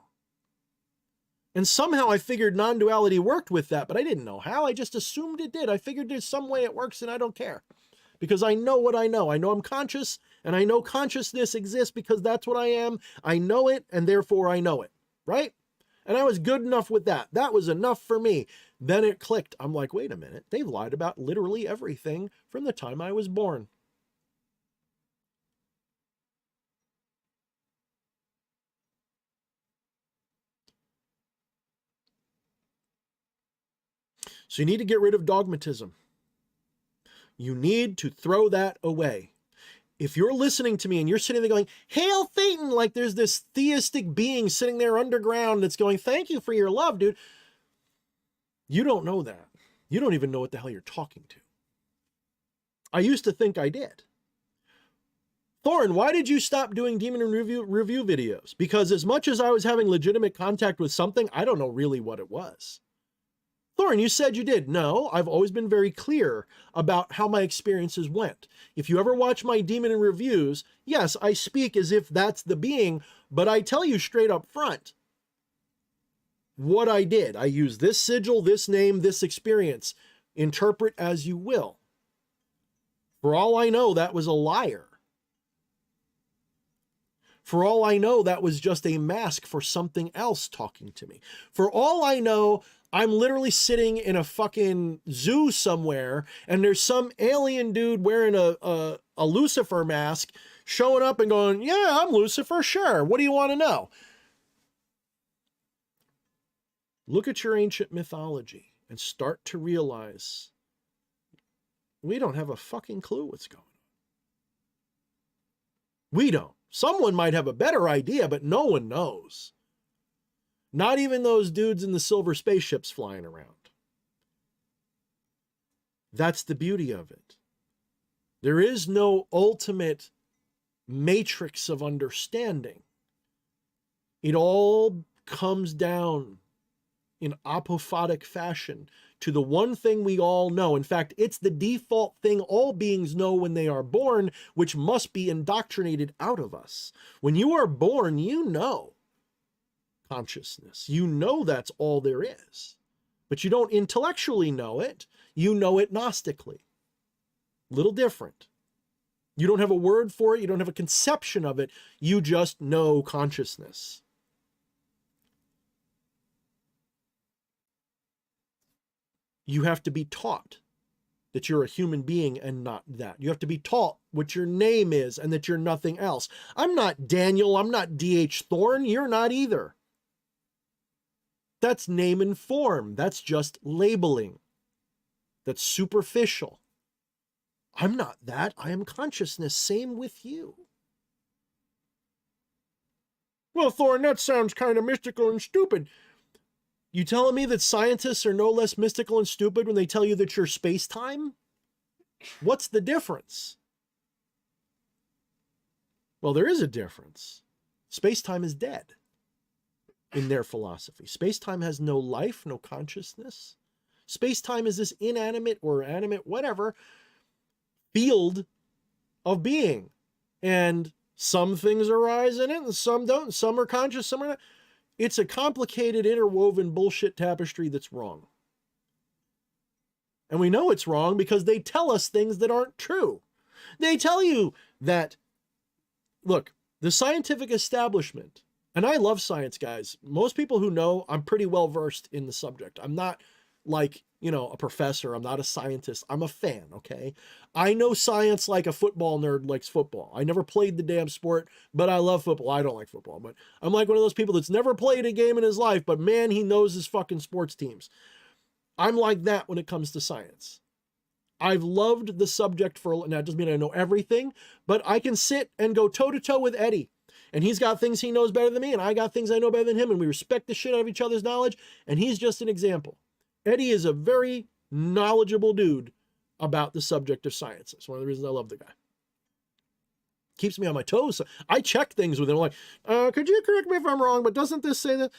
And somehow I figured non-duality worked with that, but I didn't know how. I just assumed it did. I figured there's some way it works and I don't care. Because I know what I know. I know I'm conscious, and I know consciousness exists because that's what I am. I know it, and therefore I know it, right? And I was good enough with that. That was enough for me. Then it clicked. I'm like, wait a minute. They've lied about literally everything from the time I was born. So you need to get rid of dogmatism. You need to throw that away. If you're listening to me and you're sitting there going, "Hail Thetan," like there's this theistic being sitting there underground that's going, "Thank you for your love, dude." You don't know that. You don't even know what the hell you're talking to. I used to think I did. Thorne, why did you stop doing demon review videos? Because as much as I was having legitimate contact with something, I don't know really what it was. Thorne, you said you did. No, I've always been very clear about how my experiences went. If you ever watch my demon reviews, yes, I speak as if that's the being, but I tell you straight up front what I did. I use this sigil, this name, this experience. Interpret as you will. For all I know, that was a liar. For all I know, that was just a mask for something else talking to me. For all I know, I'm literally sitting in a fucking zoo somewhere, and there's some alien dude wearing a Lucifer mask showing up and going, "Yeah, I'm Lucifer, sure. What do you want to know?" Look at your ancient mythology and start to realize we don't have a fucking clue what's going on. We don't. Someone might have a better idea, but no one knows. Not even those dudes in the silver spaceships flying around. That's the beauty of it. There is no ultimate matrix of understanding. It all comes down in apophatic fashion to the one thing we all know. In fact, it's the default thing all beings know when they are born, which must be indoctrinated out of us. When you are born, you know consciousness. You know that's all there is. But you don't intellectually know it. You know it gnostically. Little different. You don't have a word for it. You don't have a conception of it. You just know consciousness. You have to be taught that you're a human being and not that. You have to be taught what your name is and that you're nothing else. I'm not Daniel. I'm not D.H. Thorne. You're not either. That's name and form. That's just labeling. That's superficial. I'm not that. I am consciousness. Same with you. Well, Thorne, that sounds kind of mystical and stupid. You telling me that scientists are no less mystical and stupid when they tell you that you're space-time? What's the difference? Well, there is a difference. Space-time is dead in their philosophy. Space-time has no life, no consciousness. Space-time is this inanimate or animate, whatever, field of being. And some things arise in it and some don't. Some are conscious, some are not. It's a complicated, interwoven bullshit tapestry that's wrong. And we know it's wrong because they tell us things that aren't true. They tell you that, look, the scientific establishment, and I love science, guys. Most people who know, I'm pretty well versed in the subject. I'm not like, a professor. I'm not a scientist. I'm a fan, okay? I know science like a football nerd likes football. I never played the damn sport, but I love football. I don't like football, but I'm like one of those people that's never played a game in his life, but man, he knows his fucking sports teams. I'm like that when it comes to science. I've loved the subject for, now it doesn't mean I know everything, but I can sit and go toe-to-toe with Eddie. And he's got things he knows better than me, and I got things I know better than him, and we respect the shit out of each other's knowledge, and he's just an example. Eddie is a very knowledgeable dude about the subject of science. That's one of the reasons I love the guy. Keeps me on my toes. I check things with him, like, could you correct me if I'm wrong, but doesn't this say that?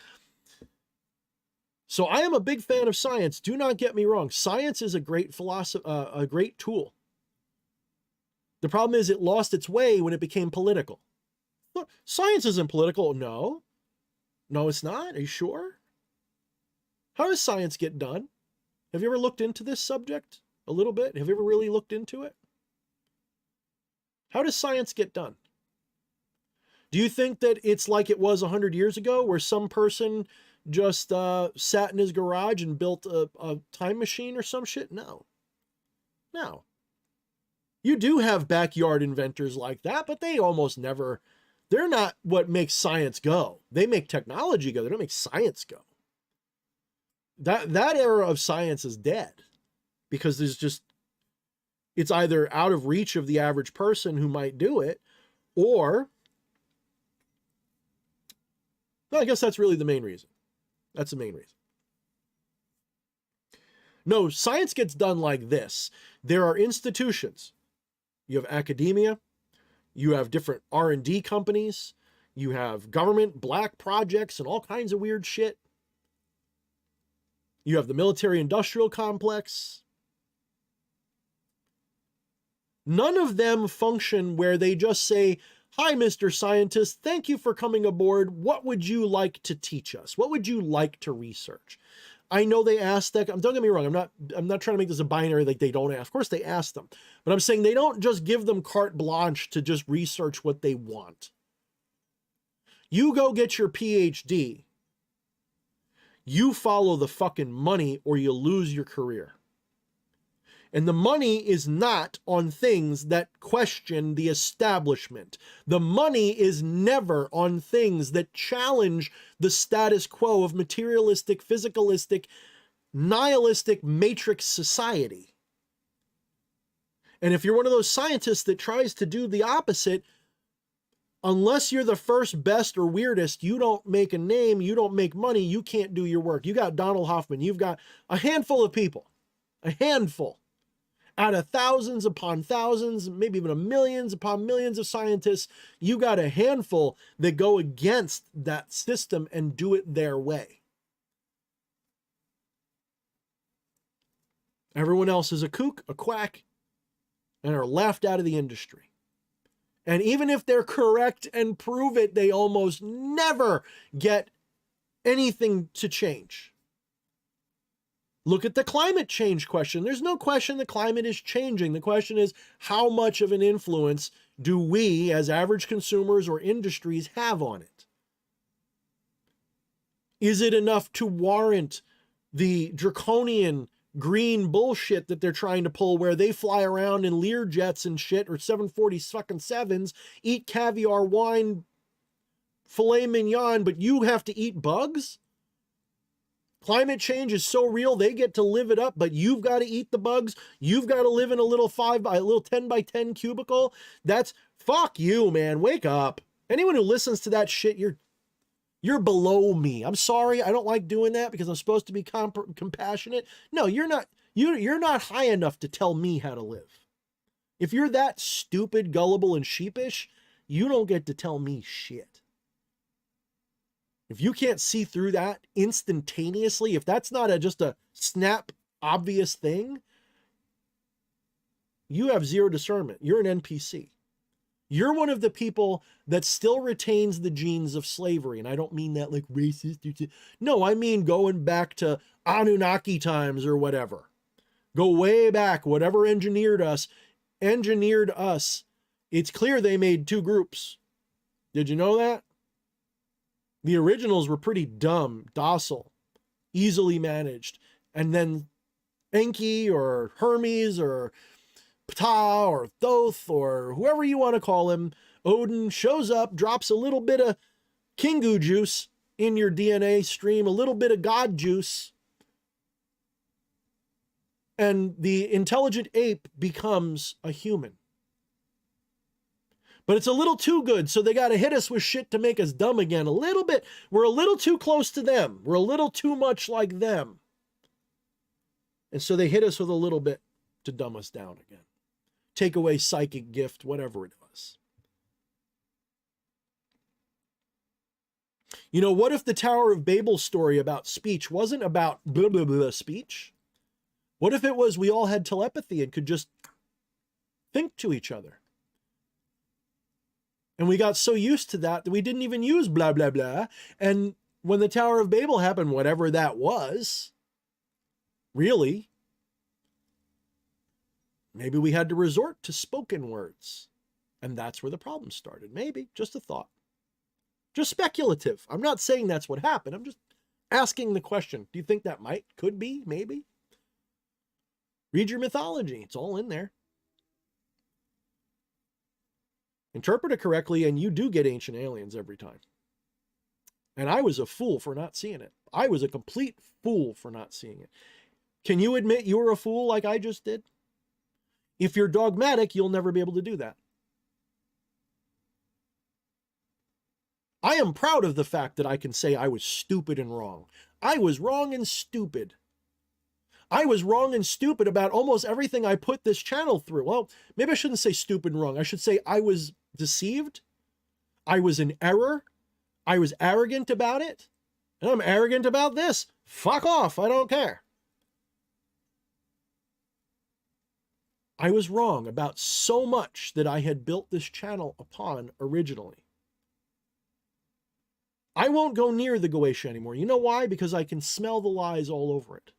So I am a big fan of science. Do not get me wrong. Science is a great philosophy, a great tool. The problem is it lost its way when it became political. Look, science isn't political. No, it's not. Are you sure? How does science get done? Have you ever looked into this subject a little bit? Have you ever really looked into it? How does science get done? Do you think that it's like it was 100 years ago where some person just sat in his garage and built a time machine or some shit? No. No. You do have backyard inventors like that, but they almost never, they're not what makes science go. They make technology go. They don't make science go. That era of science is dead because there's just, it's either out of reach of the average person who might do it, or, well, I guess that's really the main reason. That's the main reason. No, science gets done like this. There are institutions. You have academia, you have different R&D companies, you have government black projects and all kinds of weird shit. You have the military-industrial complex. None of them function where they just say, "Hi, Mr. Scientist, thank you for coming aboard. What would you like to teach us? What would you like to research?" I know they ask that. Don't get me wrong. I'm not trying to make this a binary like they don't ask. Of course they ask them. But I'm saying they don't just give them carte blanche to just research what they want. You go get your PhD. You follow the fucking money or you lose your career. And the money is not on things that question the establishment. The money is never on things that challenge the status quo of materialistic, physicalistic, nihilistic matrix society. And if you're one of those scientists that tries to do the opposite, unless you're the first, best, or weirdest, you don't make a name, you don't make money, you can't do your work. You got Donald Hoffman, you've got a handful of people, a handful. Out of thousands upon thousands, maybe even millions upon millions of scientists, you got a handful that go against that system and do it their way. Everyone else is a kook, a quack, and are laughed out of the industry. And even if they're correct and prove it, they almost never get anything to change. Look at the climate change question. There's no question the climate is changing. The question is, how much of an influence do we as average consumers or industries have on it? Is it enough to warrant the draconian green bullshit that they're trying to pull where they fly around in Lear jets and shit or 747s, eat caviar, wine, filet mignon, but you have to eat bugs? Climate change is so real, they get to live it up, but you've got to eat the bugs. You've got to live in a little 10 by 10 cubicle. That's, fuck you, man. Wake up. Anyone who listens to that shit, you're below me. I'm sorry. I don't like doing that because I'm supposed to be compassionate. No, you're not. You're not high enough to tell me how to live. If you're that stupid, gullible, and sheepish, you don't get to tell me shit. If you can't see through that instantaneously, if that's not just a snap obvious thing, you have zero discernment. You're an NPC. You're one of the people that still retains the genes of slavery. And I don't mean that like racist. No, I mean going back to Anunnaki times or whatever. Go way back. Whatever engineered us. It's clear they made two groups. Did you know that? The originals were pretty dumb, docile, easily managed. And then Enki or Hermes or Ptah or Thoth or whoever you want to call him, Odin shows up, drops a little bit of Kingu juice in your DNA stream, a little bit of God juice, and the intelligent ape becomes a human. But it's a little too good, so they got to hit us with shit to make us dumb again. A little bit. We're a little too close to them. We're a little too much like them. And so they hit us with a little bit to dumb us down again. Take away psychic gift, whatever it was. You know, what if the Tower of Babel story about speech wasn't about blah, blah, blah speech? What if it was we all had telepathy and could just think to each other? And we got so used to that we didn't even use blah, blah, blah. And when the Tower of Babel happened, whatever that was, really, maybe we had to resort to spoken words. And that's where the problem started. Maybe, just a thought. Just speculative. I'm not saying that's what happened. I'm just asking the question. Do you think that could be, maybe? Read your mythology. It's all in there. Interpret it correctly, and you do get ancient aliens every time. And I was a fool for not seeing it. I was a complete fool for not seeing it. Can you admit you were a fool like I just did? If you're dogmatic, you'll never be able to do that. I am proud of the fact that I can say I was stupid and wrong. I was wrong and stupid. I was wrong and stupid about almost everything I put this channel through. Well, maybe I shouldn't say stupid and wrong. I should say I was deceived. I was in error. I was arrogant about it. And I'm arrogant about this. Fuck off. I don't care. I was wrong about so much that I had built this channel upon originally. I won't go near the Goetia anymore. You know why? Because I can smell the lies all over it.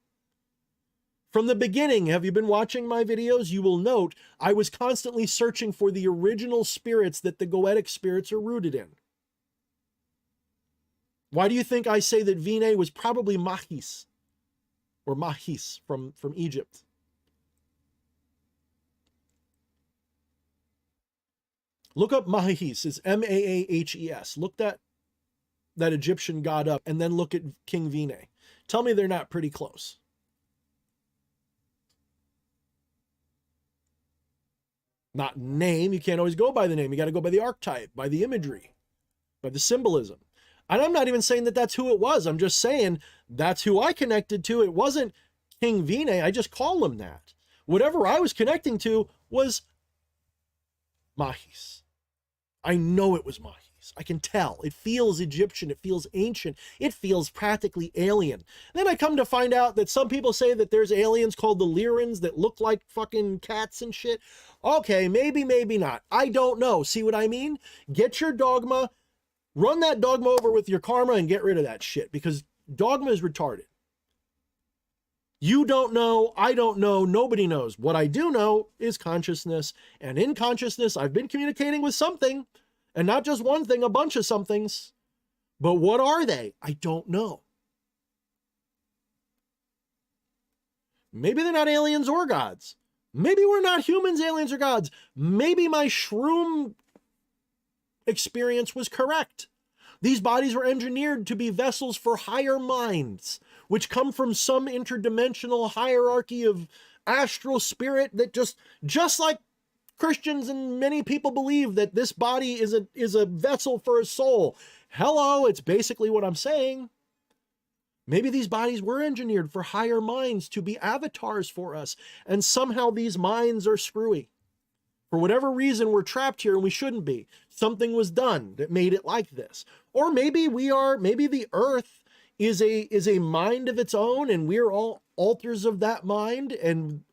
From the beginning, have you been watching my videos? You will note I was constantly searching for the original spirits that the Goetic spirits are rooted in. Why do you think I say that Vine was probably Mahis or Mahis from Egypt? Look up Mahis. It's Maahs. Look that Egyptian god up and then look at King Vine. Tell me they're not pretty close. Not name. You can't always go by the name. You got to go by the archetype, by the imagery, by the symbolism. And I'm not even saying that that's who it was. I'm just saying that's who I connected to. It wasn't King Vine. I just call him that. Whatever I was connecting to was Mahis. I know it was Mahis. I can tell. It feels Egyptian. It feels ancient. It feels practically alien. And then I come to find out that some people say that there's aliens called the Lyrans that look like fucking cats and shit. Okay, maybe, maybe not. I don't know. See what I mean? Get your dogma, run that dogma over with your karma and get rid of that shit because dogma is retarded. You don't know. I don't know. Nobody knows. What I do know is consciousness. And in consciousness, I've been communicating with something. And not just one thing, a bunch of somethings. But what are they? I don't know. Maybe they're not aliens or gods. Maybe we're not humans, aliens, or gods. Maybe my shroom experience was correct. These bodies were engineered to be vessels for higher minds, which come from some interdimensional hierarchy of astral spirit that just like Christians and many people believe that this body is a vessel for a soul. Hello, it's basically what I'm saying. Maybe these bodies were engineered for higher minds to be avatars for us, and somehow these minds are screwy. For whatever reason, we're trapped here and we shouldn't be. Something was done that made it like this. Or maybe maybe the earth is a mind of its own and we're all alters of that mind. And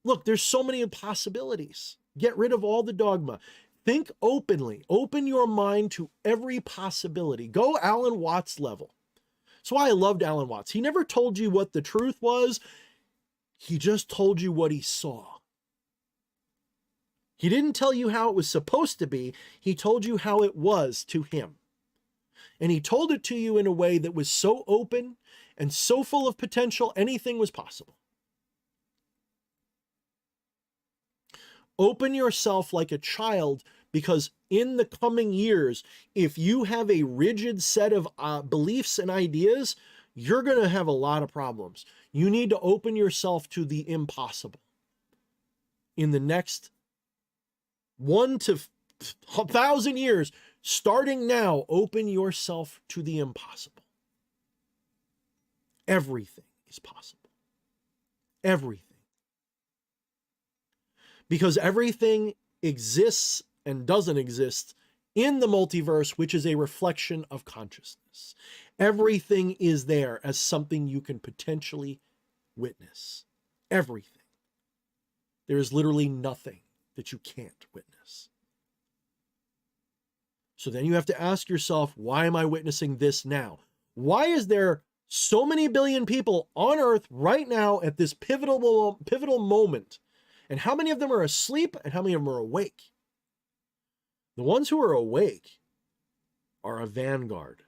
look, there's so many possibilities. Get rid of all the dogma. Think openly. Open your mind to every possibility. Go Alan Watts level. That's why I loved Alan Watts. He never told you what the truth was. He just told you what he saw. He didn't tell you how it was supposed to be. He told you how it was to him. And he told it to you in a way that was so open and so full of potential, anything was possible. Open yourself like a child, because in the coming years, if you have a rigid set of beliefs and ideas, you're going to have a lot of problems. You need to open yourself to the impossible. In the next 1 to 1,000 years, starting now, open yourself to the impossible. Everything is possible. Everything. Because everything exists and doesn't exist in the multiverse, which is a reflection of consciousness. Everything is there as something you can potentially witness. Everything. There is literally nothing that you can't witness. So then you have to ask yourself, why am I witnessing this now? Why is there so many billion people on Earth right now at this pivotal moment? And how many of them are asleep and how many of them are awake? The ones who are awake are a vanguard.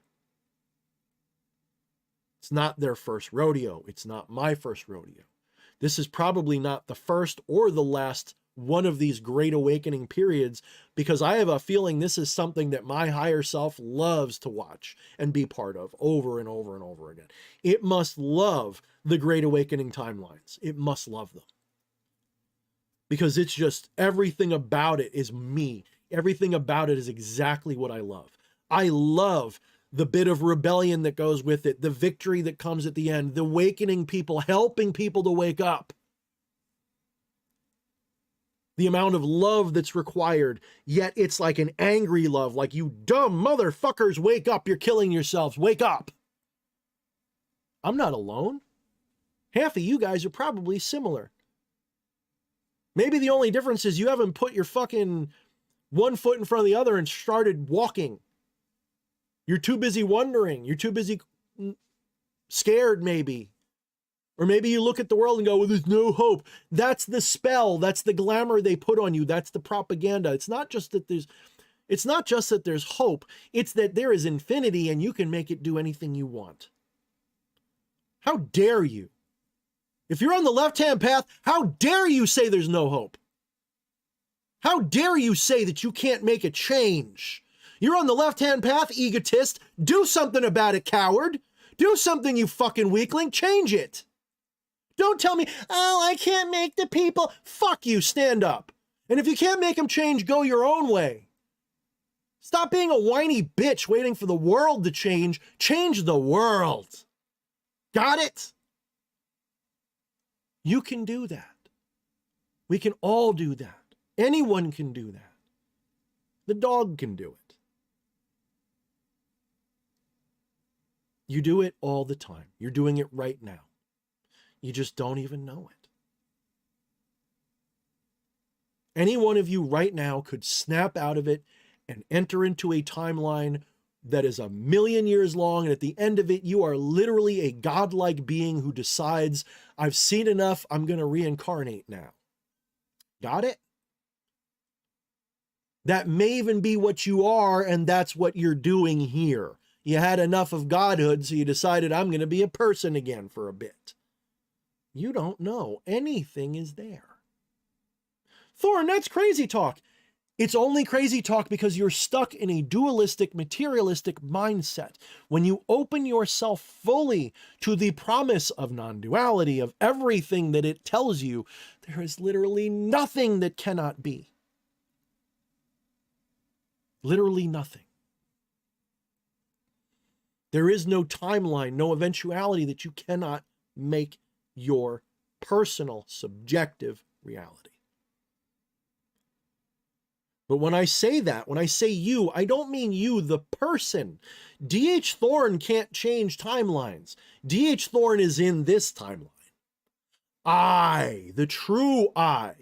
It's not their first rodeo. It's not my first rodeo. This is probably not the first or the last one of these great awakening periods, because I have a feeling this is something that my higher self loves to watch and be part of over and over and over again. It must love the great awakening timelines. It must love them. Because it's just, everything about it is me. Everything about it is exactly what I love. I love the bit of rebellion that goes with it, the victory that comes at the end, the awakening people, helping people to wake up. The amount of love that's required, yet it's like an angry love, like, you dumb motherfuckers, wake up, you're killing yourselves, wake up. I'm not alone. Half of you guys are probably similar. Maybe the only difference is you haven't put your fucking one foot in front of the other and started walking. You're too busy wondering. You're too busy scared, maybe. Or maybe you look at the world and go, well, there's no hope. That's the spell. That's the glamour they put on you. That's the propaganda. It's not just that there's hope. It's that there is infinity and you can make it do anything you want. How dare you? If you're on the left-hand path, how dare you say there's no hope? How dare you say that you can't make a change? You're on the left-hand path, egotist. Do something about it, coward. Do something, you fucking weakling. Change it. Don't tell me, oh, I can't make the people. Fuck you, stand up. And if you can't make them change, go your own way. Stop being a whiny bitch waiting for the world to change. Change the world. Got it? You can do that. We can all do that. Anyone can do that. The dog can do it. You do it all the time. You're doing it right now. You just don't even know it. Any one of you right now could snap out of it and enter into a timeline that is 1,000,000 years long, and at the end of it, you are literally a godlike being who decides, I've seen enough, I'm going to reincarnate now. Got it? That may even be what you are, and that's what you're doing here. You had enough of godhood, so you decided, I'm going to be a person again for a bit. You don't know. Anything is there. Thorne, that's crazy talk. It's only crazy talk because you're stuck in a dualistic, materialistic mindset. When you open yourself fully to the promise of non-duality, of everything that it tells you, there is literally nothing that cannot be. Literally nothing. There is no timeline, no eventuality that you cannot make your personal, subjective reality. But when I say that, when I say you, I don't mean you, the person. D.H. Thorne can't change timelines. D.H. Thorne is in this timeline. I, the true I,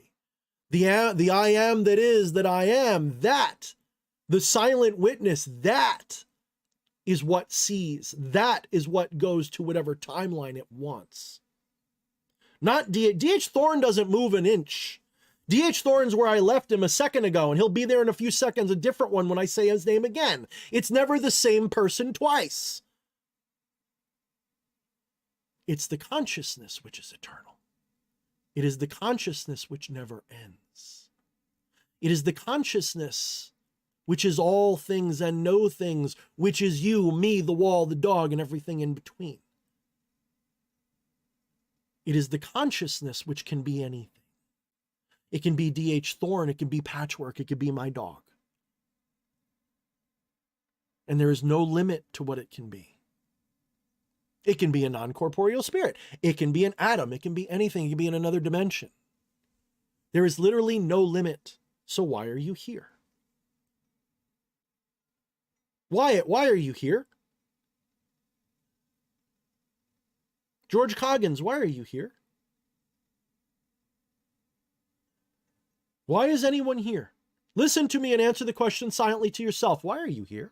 the I am that is that I am, that, the silent witness, that is what sees. That is what goes to whatever timeline it wants. Not D.H. Thorne doesn't move an inch. D.H. Thorne's where I left him a second ago, and he'll be there in a few seconds, a different one when I say his name again. It's never the same person twice. It's the consciousness which is eternal. It is the consciousness which never ends. It is the consciousness which is all things and no things, which is you, me, the wall, the dog, and everything in between. It is the consciousness which can be anything. It can be D.H. Thorne, it can be Patchwork, it can be my dog. And there is no limit to what it can be. It can be a non-corporeal spirit. It can be an atom. It can be anything. It can be in another dimension. There is literally no limit. So why are you here? Why are you here? George Coggins, why are you here? Why is anyone here? Listen to me and answer the question silently to yourself. Why are you here?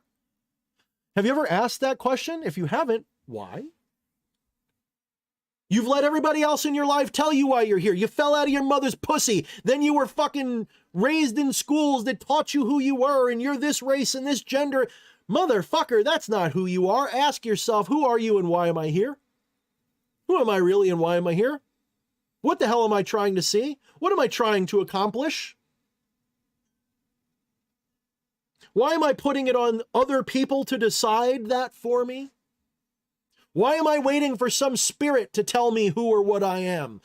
Have you ever asked that question? If you haven't, why? You've let everybody else in your life tell you why you're here. You fell out of your mother's pussy. Then you were fucking raised in schools that taught you who you were and you're this race and this gender. Motherfucker, that's not who you are. Ask yourself, who are you and why am I here? Who am I really and why am I here? What the hell am I trying to see? What am I trying to accomplish? Why am I putting it on other people to decide that for me? Why am I waiting for some spirit to tell me who or what I am?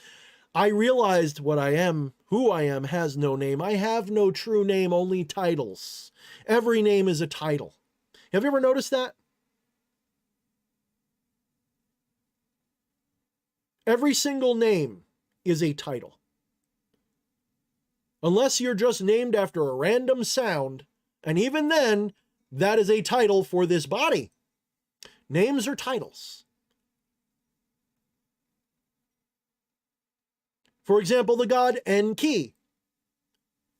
I realized what I am, who I am, has no name. I have no true name, only titles. Every name is a title. Have you ever noticed that? Every single name is a title. Unless you're just named after a random sound, and even then, that is a title for this body. Names are titles. For example, the god Enki,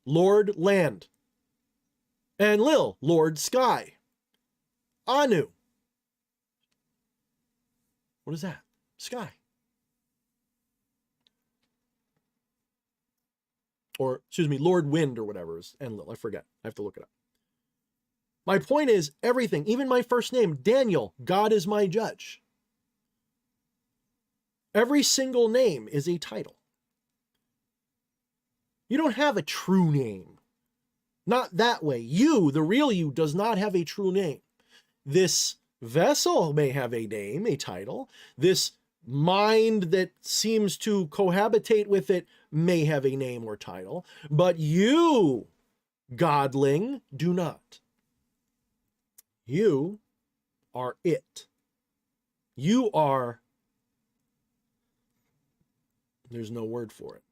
Lord Land. Enlil, Lord Sky. Anu. What is that? Sky. Or, excuse me, Lord Wind or whatever is Enlil. I forget. I have to look it up. My point is everything, even my first name, Daniel, God is my judge. Every single name is a title. You don't have a true name. Not that way. You, the real you, does not have a true name. This vessel may have a name, a title. This mind that seems to cohabitate with it may have a name or title. But you, godling, do not. You are it. You are, there's no word for it.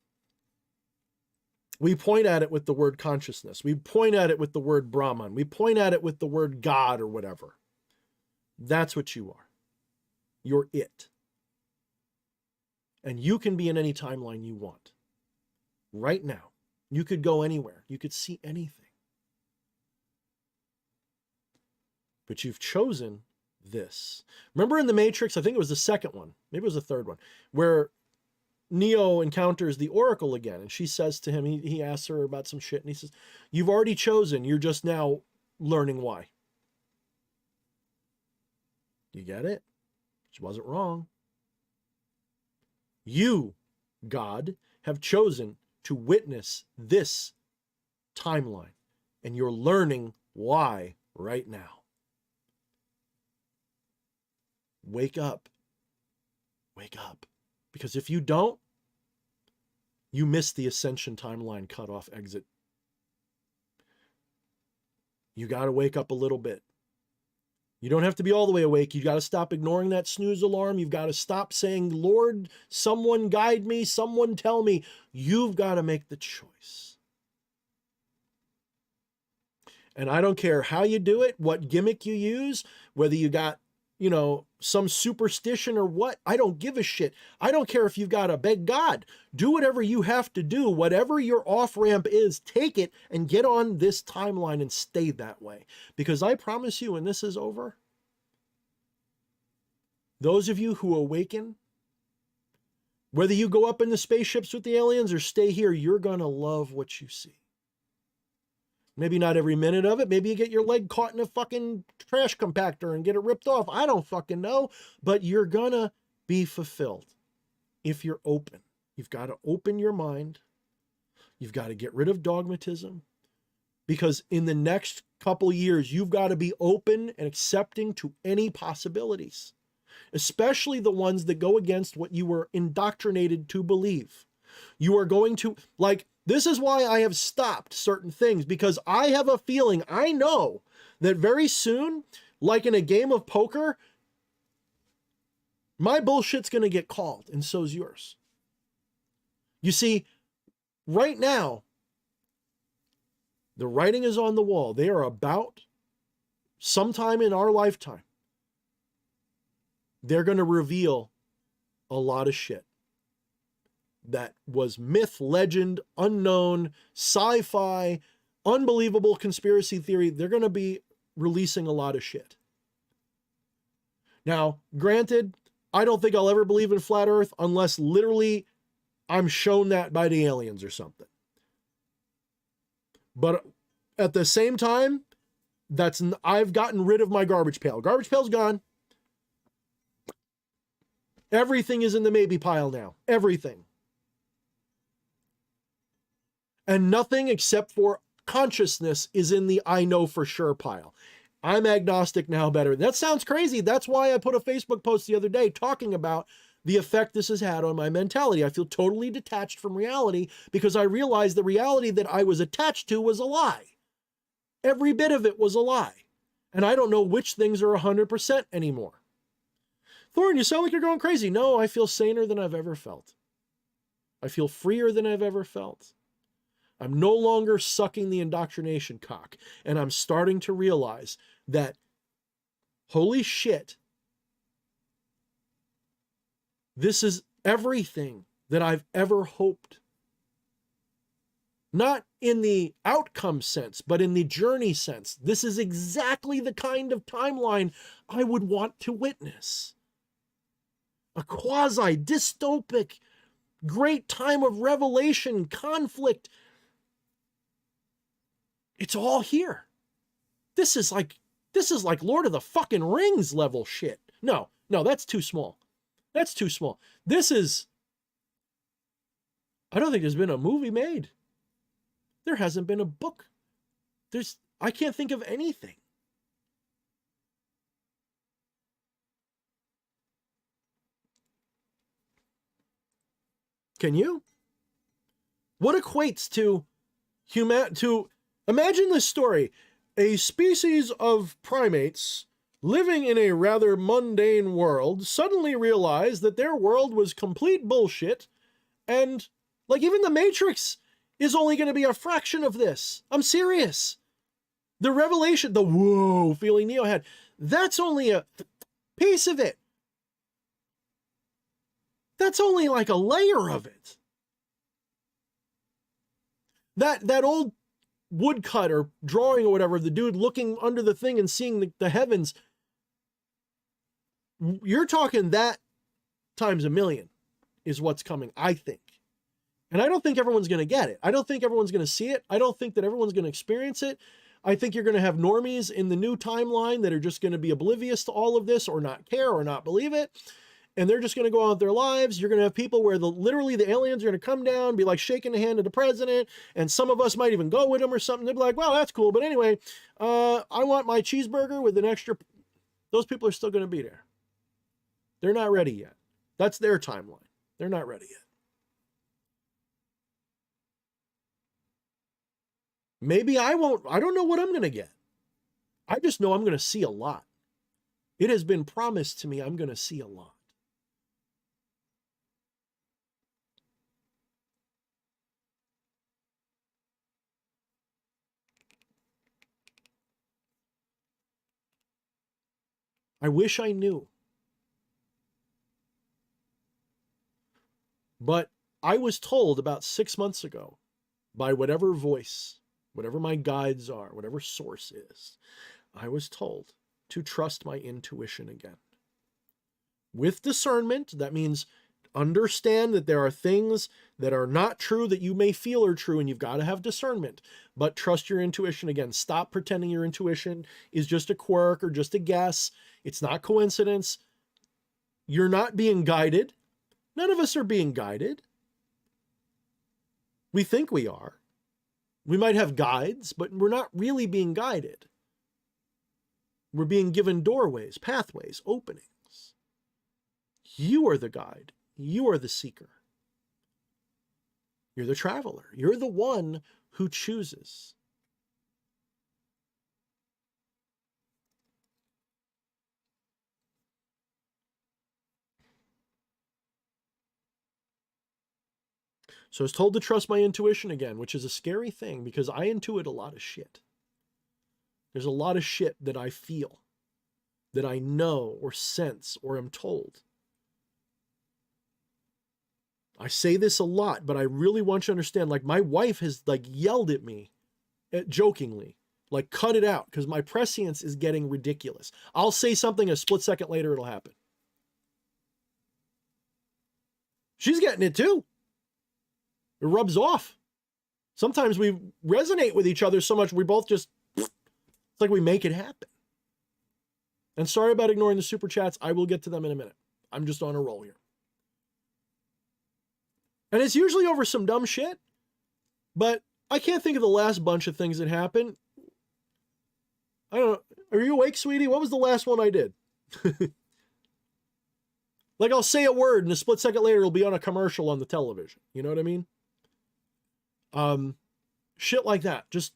We point at it with the word consciousness. We point at it with the word Brahman. We point at it with the word God or whatever. That's what you are. You're it. And you can be in any timeline you want. Right now. You could go anywhere. You could see anything. But you've chosen this. Remember in the Matrix, I think it was the second one, maybe it was the third one, where Neo encounters the Oracle again, and she says to him, he asks her about some shit, and he says, you've already chosen, you're just now learning why. You get it? She wasn't wrong. You, God, have chosen to witness this timeline, and you're learning why right now. Wake up. Wake up. Because if you don't, you miss the Ascension Timeline cutoff exit. You got to wake up a little bit. You don't have to be all the way awake. You got to stop ignoring that snooze alarm. You've got to stop saying, Lord, someone guide me, someone tell me. You've got to make the choice. And I don't care how you do it, what gimmick you use, whether you got, you know, some superstition or what. I don't give a shit. I don't care if you've got to beg God. Do whatever you have to do. Whatever your off-ramp is, take it and get on this timeline and stay that way. Because I promise you, when this is over, those of you who awaken, whether you go up in the spaceships with the aliens or stay here, you're going to love what you see. Maybe not every minute of it. Maybe you get your leg caught in a fucking trash compactor and get it ripped off. I don't fucking know. But you're gonna be fulfilled if you're open. You've got to open your mind. You've got to get rid of dogmatism. Because in the next couple years, you've got to be open and accepting to any possibilities. Especially the ones that go against what you were indoctrinated to believe. You are going to, like, this is why I have stopped certain things, because I have a feeling, I know that very soon, like in a game of poker, my bullshit's going to get called, and so's yours. You see, right now, the writing is on the wall. They are about, sometime in our lifetime, they're going to reveal a lot of shit that was myth, legend, unknown, sci-fi, unbelievable conspiracy theory, they're going to be releasing a lot of shit. Now, granted, I don't think I'll ever believe in flat Earth unless literally I'm shown that by the aliens or something. But at the same time, I've gotten rid of my garbage pail. Garbage pail's gone. Everything is in the maybe pile now. Everything. And nothing except for consciousness is in the I know for sure pile. I'm agnostic now better. That sounds crazy. That's why I put a Facebook post the other day talking about the effect this has had on my mentality. I feel totally detached from reality because I realized the reality that I was attached to was a lie. Every bit of it was a lie. And I don't know which things are 100% anymore. Thorne, you sound like you're going crazy. No, I feel saner than I've ever felt. I feel freer than I've ever felt. I'm no longer sucking the indoctrination cock. And I'm starting to realize that, holy shit, this is everything that I've ever hoped. Not in the outcome sense, but in the journey sense. This is exactly the kind of timeline I would want to witness. A quasi-dystopic, great time of revelation, conflict. It's all here. This is like Lord of the fucking Rings level shit. No, that's too small. That's too small. I don't think there's been a movie made. There hasn't been a book. I can't think of anything. Can you? What equates to imagine this story. A species of primates living in a rather mundane world suddenly realized that their world was complete bullshit, and like even the Matrix is only going to be a fraction of this. I'm serious. The revelation, the whoa feeling Neo had, that's only a piece of it. That's only like a layer of it. That old woodcut or drawing or whatever, the dude looking under the thing and seeing the heavens, you're talking that times a million is what's coming, I think. And I don't think everyone's going to get it. I don't think everyone's going to see it. I don't think that everyone's going to experience it. I think you're going to have normies in the new timeline that are just going to be oblivious to all of this or not care or not believe it. And they're just going to go on with their lives. You're going to have people where literally the aliens are going to come down, be like shaking the hand of the president. And some of us might even go with them or something. They'll be like, well, that's cool. But anyway, I want my cheeseburger with an extra. Those people are still going to be there. They're not ready yet. That's their timeline. They're not ready yet. Maybe I won't. I don't know what I'm going to get. I just know I'm going to see a lot. It has been promised to me I'm going to see a lot. I wish I knew. But I was told about 6 months ago by whatever voice, whatever my guides are, whatever source is, I was told to trust my intuition again. With discernment, that means understand that there are things that are not true that you may feel are true, and you've got to have discernment. But trust your intuition again. Stop pretending your intuition is just a quirk or just a guess. It's not coincidence. You're not being guided. None of us are being guided. We think we are. We might have guides, but we're not really being guided. We're being given doorways, pathways, openings. You are the guide. You are the seeker. You're the traveler. You're the one who chooses. So I was told to trust my intuition again, which is a scary thing because I intuit a lot of shit. There's a lot of shit that I feel, that I know or sense or am told. I say this a lot, but I really want you to understand, like my wife has like yelled at me jokingly, like, cut it out, because my prescience is getting ridiculous. I'll say something, a split second later, it'll happen. She's getting it too. It rubs off. Sometimes we resonate with each other so much we both just, it's like we make it happen. And sorry about ignoring the super chats. I will get to them in a minute. I'm just on a roll here. And it's usually over some dumb shit, but I can't think of the last bunch of things that happened. I don't know. Are you awake, sweetie? What was the last one I did? Like, I'll say a word and a split second later it'll be on a commercial on the television. You know what I mean? Shit like that. Just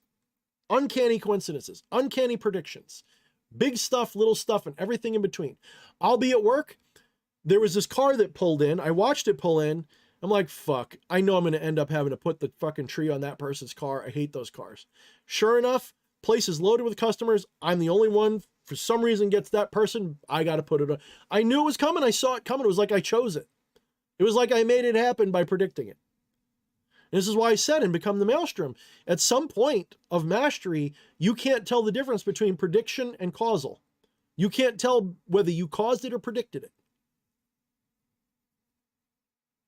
uncanny coincidences, uncanny predictions, big stuff, little stuff, and everything in between. I'll be at work. There was this car that pulled in. I watched it pull in. I'm like, fuck, I know I'm going to end up having to put the fucking tree on that person's car. I hate those cars. Sure enough, place is loaded with customers. I'm the only one, for some reason, gets that person. I got to put it on. I knew it was coming. I saw it coming. It was like I chose it. It was like I made it happen by predicting it. And this is why I said in Become the Maelstrom, at some point of mastery, you can't tell the difference between prediction and causal. You can't tell whether you caused it or predicted it.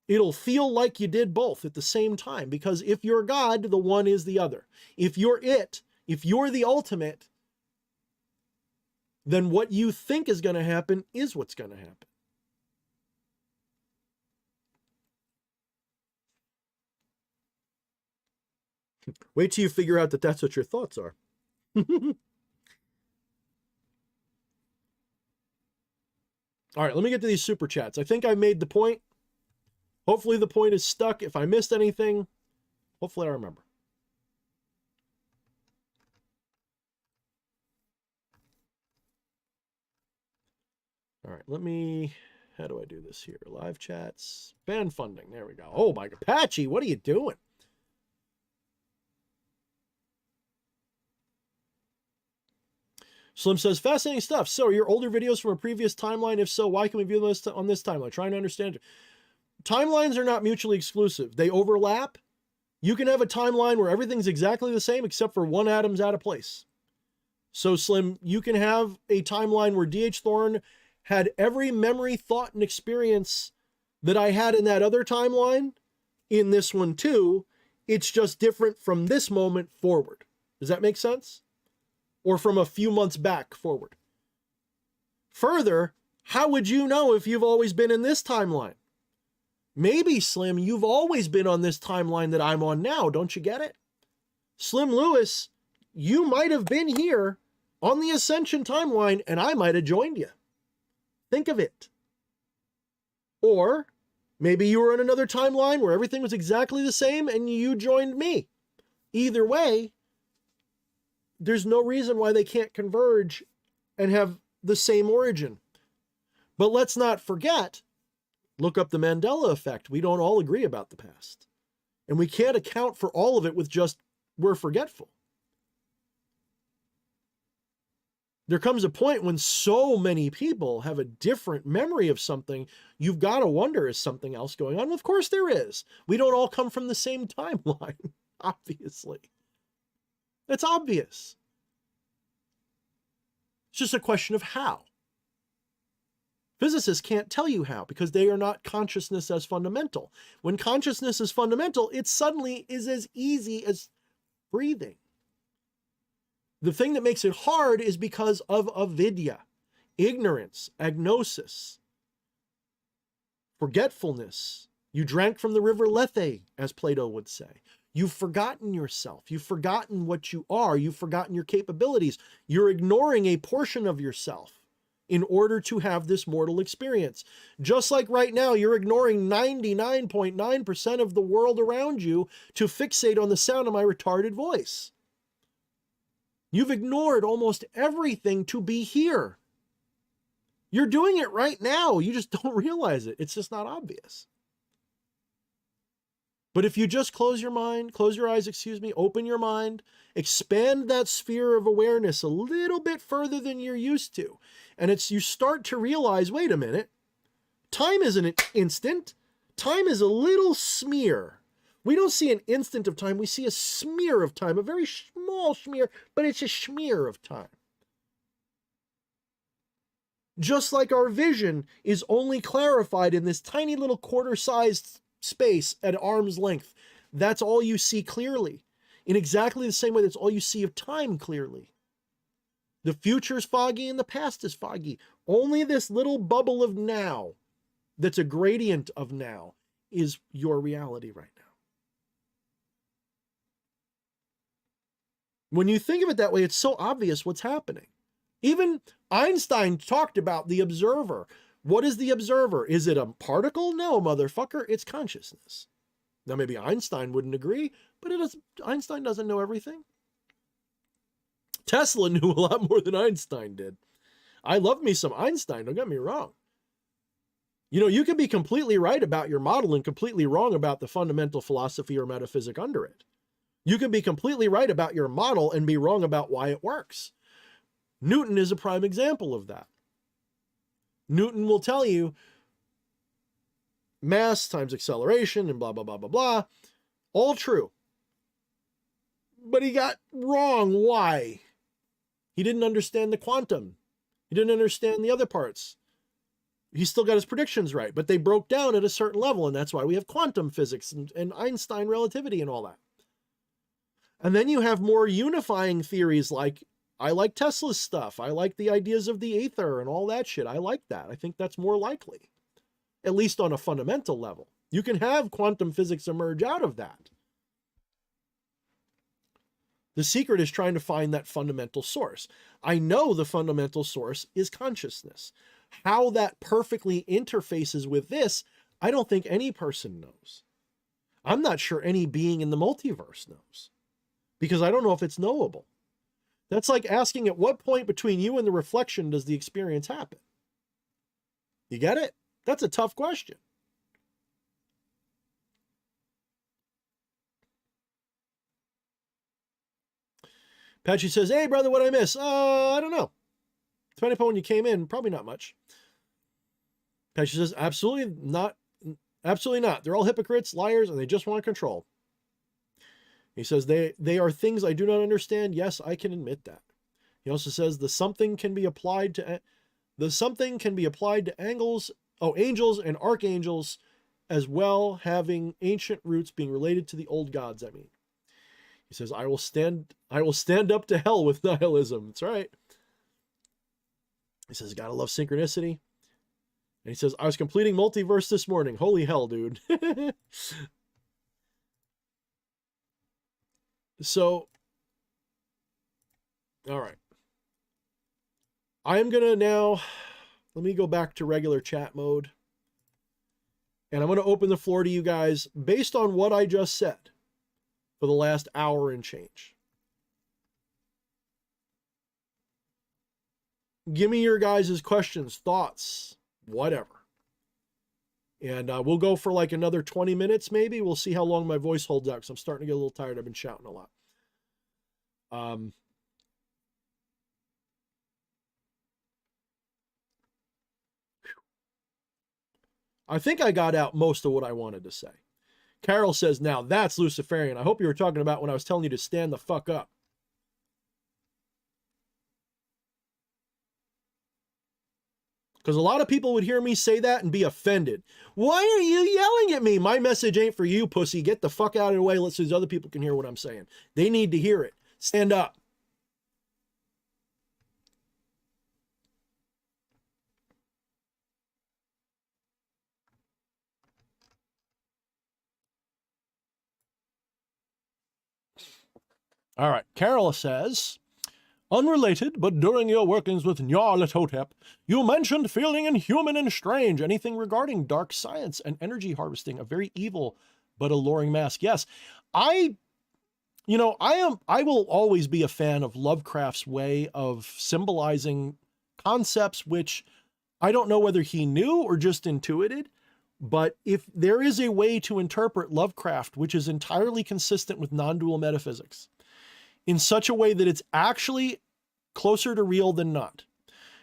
It'll feel like you did both at the same time, because if you're God, the one is the other. If you're it, if you're the ultimate, then what you think is going to happen is what's going to happen. Wait till you figure out that that's what your thoughts are. All right, let me get to these super chats. I think I made the point. Hopefully the point is stuck. If I missed anything, hopefully I remember. All right, how do I do this here? Live chats, band funding. There we go. Oh my God, Patchy, what are you doing? Slim says, fascinating stuff. So are your older videos from a previous timeline? If so, why can we view them on this timeline? Trying to understand it. Timelines are not mutually exclusive. They overlap. You can have a timeline where everything's exactly the same except for one atom's out of place. So Slim, you can have a timeline where D.H. Thorne had every memory, thought, and experience that I had in that other timeline in this one too. It's just different from this moment forward. Does that make sense? Or from a few months back forward. Further, how would you know if you've always been in this timeline? Maybe, Slim, you've always been on this timeline that I'm on now. Don't you get it? Slim Lewis, you might have been here on the Ascension Timeline and I might have joined you. Think of it. Or maybe you were in another timeline where everything was exactly the same and you joined me. Either way, there's no reason why they can't converge and have the same origin. But let's not forget, look up the Mandela effect. We don't all agree about the past. And we can't account for all of it with just, we're forgetful. There comes a point when so many people have a different memory of something, you've got to wonder, is something else going on? Well, of course there is. We don't all come from the same timeline, obviously. It's obvious. It's just a question of how. Physicists can't tell you how because they are not consciousness as fundamental. When consciousness is fundamental, it suddenly is as easy as breathing. The thing that makes it hard is because of avidya, ignorance, agnosis, forgetfulness. You drank from the river Lethe, as Plato would say. You've forgotten yourself. You've forgotten what you are. You've forgotten your capabilities. You're ignoring a portion of yourself in order to have this mortal experience. Just like right now, you're ignoring 99.9% of the world around you to fixate on the sound of my retarded voice. You've ignored almost everything to be here. You're doing it right now. You just don't realize it. It's just not obvious. But if you just close your eyes, open your mind, expand that sphere of awareness a little bit further than you're used to. And you start to realize, wait a minute, time isn't an instant. Time is a little smear. We don't see an instant of time. We see a smear of time, a very small smear, but it's a smear of time. Just like our vision is only clarified in this tiny little quarter-sized space at arm's length. That's all you see clearly. In exactly the same way, that's all you see of time clearly. The future is foggy and the past is foggy. Only this little bubble of now, that's a gradient of now, is your reality right now. When you think of it that way, it's so obvious what's happening. Even Einstein talked about the observer. What is the observer? Is it a particle? No, motherfucker, it's consciousness. Now, maybe Einstein wouldn't agree, but Einstein doesn't know everything. Tesla knew a lot more than Einstein did. I love me some Einstein, don't get me wrong. You know, you can be completely right about your model and completely wrong about the fundamental philosophy or metaphysic under it. You can be completely right about your model and be wrong about why it works. Newton is a prime example of that. Newton will tell you mass times acceleration and blah, blah, blah, blah, blah. All true. But he got wrong. Why? He didn't understand the quantum. He didn't understand the other parts. He still got his predictions right, but they broke down at a certain level, and that's why we have quantum physics and Einstein relativity and all that. And then you have more unifying theories like, I like Tesla's stuff. I like the ideas of the aether and all that shit. I like that. I think that's more likely, at least on a fundamental level. You can have quantum physics emerge out of that. The secret is trying to find that fundamental source. I know the fundamental source is consciousness. How that perfectly interfaces with this, I don't think any person knows. I'm not sure any being in the multiverse knows, because I don't know if it's knowable. That's like asking at what point between you and the reflection does the experience happen? You get it? That's a tough question. Patchy says, hey, brother, what'd I miss? I don't know. Depending upon when you came in, probably not much. Patchy says, absolutely not. Absolutely not. They're all hypocrites, liars, and they just want control. He says, they are things I do not understand. Yes, I can admit that. He also says the something can be applied to angels and archangels as well, having ancient roots being related to the old gods, I mean. He says, I will stand up to hell with nihilism. That's right. He says, gotta love synchronicity. And he says, I was completing multiverse this morning. Holy hell, dude. So, all right. I am going to now, let me go back to regular chat mode. And I'm going to open the floor to you guys based on what I just said for the last hour and change. Give me your guys' questions, thoughts, whatever. And we'll go for like another 20 minutes, maybe. We'll see how long my voice holds out, because I'm starting to get a little tired. I've been shouting a lot. I think I got out most of what I wanted to say. Carol says, now that's Luciferian. I hope you were talking about when I was telling you to stand the fuck up. Because a lot of people would hear me say that and be offended. Why are you yelling at me? My message ain't for you, pussy. Get the fuck out of the way. Let's so these other people can hear what I'm saying. They need to hear it. Stand up. All right. Carol says, unrelated, but during your workings with Nyarlathotep, you mentioned feeling inhuman and strange. Anything regarding dark science and energy harvesting, a very evil but alluring mask. Yes, I will always be a fan of Lovecraft's way of symbolizing concepts which I don't know whether he knew or just intuited, but if there is a way to interpret Lovecraft which is entirely consistent with non-dual metaphysics, in such a way that it's actually closer to real than not.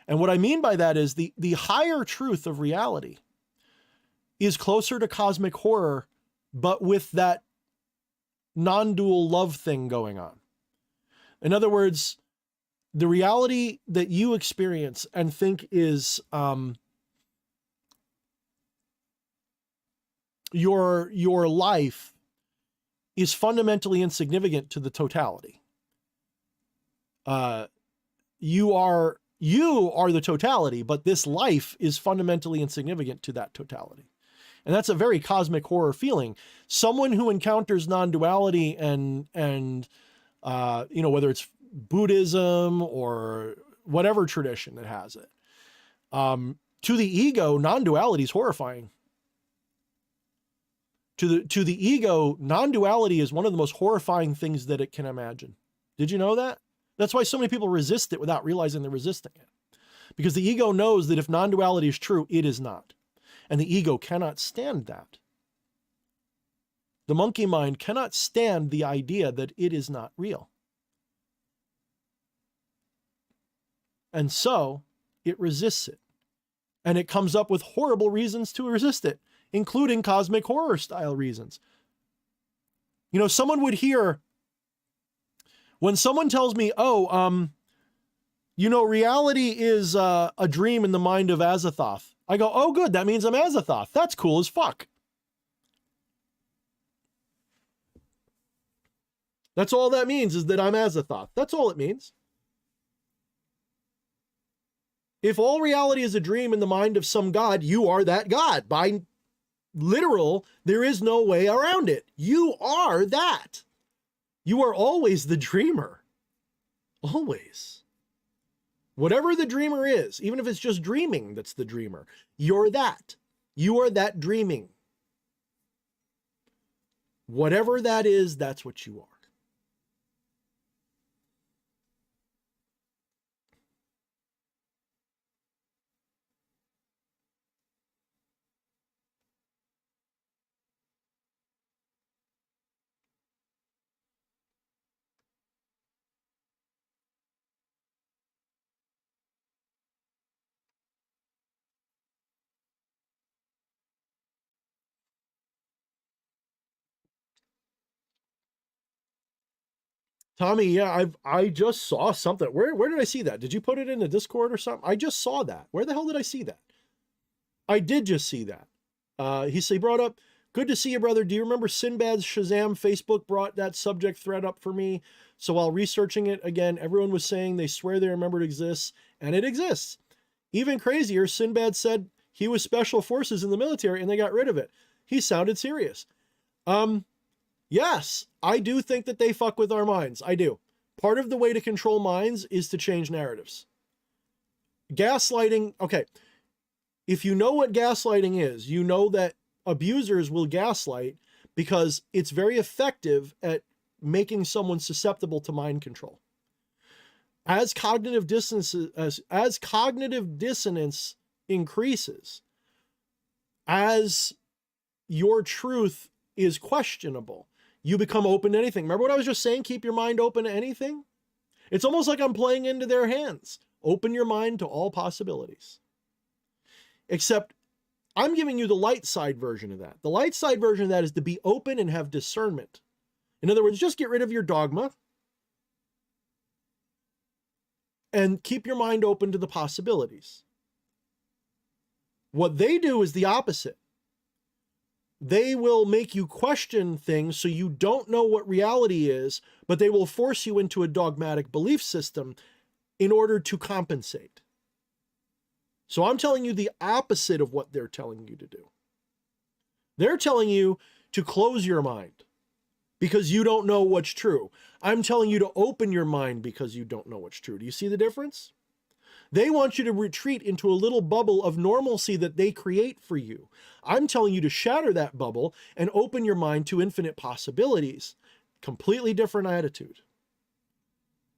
And what I mean by that is the higher truth of reality is closer to cosmic horror, but with that non-dual love thing going on. In other words, the reality that you experience and think is your life is fundamentally insignificant to the totality. You are the totality, but this life is fundamentally insignificant to that totality. And that's a very cosmic horror feeling. Someone who encounters non-duality and whether it's Buddhism or whatever tradition that has it, to the ego, non-duality is horrifying. To the ego, non-duality is one of the most horrifying things that it can imagine. Did you know that? That's why so many people resist it without realizing they're resisting it. Because the ego knows that if non-duality is true, it is not. And the ego cannot stand that. The monkey mind cannot stand the idea that it is not real. And so it resists it. And it comes up with horrible reasons to resist it, including cosmic horror style reasons. You know, someone would hear, when someone tells me, reality is a dream in the mind of Azathoth. I go, oh, good. That means I'm Azathoth. That's cool as fuck. That's all that means, is that I'm Azathoth. That's all it means. If all reality is a dream in the mind of some god, you are that god. By literal, there is no way around it. You are that. You are always the dreamer. Always. Whatever the dreamer is, even if it's just dreaming that's the dreamer, you're that. You are that dreaming. Whatever that is, that's what you are. Tommy, yeah, I just saw something. Where did I see that? Did you put it in the Discord or something? I just saw that. Where the hell did I see that? I did just see that. He brought up, good to see you, brother. Do you remember Sinbad's Shazam? Facebook brought that subject thread up for me. So while researching it again, everyone was saying they swear they remember it exists, and it exists. Even crazier, Sinbad said he was special forces in the military and they got rid of it. He sounded serious. Yes, I do think that they fuck with our minds. I do. Part of the way to control minds is to change narratives. Gaslighting, okay. If you know what gaslighting is, you know that abusers will gaslight because it's very effective at making someone susceptible to mind control. As cognitive dissonance increases, as your truth is questionable, you become open to anything. Remember what I was just saying? Keep your mind open to anything. It's almost like I'm playing into their hands. Open your mind to all possibilities. Except I'm giving you the light side version of that. The light side version of that is to be open and have discernment. In other words, just get rid of your dogma and keep your mind open to the possibilities. What they do is the opposite. They will make you question things so you don't know what reality is, but they will force you into a dogmatic belief system in order to compensate. So I'm telling you the opposite of what they're telling you to do. They're telling you to close your mind because you don't know what's true. I'm telling you to open your mind because you don't know what's true. Do you see the difference? They want you to retreat into a little bubble of normalcy that they create for you. I'm telling you to shatter that bubble and open your mind to infinite possibilities. Completely different attitude.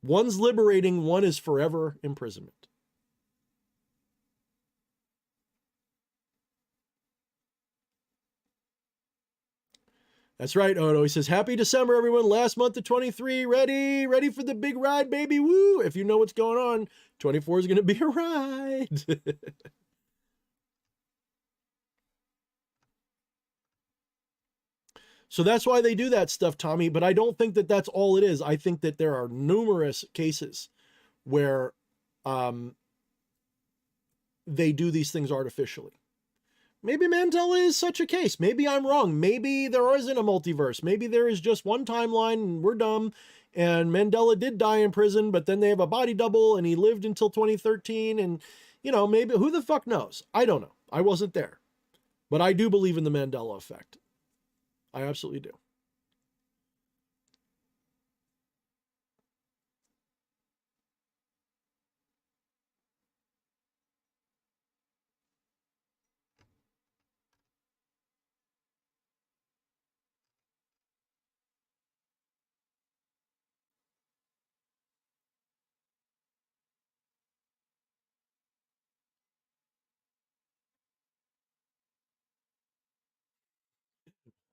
One's liberating, one is forever imprisonment. That's right, Odo. He says, happy December, everyone. Last month of 23. Ready for the big ride, baby. Woo! If you know what's going on, 24 is going to be a ride. So that's why they do that stuff, Tommy. But I don't think that that's all it is. I think that there are numerous cases where they do these things artificially. Maybe Mandela is such a case. Maybe I'm wrong. Maybe there isn't a multiverse. Maybe there is just one timeline and we're dumb. And Mandela did die in prison, but then they have a body double and he lived until 2013. And, you know, maybe who the fuck knows? I don't know. I wasn't there. But I do believe in the Mandela effect. I absolutely do.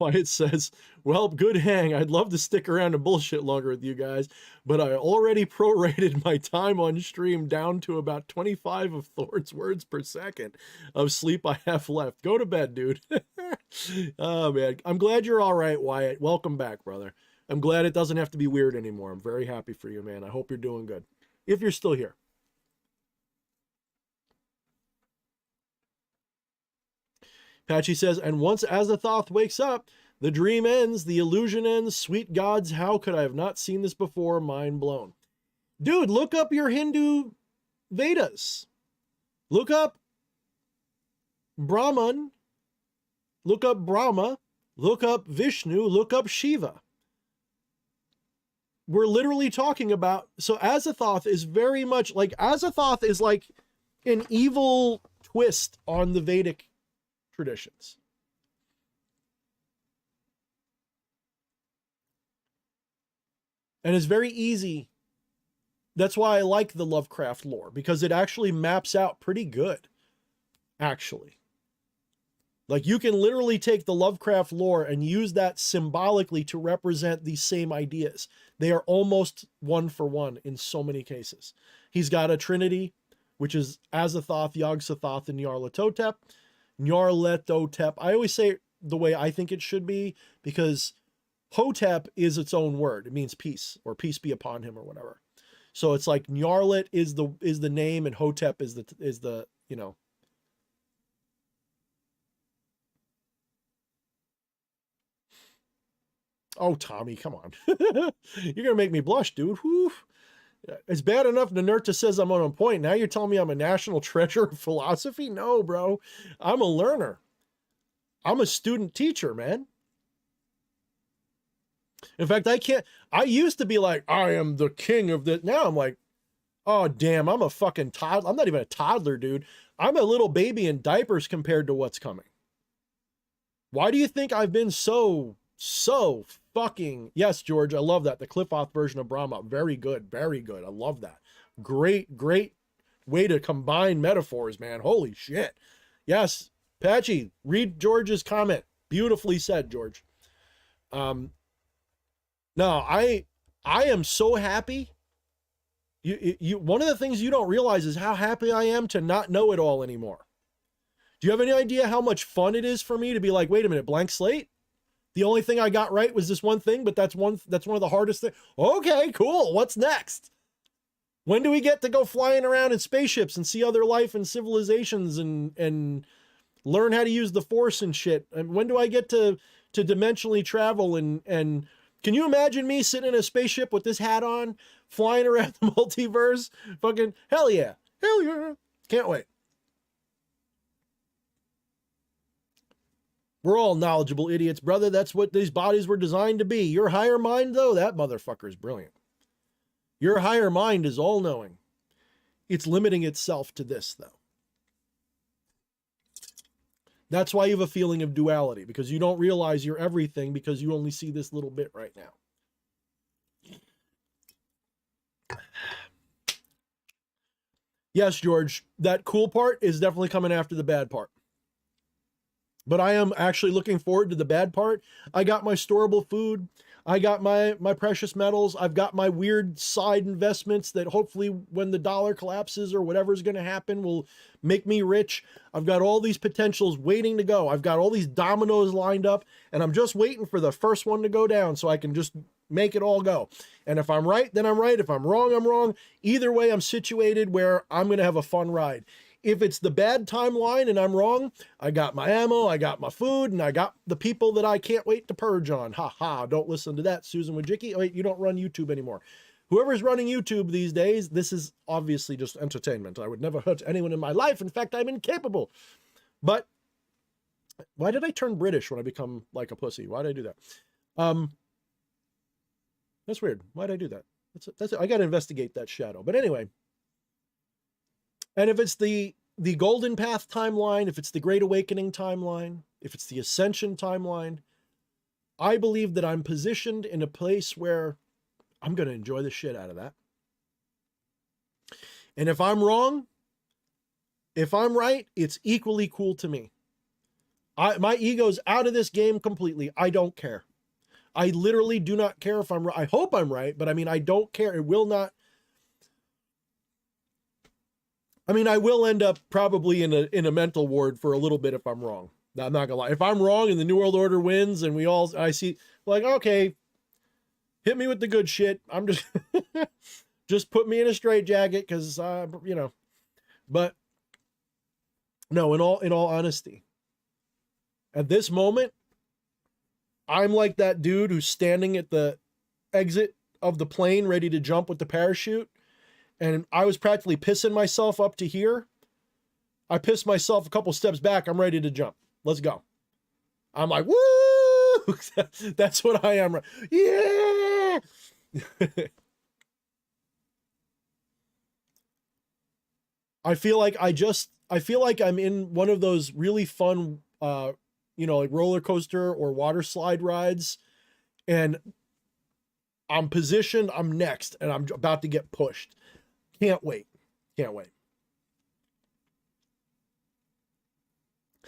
Wyatt says, well, good hang. I'd love to stick around and bullshit longer with you guys, but I already prorated my time on stream down to about 25 of Thorne's words per second of sleep I have left. Go to bed, dude. Oh, man. I'm glad you're all right, Wyatt. Welcome back, brother. I'm glad it doesn't have to be weird anymore. I'm very happy for you, man. I hope you're doing good. If you're still here. Patchy says, and once Azathoth wakes up, the dream ends, the illusion ends. Sweet gods, how could I have not seen this before? Mind blown. Dude, look up your Hindu Vedas. Look up Brahman. Look up Brahma. Look up Vishnu. Look up Shiva. We're literally talking about, so Azathoth is very much like, Azathoth is like an evil twist on the Vedic traditions. And it's very easy. That's why I like the Lovecraft lore, because it actually maps out pretty good. Actually. Like you can literally take the Lovecraft lore and use that symbolically to represent these same ideas. They are almost one for one in so many cases. He's got a trinity, which is Azathoth, Yog-Sothoth, and Nyarlathotep. Nyarlathotep. I always say it the way I think it should be, because Hotep is its own word. It means peace, or peace be upon him, or whatever. So it's like Nyarlath is the name, and Hotep is the you know. Oh, Tommy, come on. You're gonna make me blush, dude. Whew. It's bad enough Nanerta says I'm on point. Now you're telling me I'm a national treasure of philosophy? No, bro. I'm a learner. I'm a student teacher, man. In fact, I used to be like, I am the king of this. Now I'm like, oh, damn, I'm a fucking toddler. I'm not even a toddler, dude. I'm a little baby in diapers compared to what's coming. Why do you think I've been so fucking, yes, George, I love that. The Cliffoth version of Brahma. Very good. Very good. I love that. Great way to combine metaphors, man. Holy shit. Yes, Patchy, read George's comment. Beautifully said, George. No, I am so happy. You one of the things you don't realize is how happy I am to not know it all anymore. Do you have any idea how much fun it is for me to be like, wait a minute, blank slate? The only thing I got right was this one thing, but that's one of the hardest things. Okay, cool. What's next? When do we get to go flying around in spaceships and see other life and civilizations and learn how to use the Force and shit? And when do I get to dimensionally travel and can you imagine me sitting in a spaceship with this hat on, flying around the multiverse? Fucking hell yeah. Hell yeah. Can't wait. We're all knowledgeable idiots, brother. That's what these bodies were designed to be. Your higher mind, though, that motherfucker is brilliant. Your higher mind is all-knowing. It's limiting itself to this, though. That's why you have a feeling of duality, because you don't realize you're everything because you only see this little bit right now. Yes, George, that cool part is definitely coming after the bad part. But I am actually looking forward to the bad part. I got my storable food. I got my precious metals. I've got my weird side investments that hopefully when the dollar collapses or whatever's going to happen will make me rich. I've got all these potentials waiting to go. I've got all these dominoes lined up, and I'm just waiting for the first one to go down so I can just make it all go. And if I'm right, then I'm right. If I'm wrong, I'm wrong. Either way, I'm situated where I'm going to have a fun ride. If it's the bad timeline and I'm wrong, I got my ammo, I got my food, and I got the people that I can't wait to purge on. Ha ha, don't listen to that, Susan Wojcicki. Wait, you don't run YouTube anymore. Whoever's running YouTube these days, this is obviously just entertainment. I would never hurt anyone in my life. In fact, I'm incapable. But why did I turn British when I become like a pussy? Why did I do that? That's weird. Why did I do that? That's it. I got to investigate that shadow. But anyway. And if it's the Golden Path timeline, if it's the Great Awakening timeline, if it's the Ascension timeline, I believe that I'm positioned in a place where I'm going to enjoy the shit out of that. And if I'm wrong, if I'm right, it's equally cool to me. My ego's out of this game completely. I don't care. I literally do not care if I'm right. I hope I'm right, but I mean, I don't care. It will not. I mean, I will end up probably in a mental ward for a little bit if I'm wrong. I'm not gonna lie. If I'm wrong and the New World Order wins and I see like, okay, hit me with the good shit. I'm just, just put me in a straitjacket because, you know, but no, in all honesty, at this moment, I'm like that dude who's standing at the exit of the plane ready to jump with the parachute. And I was practically pissing myself up to here. I pissed myself a couple steps back. I'm ready to jump. Let's go. I'm like, woo! That's what I am. Yeah! I feel like I'm in one of those really fun, you know, like roller coaster or water slide rides. And I'm positioned, I'm next, and I'm about to get pushed. Can't wait. Can't wait.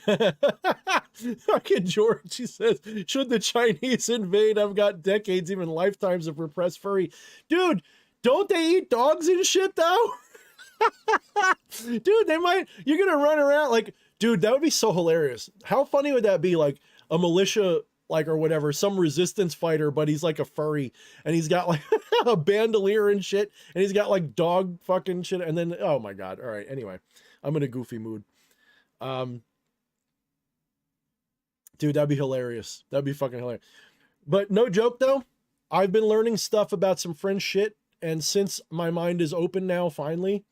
Fucking George, she says, should the Chinese invade? I've got decades, even lifetimes of repressed furry. Dude, don't they eat dogs and shit though? Dude, they might, you're gonna run around like, dude, that would be so hilarious. How funny would that be? Like a militia, like, or whatever, some resistance fighter, but he's like a furry and he's got like a bandolier and shit. And he's got like dog fucking shit. And then, oh my God. All right. Anyway, I'm in a goofy mood. Dude, that'd be hilarious. That'd be fucking hilarious. But no joke though. I've been learning stuff about some French shit. And since my mind is open now, finally,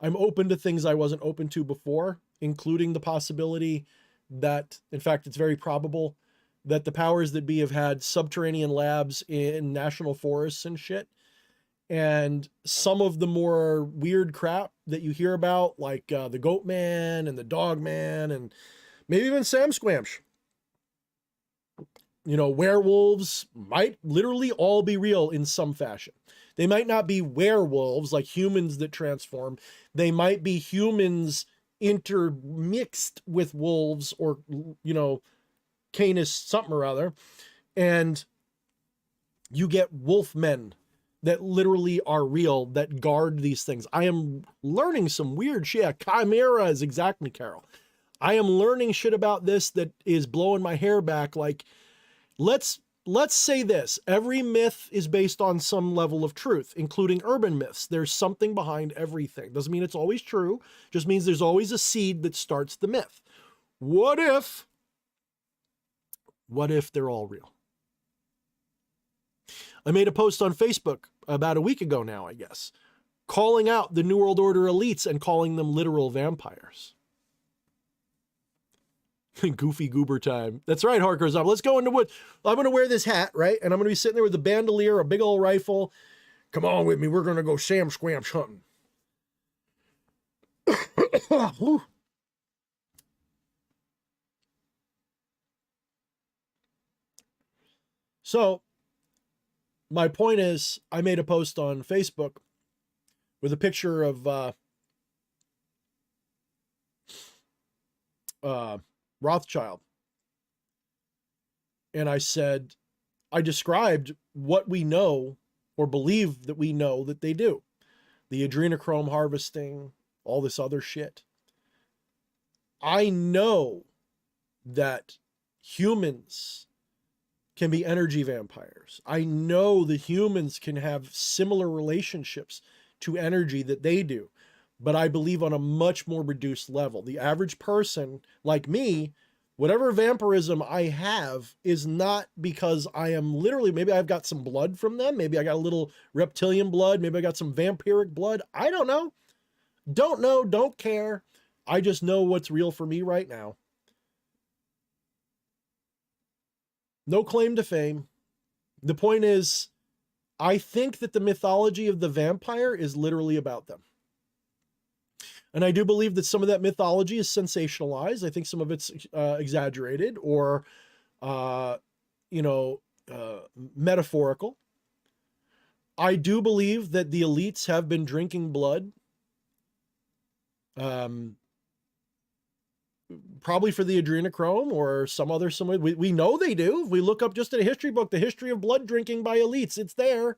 I'm open to things I wasn't open to before, including the possibility that, in fact, it's very probable that the powers that be have had subterranean labs in national forests and shit. And some of the more weird crap that you hear about, like the Goat Man and the Dog Man, and maybe even Sam Squamch, you know, werewolves might literally all be real in some fashion. They might not be werewolves like humans that transform. They might be humans intermixed with wolves or, you know, Canis something or other. And you get wolf men that literally are real, that guard these things. I am learning some weird shit. Chimera is exactly, Carol. I am learning shit about this that is blowing my hair back. Like, let's say this. Every myth is based on some level of truth, including urban myths. There's something behind everything. Doesn't mean it's always true. Just means there's always a seed that starts the myth. What if they're all real? I made a post on Facebook about a week ago now, I guess, calling out the New World Order elites and calling them literal vampires. Goofy goober time. That's right, Harker's up. Let's go into wood. I'm going to wear this hat, right? And I'm going to be sitting there with a bandolier, a big old rifle. Come on with me. We're going to go Sam Squamch hunting. So, my point is, I made a post on Facebook with a picture of Rothschild. And I said, I described what we know or believe that we know that they do. The adrenochrome harvesting, all this other shit. I know that humans can be energy vampires. I know that humans can have similar relationships to energy that they do, but I believe on a much more reduced level. The average person like me, whatever vampirism I have is not because I am literally, maybe I've got some blood from them. Maybe I got a little reptilian blood. Maybe I got some vampiric blood. I don't know. Don't know. Don't care. I just know what's real for me right now. No claim to fame. The point is, I think that the mythology of the vampire is literally about them. And I do believe that some of that mythology is sensationalized. I think some of it's exaggerated or, metaphorical. I do believe that the elites have been drinking blood. Probably for the adrenochrome or some other, we know they do. If we look up just in a history book, the history of blood drinking by elites, it's there.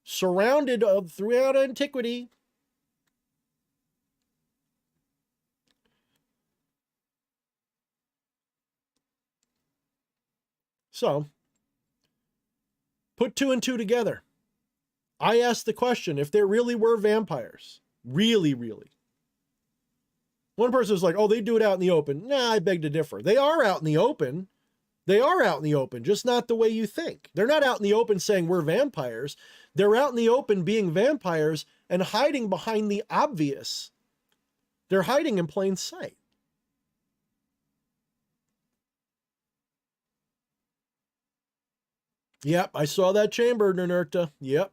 Surrounded throughout antiquity. So, put 2 and 2 together. I asked the question, if there really were vampires, really, one person was like, oh, they do it out in the open. Nah, I beg to differ. They are out in the open. They are out in the open, just not the way you think. They're not out in the open saying we're vampires. They're out in the open being vampires and hiding behind the obvious. They're hiding in plain sight. Yep, I saw that chamber, Nernerta. Yep.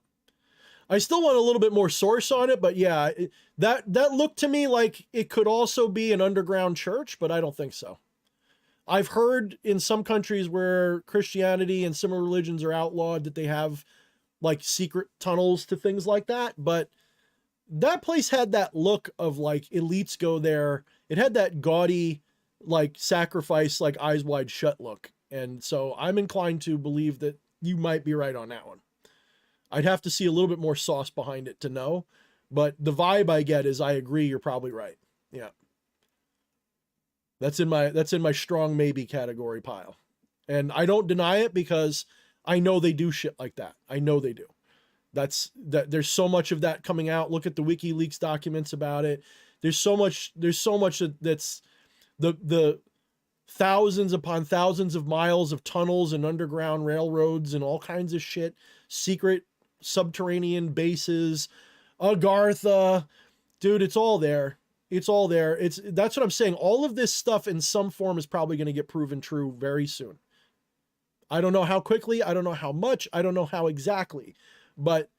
I still want a little bit more source on it, but yeah, that looked to me like it could also be an underground church, but I don't think so. I've heard in some countries where Christianity and similar religions are outlawed that they have like secret tunnels to things like that, but that place had that look of like elites go there. It had that gaudy, like sacrifice, like eyes wide shut look. And so I'm inclined to believe that you might be right on that one. I'd have to see a little bit more sauce behind it to know, but the vibe I get is I agree, you're probably right. Yeah. That's in my strong maybe category pile. And I don't deny it because I know they do shit like that. I know they do. There's so much of that coming out. Look at the WikiLeaks documents about it. There's so much that's the thousands upon thousands of miles of tunnels and underground railroads and all kinds of shit, secret subterranean bases, Agartha, dude, it's all there. It's all there. That's what I'm saying. All of this stuff in some form is probably going to get proven true very soon. I don't know how quickly, I don't know how much, I don't know how exactly, but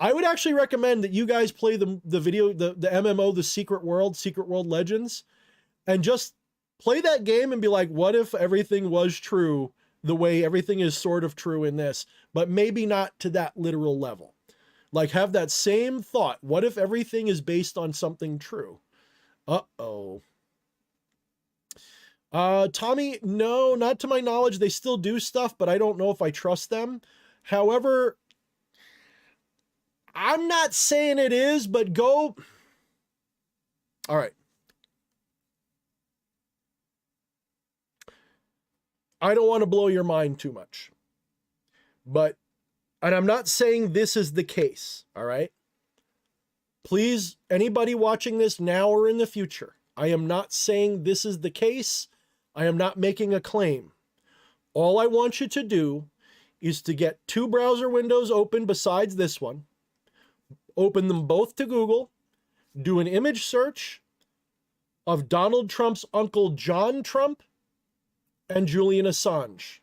I would actually recommend that you guys play the video, the MMO, the Secret World Legends, and just play that game and be like, what if everything was true the way everything is sort of true in this, but maybe not to that literal level. Like have that same thought. What if everything is based on something true? Uh-oh. Tommy, no, not to my knowledge. They still do stuff, but I don't know if I trust them. However, I'm not saying it is, but go. All right. I don't want to blow your mind too much, but, and I'm not saying this is the case. All right. Please, anybody watching this now or in the future, I am not saying this is the case. I am not making a claim. All I want you to do is to get 2 browser windows open besides this one, open them both to Google, do an image search of Donald Trump's uncle John Trump and Julian Assange.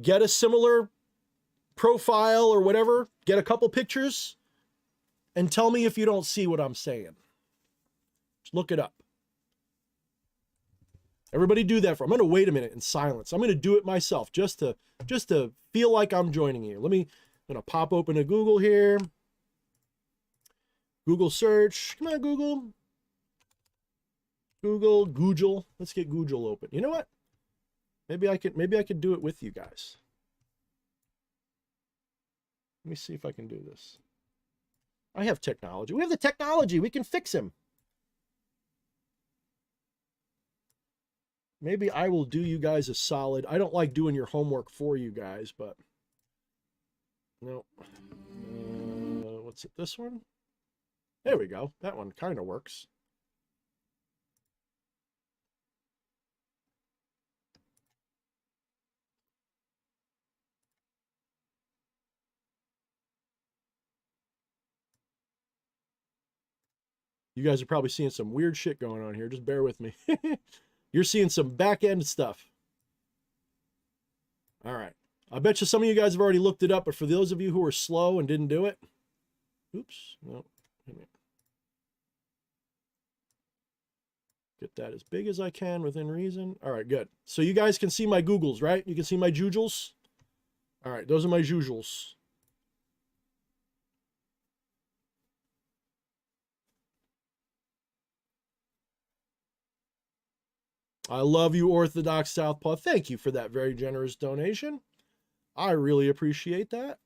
Get a similar profile or whatever, get a couple pictures, and tell me if you don't see what I'm saying. Just look it up. Everybody do that I'm going to wait a minute in silence. I'm going to do it myself just to feel like I'm joining you. I'm going to pop open a Google here. Google search. Come on, Google. Google. Let's get Google open. You know what? Maybe I could do it with you guys. Let me see if I can do this. I have technology. We have the technology. We can fix him. Maybe I will do you guys a solid. I don't like doing your homework for you guys, but no. What's it? This one? There we go. That one kind of works. You guys are probably seeing some weird shit going on here. Just bear with me. You're seeing some back end stuff. All right. I bet you some of you guys have already looked it up, but for those of you who are slow and didn't do it, oops, no. Get that as big as I can within reason. All right, good. So you guys can see my Googles, right? You can see my Jujels. All right, those are my Jujels. I love you, Orthodox Southpaw. Thank you for that very generous donation. I really appreciate that.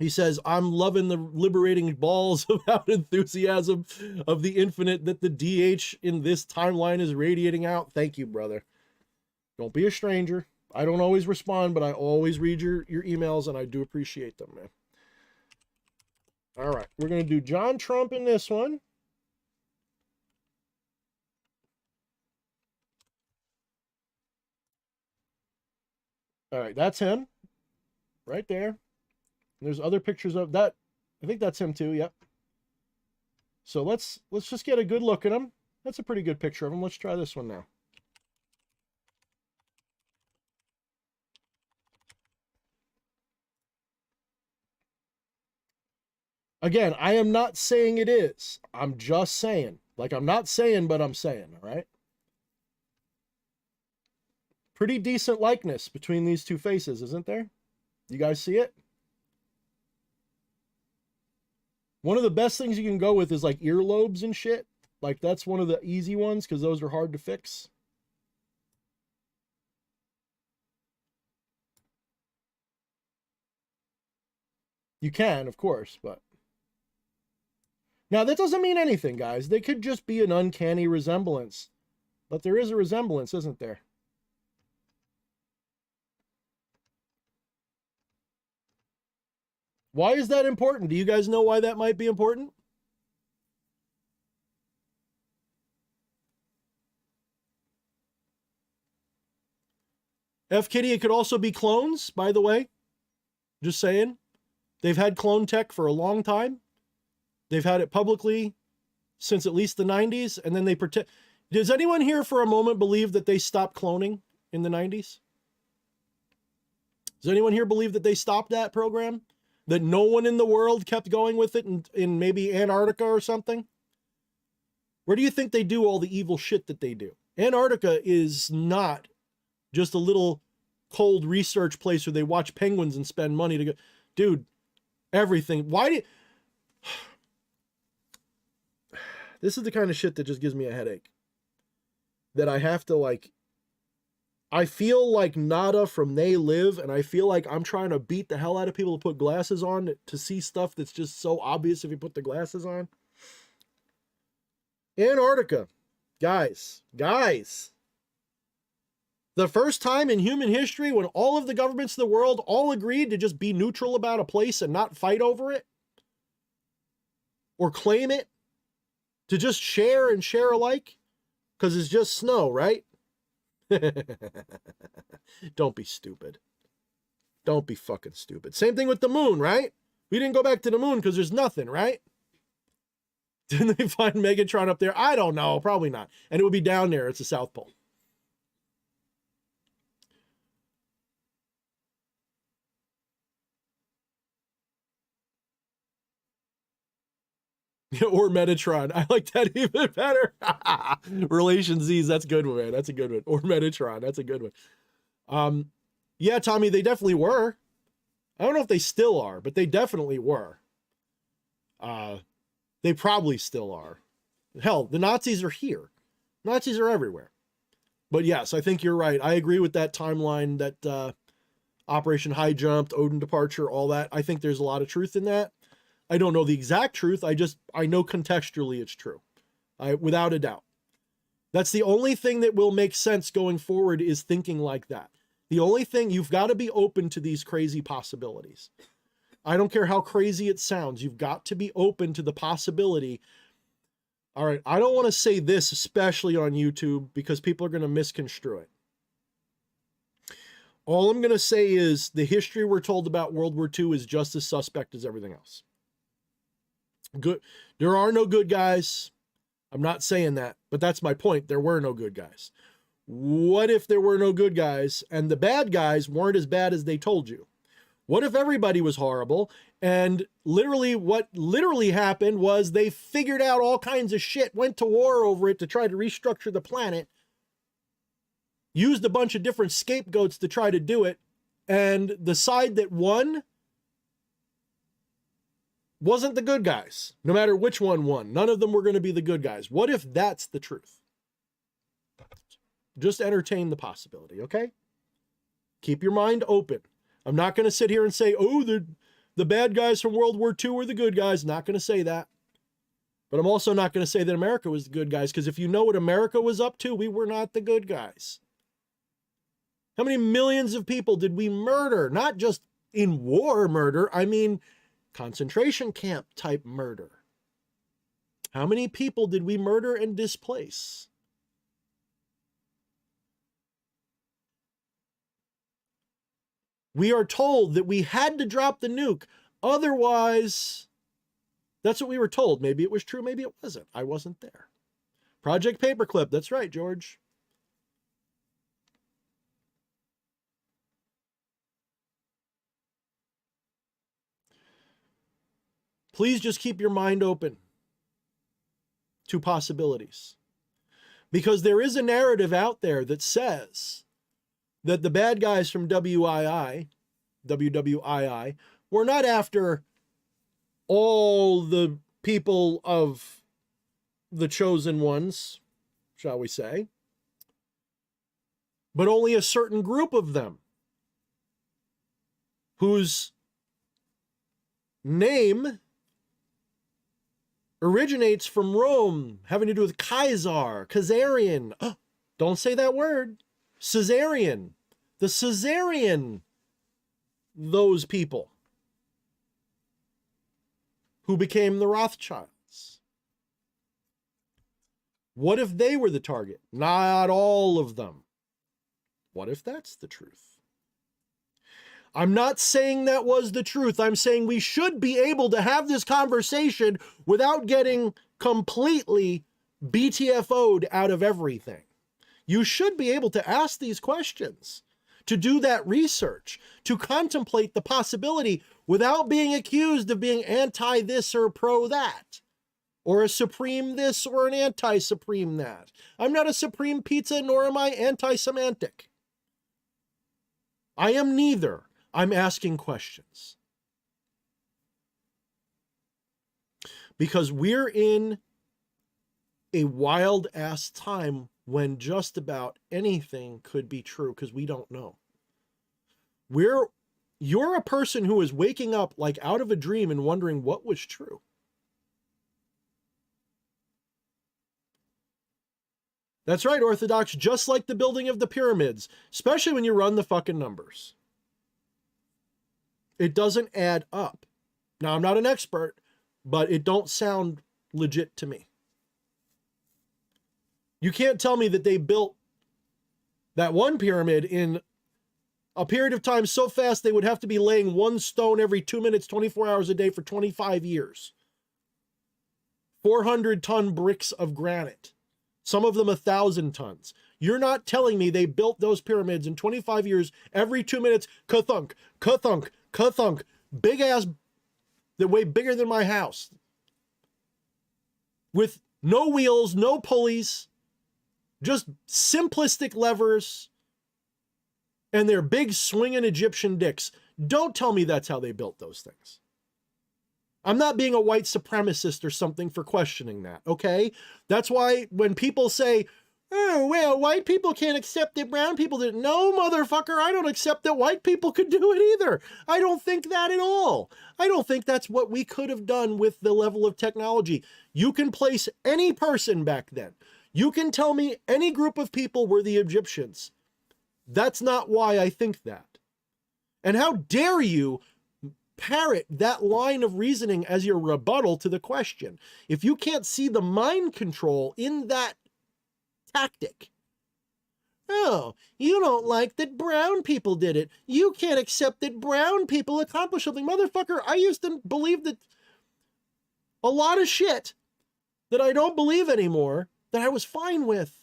He says, I'm loving the liberating balls about enthusiasm of the infinite that the DH in this timeline is radiating out. Thank you, brother. Don't be a stranger. I don't always respond, but I always read your emails, and I do appreciate them, man. All right, we're going to do John Trump in this one. All right, that's him right there. There's other pictures of that. I think that's him too. Yep. So let's just get a good look at him. That's a pretty good picture of him. Let's try this one now. Again, I am not saying it is. I'm just saying. Like, I'm not saying, but I'm saying, all right? Pretty decent likeness between these two faces, isn't there? You guys see it? One of the best things you can go with is like earlobes and shit. Like, that's one of the easy ones because those are hard to fix. You can, of course, but... Now, that doesn't mean anything, guys. They could just be an uncanny resemblance. But there is a resemblance, isn't there? Why is that important? Do you guys know why that might be important? F. Kitty, it could also be clones, by the way. Just saying. They've had clone tech for a long time. They've had it publicly since at least the 90s, and then they pretend... Does anyone here for a moment believe that they stopped cloning in the 90s? Does anyone here believe that they stopped that program? That no one in the world kept going with it in maybe Antarctica or something? Where do you think they do all the evil shit that they do? Antarctica is not just a little cold research place where they watch penguins and spend money to go. Dude, everything. Why did... This is the kind of shit that just gives me a headache. That I have to, like... I feel like Nada from They Live, and I feel like I'm trying to beat the hell out of people to put glasses on to see stuff that's just so obvious if you put the glasses on. Antarctica. Guys. The first time in human history when all of the governments of the world all agreed to just be neutral about a place and not fight over it. Or claim it. To just share and share alike. Because it's just snow, right? Don't be stupid. Don't be fucking stupid. Same thing with the moon, right? We didn't go back to the moon because there's nothing, right? Didn't they find Megatron up there? I don't know. Probably not. And it would be down there. It's the South Pole. Or Metatron. I like that even better. Relation Z's. That's a good one, man. That's a good one. Or Metatron. That's a good one. Yeah, Tommy, they definitely were. I don't know if they still are, but they definitely were. They probably still are. Hell, the Nazis are here. Nazis are everywhere. But yes, I think you're right. I agree with that timeline, that Operation High Jump, Odin departure, all that. I think there's a lot of truth in that. I don't know the exact truth. I know contextually it's true. Without a doubt. That's the only thing that will make sense going forward, is thinking like that. The only thing, you've got to be open to these crazy possibilities. I don't care how crazy it sounds. You've got to be open to the possibility. All right, I don't want to say this, especially on YouTube, because people are going to misconstrue it. All I'm going to say is the history we're told about World War II is just as suspect as everything else. Good. There are no good guys. I'm not saying that, but that's my point. There were no good guys. What if there were no good guys and the bad guys weren't as bad as they told you? What if everybody was horrible and literally what literally happened was they figured out all kinds of shit, went to war over it to try to restructure the planet, used a bunch of different scapegoats to try to do it, and the side that won wasn't the good guys, no matter which one won. None of them were going to be the good guys. What if that's the truth? Just entertain the possibility, okay? Keep your mind open. I'm not going to sit here and say, oh, the bad guys from World War II were the good guys. Not going to say that. But I'm also not going to say that America was the good guys, because if you know what America was up to, we were not the good guys. How many millions of people did we murder? Not just in war murder. I mean, concentration camp type murder. How many people did we murder and displace? We are told that we had to drop the nuke. Otherwise, that's what we were told. Maybe it was true, maybe it wasn't. I wasn't there. Project Paperclip. That's right, George. Please just keep your mind open to possibilities. Because there is a narrative out there that says that the bad guys from WWII, were not after all the people of the chosen ones, shall we say, but only a certain group of them whose name originates from Rome, having to do with Caesar, Caesarian. Oh, don't say that word. Caesarian. The Caesarian, those people who became the Rothschilds. What if they were the target? Not all of them. What if that's the truth? I'm not saying that was the truth. I'm saying we should be able to have this conversation without getting completely BTFO'd out of everything. You should be able to ask these questions, to do that research, to contemplate the possibility without being accused of being anti this or pro that, or a supreme this or an anti-supreme that. I'm not a supreme pizza, nor am I anti-semantic. I am neither. I'm asking questions. Because we're in a wild ass time when just about anything could be true, because we don't know. You're a person who is waking up like out of a dream and wondering what was true. That's right, Orthodox, just like the building of the pyramids, especially when you run the fucking numbers. It doesn't add up. Now, I'm not an expert, but it don't sound legit to me. You can't tell me that they built that one pyramid in a period of time so fast they would have to be laying one stone every 2 minutes, 24 hours a day for 25 years. 400-ton bricks of granite. Some of them 1,000 tons. You're not telling me they built those pyramids in 25 years, every 2 minutes, ka-thunk, ka-thunk, ka-thunk, big ass, that way bigger than my house. With no wheels, no pulleys, just simplistic levers, and their big swinging Egyptian dicks. Don't tell me that's how they built those things. I'm not being a white supremacist or something for questioning that, okay? That's why when people say, Oh, well, white people can't accept that brown people did. No, motherfucker, I don't accept that white people could do it either. I don't think that at all. I don't think that's what we could have done with the level of technology. You can place any person back then. You can tell me any group of people were the Egyptians. That's not why I think that. And how dare you parrot that line of reasoning as your rebuttal to the question? If you can't see the mind control in that tactic. Oh, you don't like that brown people did it. You can't accept that brown people accomplished something. Motherfucker, I used to believe that a lot of shit that I don't believe anymore that I was fine with.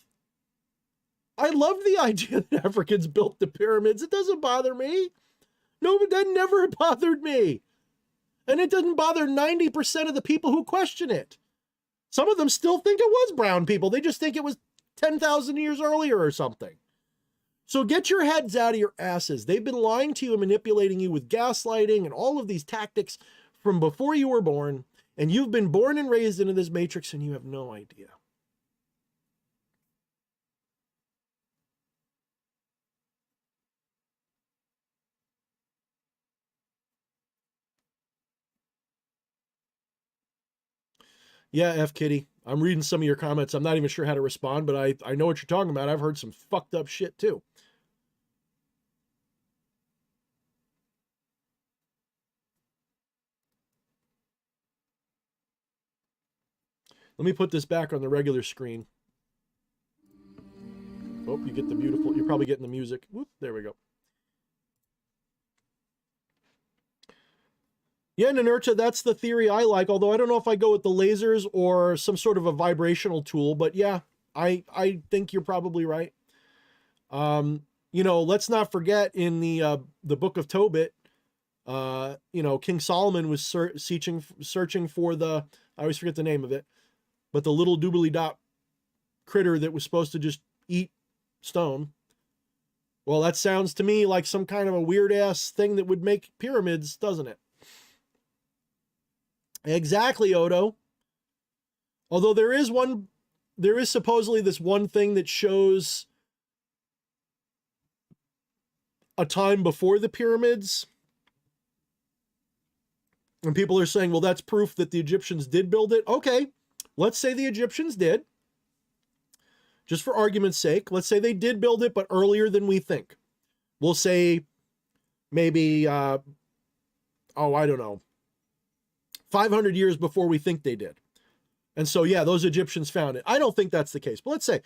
I love the idea that Africans built the pyramids. It doesn't bother me. No, but that never bothered me. And it doesn't bother 90% of the people who question it. Some of them still think it was brown people. They just think it was 10,000 years earlier or something. So get your heads out of your asses. They've been lying to you and manipulating you with gaslighting and all of these tactics from before you were born. And you've been born and raised into this matrix and you have no idea. Yeah, F Kitty. I'm reading some of your comments. I'm not even sure how to respond, but I know what you're talking about. I've heard some fucked up shit too. Let me put this back on the regular screen. Oh, you get the beautiful, you're probably getting the music. Whoop, there we go. Yeah, Ninurta, that's the theory I like, although I don't know if I go with the lasers or some sort of a vibrational tool, but yeah, I think you're probably right. You know, let's not forget in the Book of Tobit, you know, King Solomon was searching for the, I always forget the name of it, but the little doobly dot critter that was supposed to just eat stone. Well, that sounds to me like some kind of a weird ass thing that would make pyramids, doesn't it? Exactly, Odo. Although there is supposedly this one thing that shows a time before the pyramids. And people are saying, well, that's proof that the Egyptians did build it. Okay, let's say the Egyptians did. Just for argument's sake, let's say they did build it, but earlier than we think. We'll say maybe, I don't know, 500 years before we think they did. And so, yeah, those Egyptians found it. I don't think that's the case, but let's say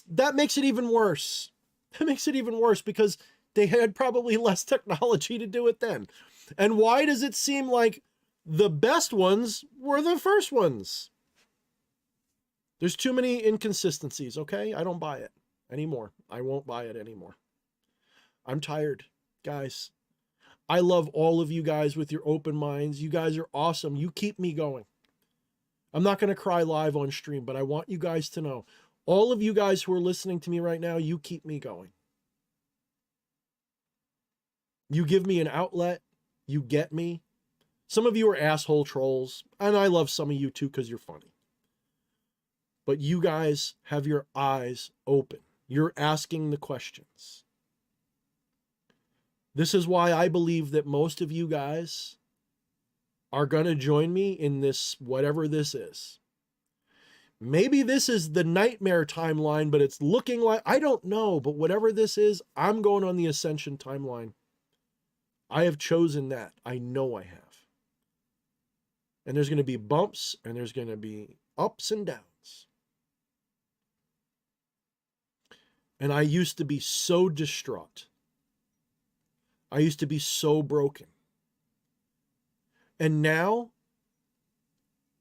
that makes it even worse. That makes it even worse because they had probably less technology to do it then. And why does it seem like the best ones were the first ones? There's too many inconsistencies, okay? I don't buy it anymore. I won't buy it anymore. I'm tired, guys. I love all of you guys with your open minds. You guys are awesome. You keep me going. I'm not going to cry live on stream, but I want you guys to know, all of you guys who are listening to me right now, you keep me going. You give me an outlet. You get me. Some of you are asshole trolls, and I love some of you too because you're funny. But you guys have your eyes open. You're asking the questions. This is why I believe that most of you guys are going to join me in this, whatever this is. Maybe this is the nightmare timeline, but it's looking like, I don't know, but whatever this is, I'm going on the Ascension timeline. I have chosen that. I know I have. And there's going to be bumps and there's going to be ups and downs. And I used to be so distraught. I used to be so broken. And now,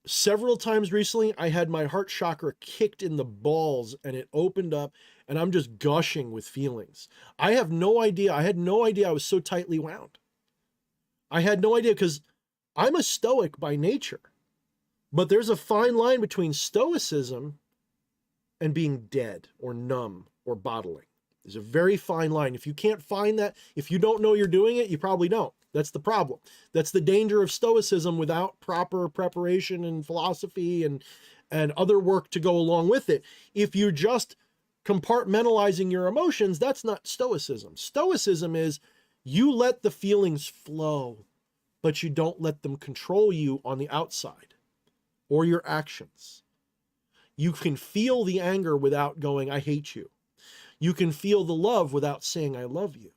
several times recently, I had my heart chakra kicked in the balls and it opened up and I'm just gushing with feelings. I have no idea. I had no idea I was so tightly wound. I had no idea because I'm a stoic by nature. But there's a fine line between stoicism and being dead or numb or bottling. There's a very fine line. If you can't find that, if you don't know you're doing it, you probably don't. That's the problem. That's the danger of Stoicism without proper preparation and philosophy and other work to go along with it. If you're just compartmentalizing your emotions, that's not Stoicism. Stoicism is you let the feelings flow, but you don't let them control you on the outside or your actions. You can feel the anger without going, I hate you. You can feel the love without saying, I love you.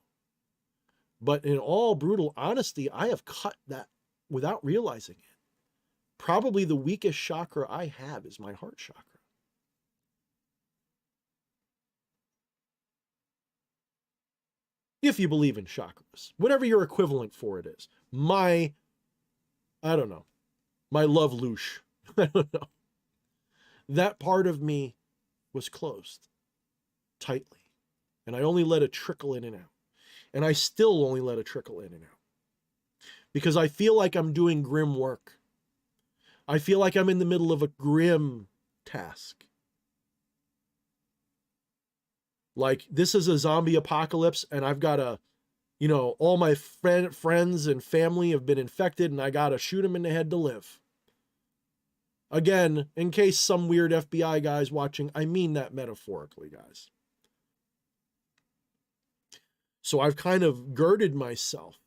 But in all brutal honesty, I have cut that without realizing it. Probably the weakest chakra I have is my heart chakra. If you believe in chakras, whatever your equivalent for it is. I don't know, my love loosh. I don't know. That part of me was closed tightly. And I only let it trickle in and out. And I still only let it trickle in and out. Because I feel like I'm doing grim work. I feel like I'm in the middle of a grim task. Like, this is a zombie apocalypse, and I've got to, all my friends and family have been infected, and I got to shoot them in the head to live. Again, in case some weird FBI guy's watching, I mean that metaphorically, guys. So I've kind of girded myself,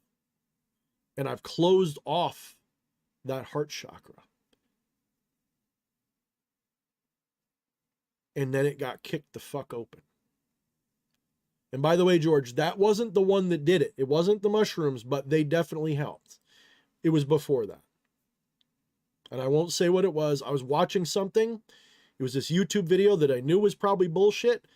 and I've closed off that heart chakra. And then it got kicked the fuck open. And by the way, George, that wasn't the one that did it. It wasn't the mushrooms, but they definitely helped. It was before that. And I won't say what it was. I was watching something. It was this YouTube video that I knew was probably bullshit,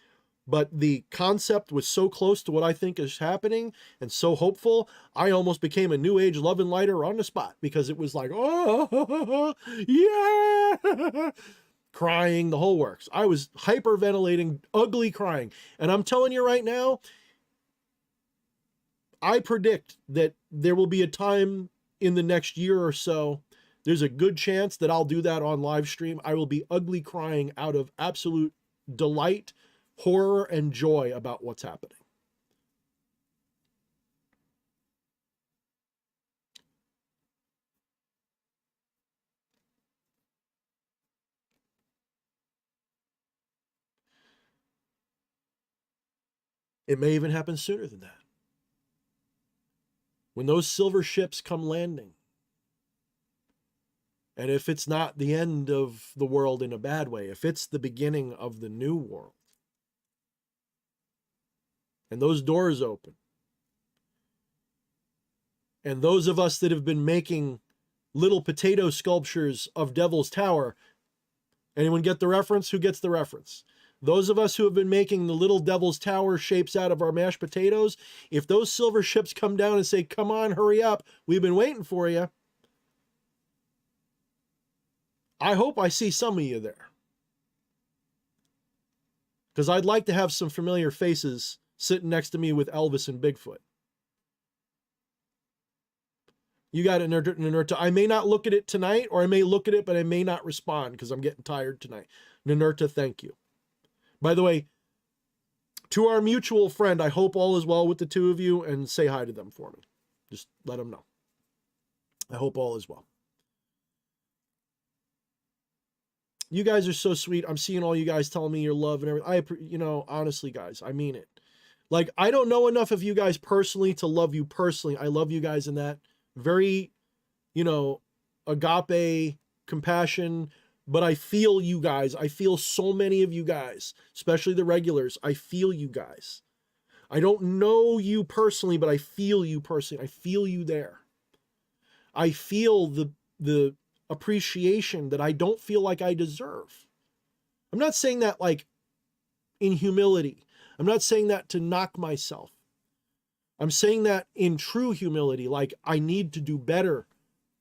but the concept was so close to what I think is happening and so hopeful, I almost became a new age love and lighter on the spot, because it was like, oh, yeah, crying, the whole works. I was hyperventilating, ugly crying. And I'm telling you right now, I predict that there will be a time in the next year or so, there's a good chance that I'll do that on live stream. I will be ugly crying out of absolute delight, horror, and joy about what's happening. It may even happen sooner than that. When those silver ships come landing, and if it's not the end of the world in a bad way, if it's the beginning of the new world, and those doors open, and those of us that have been making little potato sculptures of Devil's Tower, anyone get the reference? Who gets the reference? Those of us who have been making the little Devil's Tower shapes out of our mashed potatoes, if those silver ships come down and say, come on, hurry up, we've been waiting for you, I hope I see some of you there. Because I'd like to have some familiar faces sitting next to me with Elvis and Bigfoot. You got it, Ninurta. I may not look at it tonight, or I may look at it, but I may not respond because I'm getting tired tonight. Ninurta, thank you. By the way, to our mutual friend, I hope all is well with the two of you, and say hi to them for me. Just let them know. I hope all is well. You guys are so sweet. I'm seeing all you guys telling me your love and everything. Honestly, guys, I mean it. Like, I don't know enough of you guys personally to love you personally. I love you guys in that very, agape, compassion, but I feel you guys. I feel so many of you guys, especially the regulars. I feel you guys. I don't know you personally, but I feel you personally. I feel you there. I feel the appreciation that I don't feel like I deserve. I'm not saying that like in humility. I'm not saying that to knock myself. I'm saying that in true humility, like I need to do better,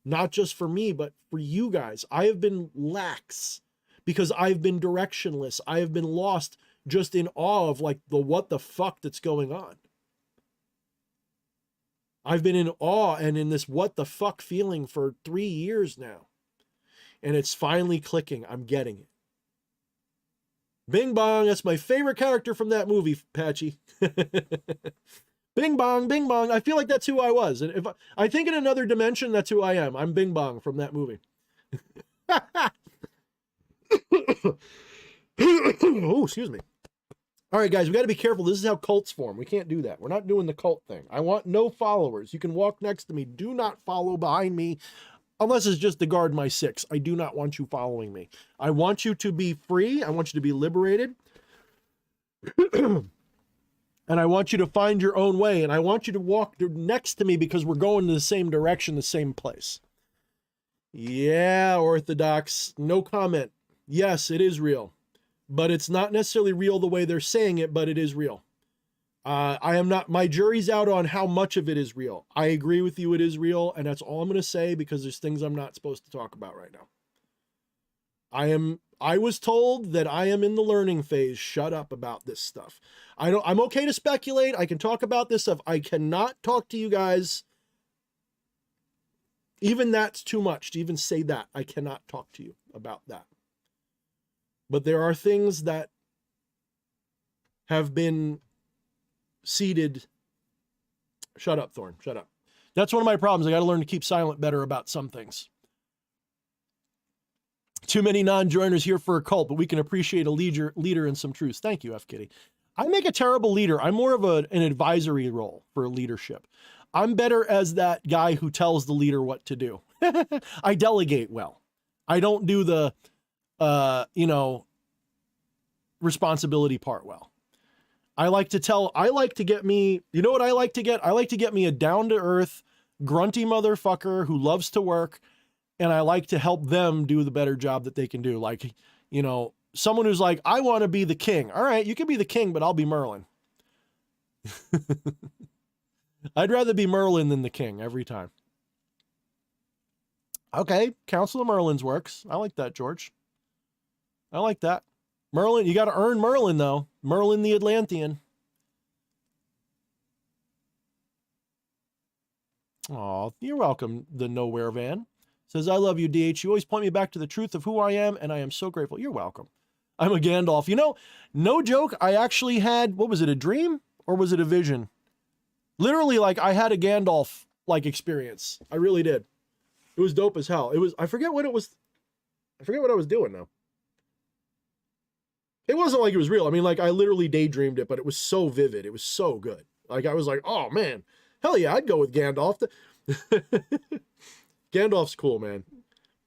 not just for me, but for you guys. I have been lax because I've been directionless. I have been lost, just in awe of like the what the fuck that's going on. I've been in awe and in this what the fuck feeling for 3 years now. And it's finally clicking. I'm getting it. Bing bong. That's my favorite character from that movie, Patchy. Bing bong, bing bong. I feel like that's who I was. And if I think in another dimension, that's who I am. I'm Bing bong from that movie. Oh, excuse me. All right, guys, we got to be careful. This is how cults form. We can't do that. We're not doing the cult thing. I want no followers. You can walk next to me. Do not follow behind me unless it's just to guard my six. I do not want you following me. I want you to be free. I want you to be liberated. And I want you to find your own way. And I want you to walk next to me because we're going in the same direction, the same place. Yeah, Orthodox. No comment. Yes, it is real. But it's not necessarily real the way they're saying it, but it is real. I am not, my jury's out on how much of it is real. I agree with you, it is real, and that's all I'm going to say because there's things I'm not supposed to talk about right now. I was told that I am in the learning phase. Shut up about this stuff. I'm okay to speculate. I can talk about this stuff. I cannot talk to you guys. Even that's too much to even say that. I cannot talk to you about that. But there are things that have been seeded. Shut up, Thorne. Shut up. That's one of my problems. I got to learn to keep silent better about some things. Too many non-joiners here for a cult, but we can appreciate a leader and some truths. Thank you, F. Kitty. I make a terrible leader. I'm more of an advisory role for leadership. I'm better as that guy who tells the leader what to do. I delegate well. I don't do the, responsibility part well. I like to get me, you know what I like to get? I like to get me a down-to-earth, grunty motherfucker who loves to work, and I like to help them do the better job that they can do. Like, someone who's like, I want to be the king. All right, you can be the king, but I'll be Merlin. I'd rather be Merlin than the king every time. Okay, Council of Merlins works. I like that, George. I like that. Merlin, you got to earn Merlin, though. Merlin the Atlantean. Aw, you're welcome, the Nowhere Van. Says, I love you, DH. You always point me back to the truth of who I am, and I am so grateful. You're welcome. I'm a Gandalf. No joke, I actually had, what was it, a dream? Or was it a vision? Literally, I had a Gandalf, experience. I really did. It was dope as hell. I forget what it was. I forget what I was doing now. It wasn't like it was real. I mean, I literally daydreamed it, but it was so vivid. It was so good. I was like, oh, man. Hell yeah, I'd go with Gandalf. Gandalf's cool, man.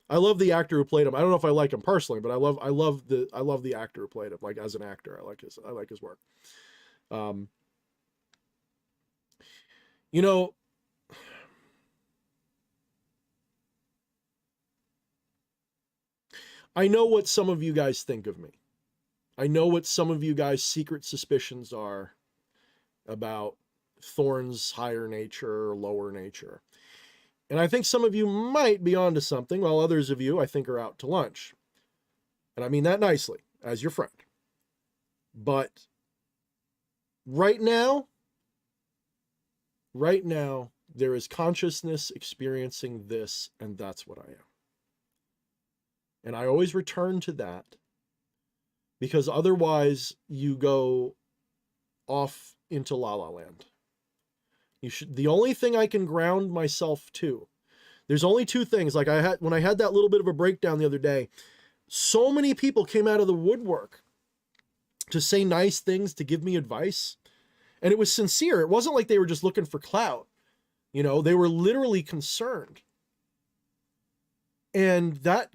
I love the actor who played him. I don't know if I like him personally, but I love the actor who played him. As an actor, I like his work. I know what some of you guys think of me. I know what some of you guys' secret suspicions are about Thorne's higher nature or lower nature. And I think some of you might be onto something, while others of you, I think, are out to lunch. And I mean that nicely, as your friend. But right now, there is consciousness experiencing this, and that's what I am. And I always return to that, because otherwise you go off into La La Land. The only thing I can ground myself to, there's only two things. When I had that little bit of a breakdown the other day, so many people came out of the woodwork to say nice things, to give me advice. And it was sincere. It wasn't like they were just looking for clout. They were literally concerned. And that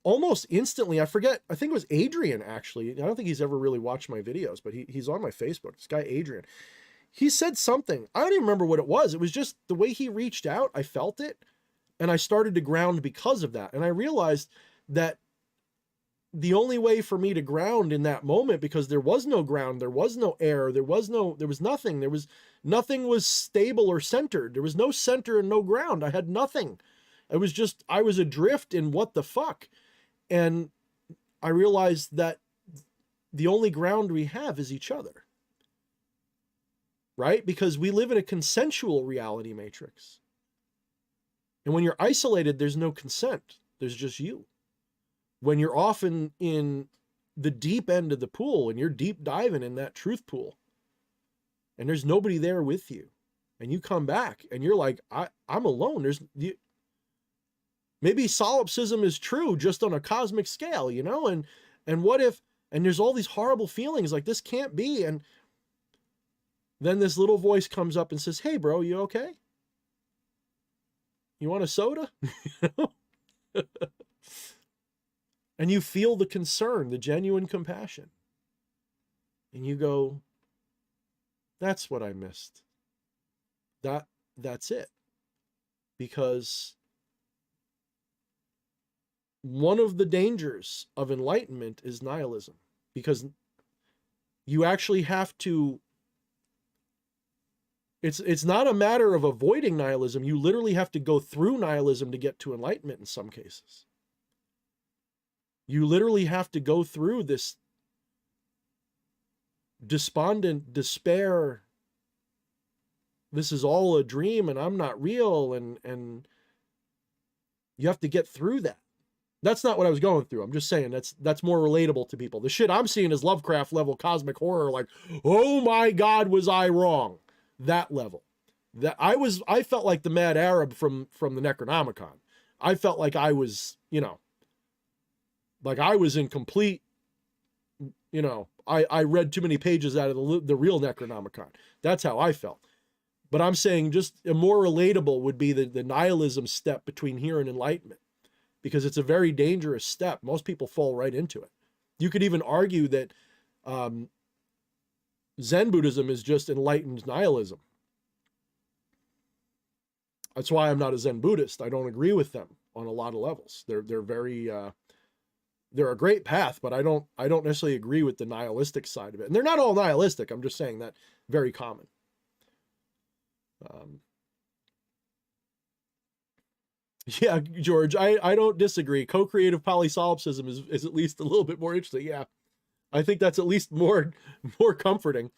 almost instantly, I think it was Adrian, actually. I don't think he's ever really watched my videos, but he's on my Facebook. This guy, Adrian. He said something. I don't even remember what it was. It was just the way he reached out. I felt it. And I started to ground because of that. And I realized that the only way for me to ground in that moment, because there was no ground, there was no air, there was nothing. Nothing was stable or centered. There was no center and no ground. I had nothing. I was adrift in what the fuck. And I realized that the only ground we have is each other. Right? Because we live in a consensual reality matrix. And when you're isolated, there's no consent. There's just you. When you're off in the deep end of the pool and you're deep diving in that truth pool and there's nobody there with you, and you come back and you're like, I'm alone. Maybe solipsism is true just on a cosmic scale, you know? And what if, and there's all these horrible feelings like this can't be. And then this little voice comes up and says, hey bro, you okay? You want a soda? And you feel the concern, the genuine compassion. And you go, that's what I missed. That's it. Because one of the dangers of enlightenment is nihilism. Because you actually have to, it's not a matter of avoiding nihilism. You literally have to go through nihilism to get to enlightenment in some cases. You literally have to go through this despondent despair. This is all a dream and I'm not real. And you have to get through that. That's not what I was going through. I'm just saying that's more relatable to people. The shit I'm seeing is Lovecraft level cosmic horror. Like, oh my God, was I wrong? That level. That I felt like the mad Arab from the Necronomicon. I felt like I was, you know, like I was in complete, you know, I read too many pages out of the real Necronomicon. That's how I felt. But I'm saying just a more relatable would be the nihilism step between here and enlightenment, because it's a very dangerous step. Most people fall right into it. You could even argue that Zen Buddhism is just enlightened nihilism. That's why I'm not a Zen Buddhist. I don't agree with them on a lot of levels. They're very they're a great path, but I don't necessarily agree with the nihilistic side of it. And they're not all nihilistic. I'm just saying that very common. Yeah, George, I don't disagree. Co-creative polysolipsism is at least a little bit more interesting. Yeah, I think that's at least more comforting.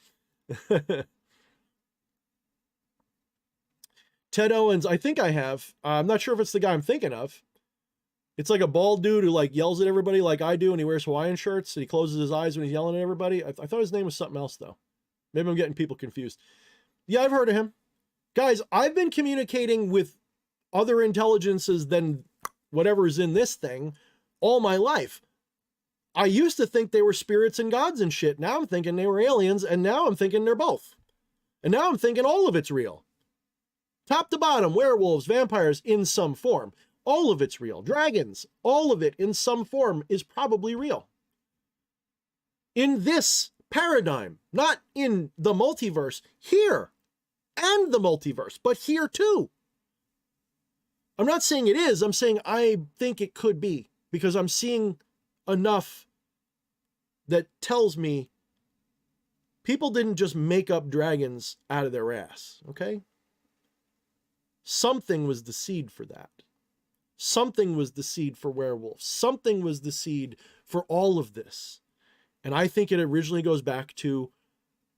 Ted Owens, I think I have. I'm not sure if it's the guy I'm thinking of. It's like a bald dude who like yells at everybody like I do, and he wears Hawaiian shirts and he closes his eyes when he's yelling at everybody. I thought his name was something else though. Maybe I'm getting people confused. Yeah, I've heard of him. Guys, I've been communicating with other intelligences than whatever is in this thing all my life. I used to think they were spirits and gods and shit. Now I'm thinking they were aliens, and now I'm thinking they're both. And now I'm thinking all of it's real. Top to bottom, werewolves, vampires in some form. All of it's real. Dragons, all of it in some form is probably real. In this paradigm, not in the multiverse, here and the multiverse, but here too. I'm not saying it is, I'm saying I think it could be, because I'm seeing enough that tells me people didn't just make up dragons out of their ass, okay? Something was the seed for that. Something was the seed for werewolves. Something was the seed for all of this. And I think it originally goes back to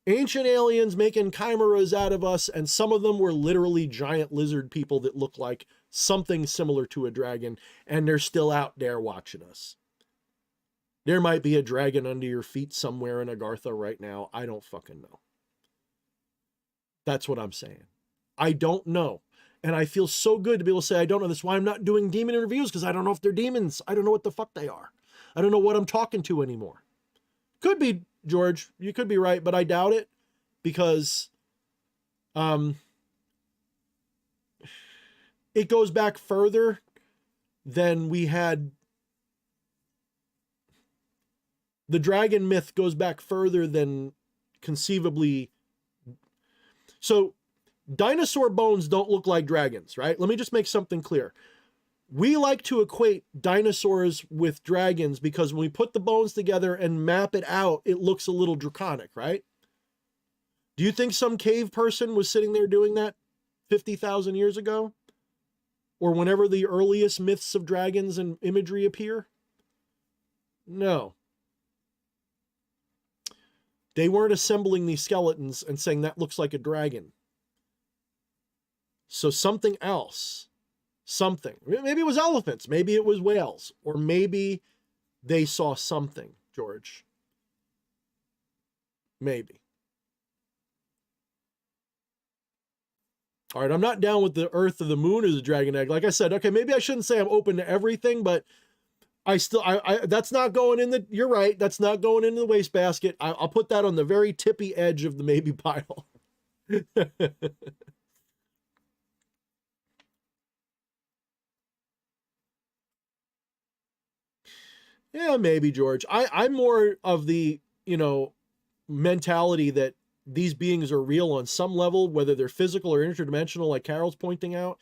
ancient aliens making chimeras out of us, and some of them were literally giant lizard people that look like something similar to a dragon, and they're still out there watching us. There might be a dragon under your feet somewhere in Agartha right now. I don't fucking know. That's what I'm saying. I don't know. And I feel so good to be able to say I don't know. That's why I'm not doing demon interviews, because I don't know if they're demons. I don't know what the fuck they are. I don't know what I'm talking to anymore. Could be, George. You could be right, but I doubt it, because it goes back further than we had. The dragon myth goes back further than conceivably. So dinosaur bones don't look like dragons, right? Let me just make something clear. We like to equate dinosaurs with dragons because when we put the bones together and map it out, it looks a little draconic, right? Do you think some cave person was sitting there doing that 50,000 years ago? Or whenever the earliest myths of dragons and imagery appear? No. They weren't assembling these skeletons and saying that looks like a dragon. So something else, something. Maybe it was elephants, maybe it was whales, or maybe they saw something. George. Maybe. All right, I'm not down with the Earth or the Moon as a dragon egg. Like I said, okay, maybe I shouldn't say I'm open to everything, but I that's not going in the, you're right, that's not going into the wastebasket. I'll put that on the very tippy edge of the maybe pile. Yeah, maybe, George. I'm more of the, mentality that these beings are real on some level, whether they're physical or interdimensional, like Carol's pointing out.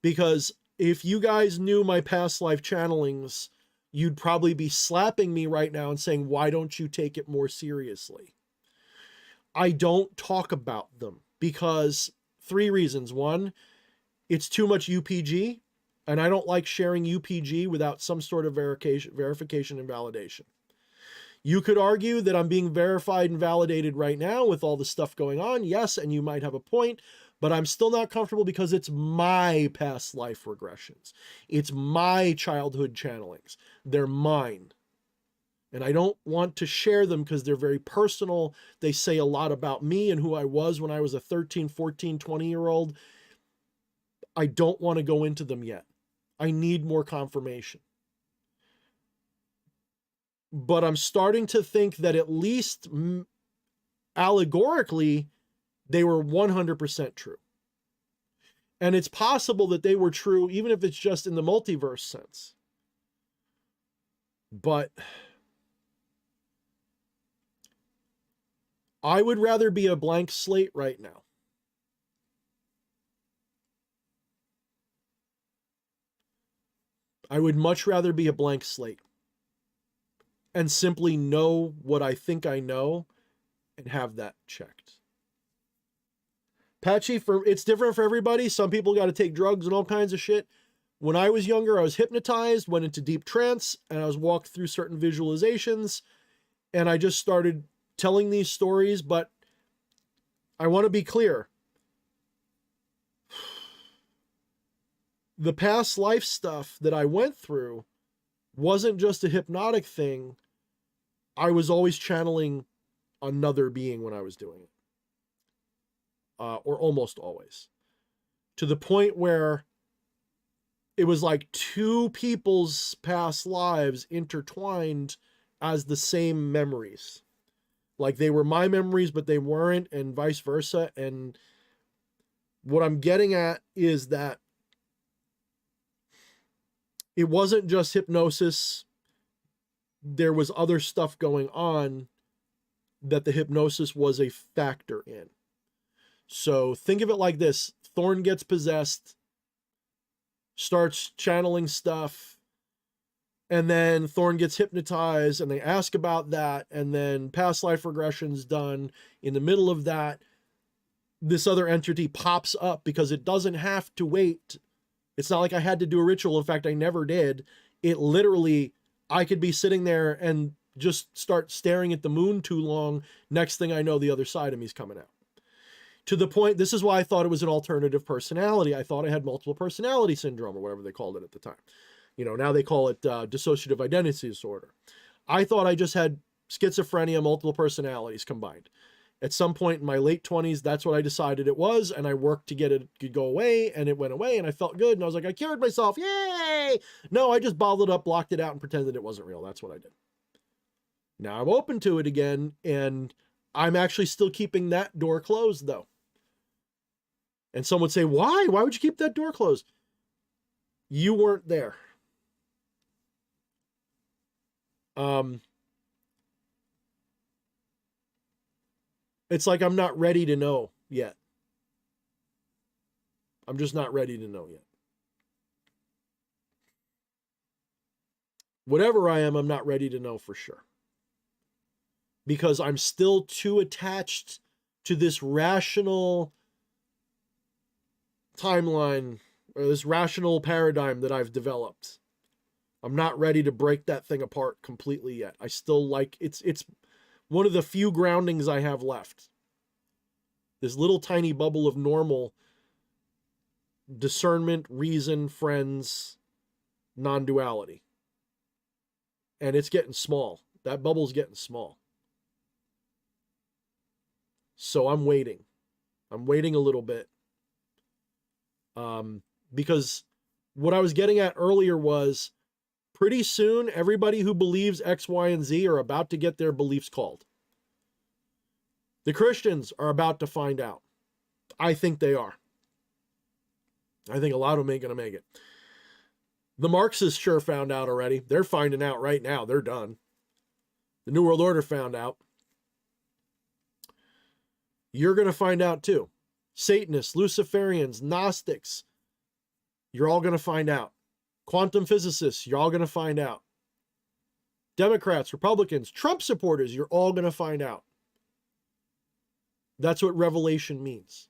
Because if you guys knew my past life channelings, you'd probably be slapping me right now and saying, why don't you take it more seriously? I don't talk about them because 3 reasons. 1, it's too much UPG, and I don't like sharing UPG without some sort of verification and validation. You could argue that I'm being verified and validated right now with all the stuff going on. Yes, and you might have a point, but I'm still not comfortable because it's my past life regressions. It's my childhood channelings. They're mine. And I don't want to share them because they're very personal. They say a lot about me and who I was when I was a 13, 14, 20-year-old. I don't want to go into them yet. I need more confirmation. But I'm starting to think that at least allegorically, they were 100% true. And it's possible that they were true, even if it's just in the multiverse sense. But I would rather be a blank slate right now. I would much rather be a blank slate and simply know what I think I know and have that checked. Patchy, it's different for everybody. Some people got to take drugs and all kinds of shit. When I was younger, I was hypnotized, went into deep trance, and I was walked through certain visualizations, and I just started telling these stories. But I want to be clear. The past life stuff that I went through wasn't just a hypnotic thing. I was always channeling another being when I was doing it. Or almost always. To the point where it was like 2 people's past lives intertwined as the same memories. Like they were my memories, but they weren't, and vice versa. And what I'm getting at is that it wasn't just hypnosis. There was other stuff going on that the hypnosis was a factor in. So think of it like this. Thorne gets possessed, starts channeling stuff, and then Thorne gets hypnotized, and they ask about that, and then past life regression's done. In the middle of that, this other entity pops up because it doesn't have to wait. It's not like I had to do a ritual. In fact, I never did. It literally, I could be sitting there and just start staring at the moon too long. Next thing I know, the other side of me's coming out. To the point, this is why I thought it was an alternative personality. I thought I had multiple personality syndrome, or whatever they called it at the time. Now they call it dissociative identity disorder. I thought I just had schizophrenia, multiple personalities combined. At some point in my late 20s, that's what I decided it was, and I worked to get it to go away, and it went away, and I felt good, and I was like, I cured myself, yay! No, I just bottled it up, blocked it out, and pretended it wasn't real. That's what I did. Now I'm open to it again, and I'm actually still keeping that door closed, though. And some would say, why? Why would you keep that door closed? You weren't there. It's like I'm not ready to know yet. I'm just not ready to know yet. Whatever I am, I'm not ready to know for sure. Because I'm still too attached to this rational timeline, or this rational paradigm that I've developed. I'm not ready to break that thing apart completely yet. I still like, it's one of the few groundings I have left. This little tiny bubble of normal discernment, reason, friends, non-duality. And it's getting small. That bubble's getting small. So I'm waiting. I'm waiting a little bit. Because what I was getting at earlier was pretty soon, everybody who believes X, Y, and Z are about to get their beliefs called. The Christians are about to find out. I think they are. I think a lot of them ain't going to make it. The Marxists sure found out already. They're finding out right now. They're done. The New World Order found out. You're going to find out too. Satanists, Luciferians, Gnostics, you're all going to find out. Quantum physicists, you're all going to find out. Democrats, Republicans, Trump supporters, you're all going to find out. That's what revelation means.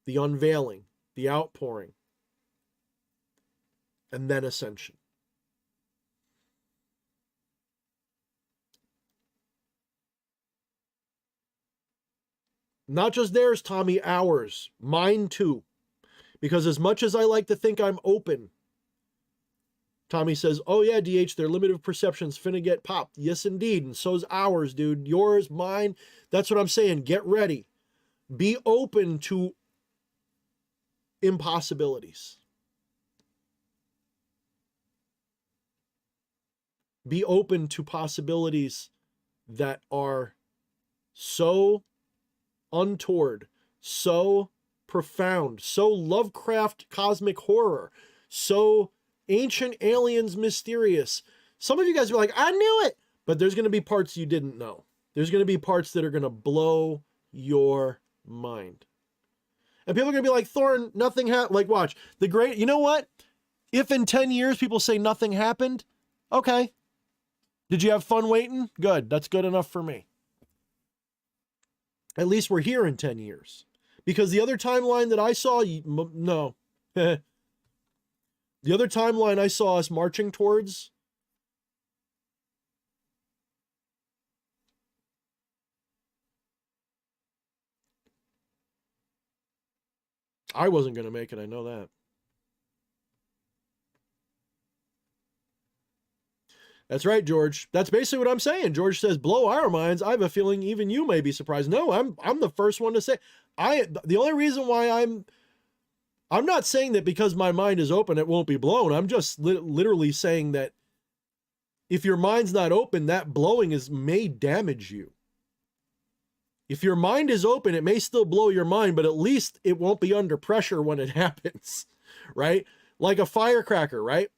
The unveiling, the outpouring, and then ascension. Not just theirs, Tommy, ours. Mine too. Because as much as I like to think I'm open, Tommy says, oh yeah, DH, their limited perception's finna get popped. Yes, indeed. And so's ours, dude. Yours, mine. That's what I'm saying. Get ready. Be open to impossibilities. Be open to possibilities that are so untoward, so profound, so Lovecraft cosmic horror, so ancient aliens mysterious. Some of you guys are like, I knew it, but there's going to be parts you didn't know. There's going to be parts that are going to blow your mind. And people are going to be like, Thorne, nothing happened. Like, watch, you know what? If in 10 years people say nothing happened, okay. Did you have fun waiting? Good. That's good enough for me. At least we're here in 10 years. Because the other timeline that I saw, no. The other timeline I saw us marching towards, I wasn't going to make it. I know that. That's right, George. That's basically what I'm saying. George says, blow our minds. I have a feeling even you may be surprised. No, I'm the first one to say, the only reason why I'm not saying that because my mind is open, it won't be blown. I'm just literally saying that if your mind's not open, that blowing may damage you. If your mind is open, it may still blow your mind, but at least it won't be under pressure when it happens, right? Like a firecracker, right?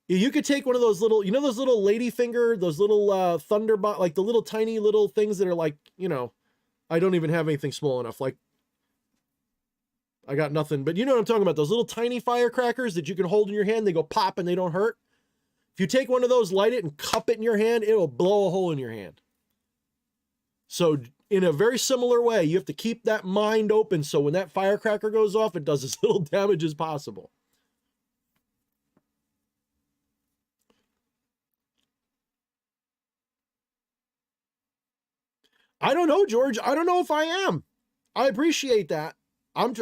You could take one of those little, those little ladyfinger, those little thunderbolt, like the little tiny little things that are like, I don't even have anything small enough. Like, I got nothing, but you know what I'm talking about? Those little tiny firecrackers that you can hold in your hand. They go pop and they don't hurt. If you take one of those, light it and cup it in your hand, it'll blow a hole in your hand. So in a very similar way, you have to keep that mind open so when that firecracker goes off, it does as little damage as possible. I don't know, George. I don't know if I am. I appreciate that. I'm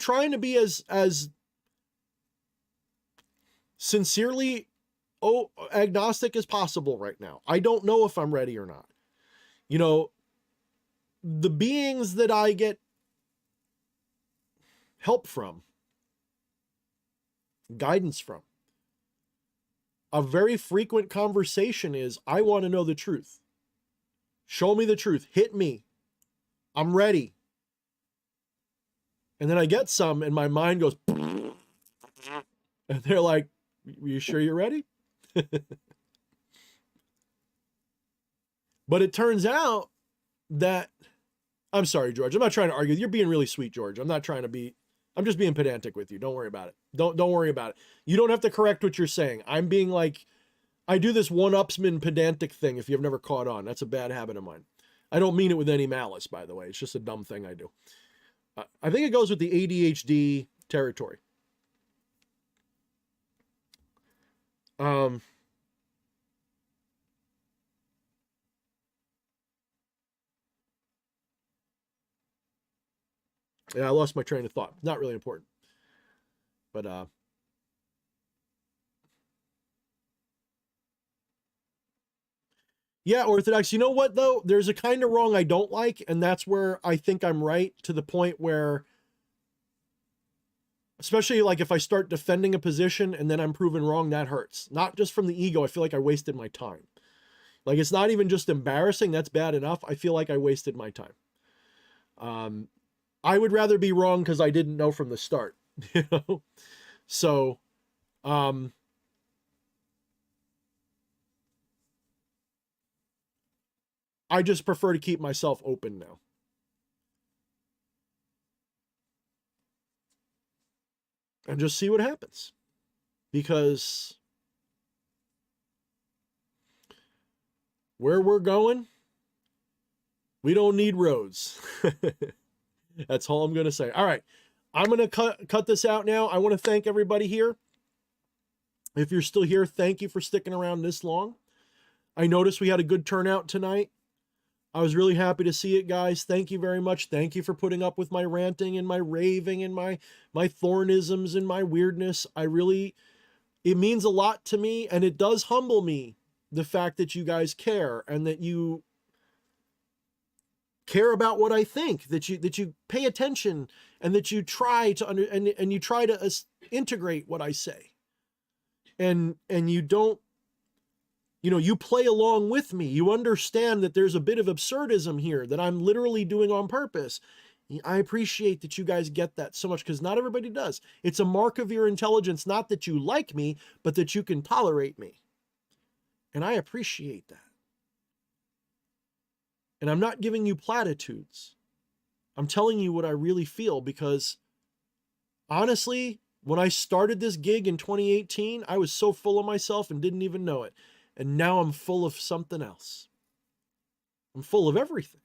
trying to be as sincerely agnostic as possible right now. I don't know if I'm ready or not. The beings that I get help from, guidance from, a very frequent conversation is, I want to know the truth. Show me the truth. Hit me. I'm ready. And then I get some and my mind goes, and they're like, are you sure you're ready? But it turns out that, I'm sorry, George. I'm not trying to argue. You're being really sweet, George. I'm just being pedantic with you. Don't worry about it. Don't worry about it. You don't have to correct what you're saying. I'm being like, I do this one-upsman pedantic thing if you've never caught on. That's a bad habit of mine. I don't mean it with any malice, by the way. It's just a dumb thing I do. I think it goes with the ADHD territory. Yeah, I lost my train of thought. Not really important. But Yeah, Orthodox. You know what, though? There's a kind of wrong I don't like, and that's where I think I'm right, to the point where, especially like if I start defending a position and then I'm proven wrong, that hurts. Not just from the ego. I feel like I wasted my time. Like, it's not even just embarrassing. That's bad enough. I feel like I wasted my time. I would rather be wrong because I didn't know from the start, you know? So, I just prefer to keep myself open now. And just see what happens. Because where we're going, we don't need roads. That's all I'm going to say. All right. I'm going to cut this out now. I want to thank everybody here. If you're still here, thank you for sticking around this long. I noticed we had a good turnout tonight. I was really happy to see it, guys. Thank you very much. Thank you for putting up with my ranting and my raving and my Thornisms and my weirdness. It means a lot to me, and it does humble me, the fact that you guys care and that you care about what I think, that you pay attention, and that you try to and you try to integrate what I say. And you don't, you play along with me. You understand that there's a bit of absurdism here that I'm literally doing on purpose. I appreciate that you guys get that so much, because not everybody does. It's a mark of your intelligence, not that you like me, but that you can tolerate me. And I appreciate that. And I'm not giving you platitudes. I'm telling you what I really feel, because honestly, when I started this gig in 2018, I was so full of myself and didn't even know it. And now I'm full of something else. I'm full of everything.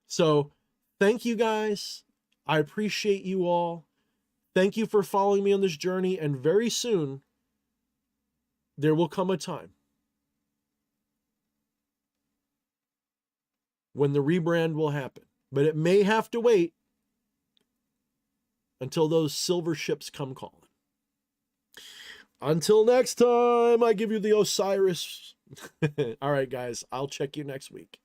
So thank you guys. I appreciate you all. Thank you for following me on this journey. And very soon, there will come a time when the rebrand will happen. But it may have to wait until those silver ships come calling. Until next time, I give you the Osiris. All right, guys, I'll check you next week.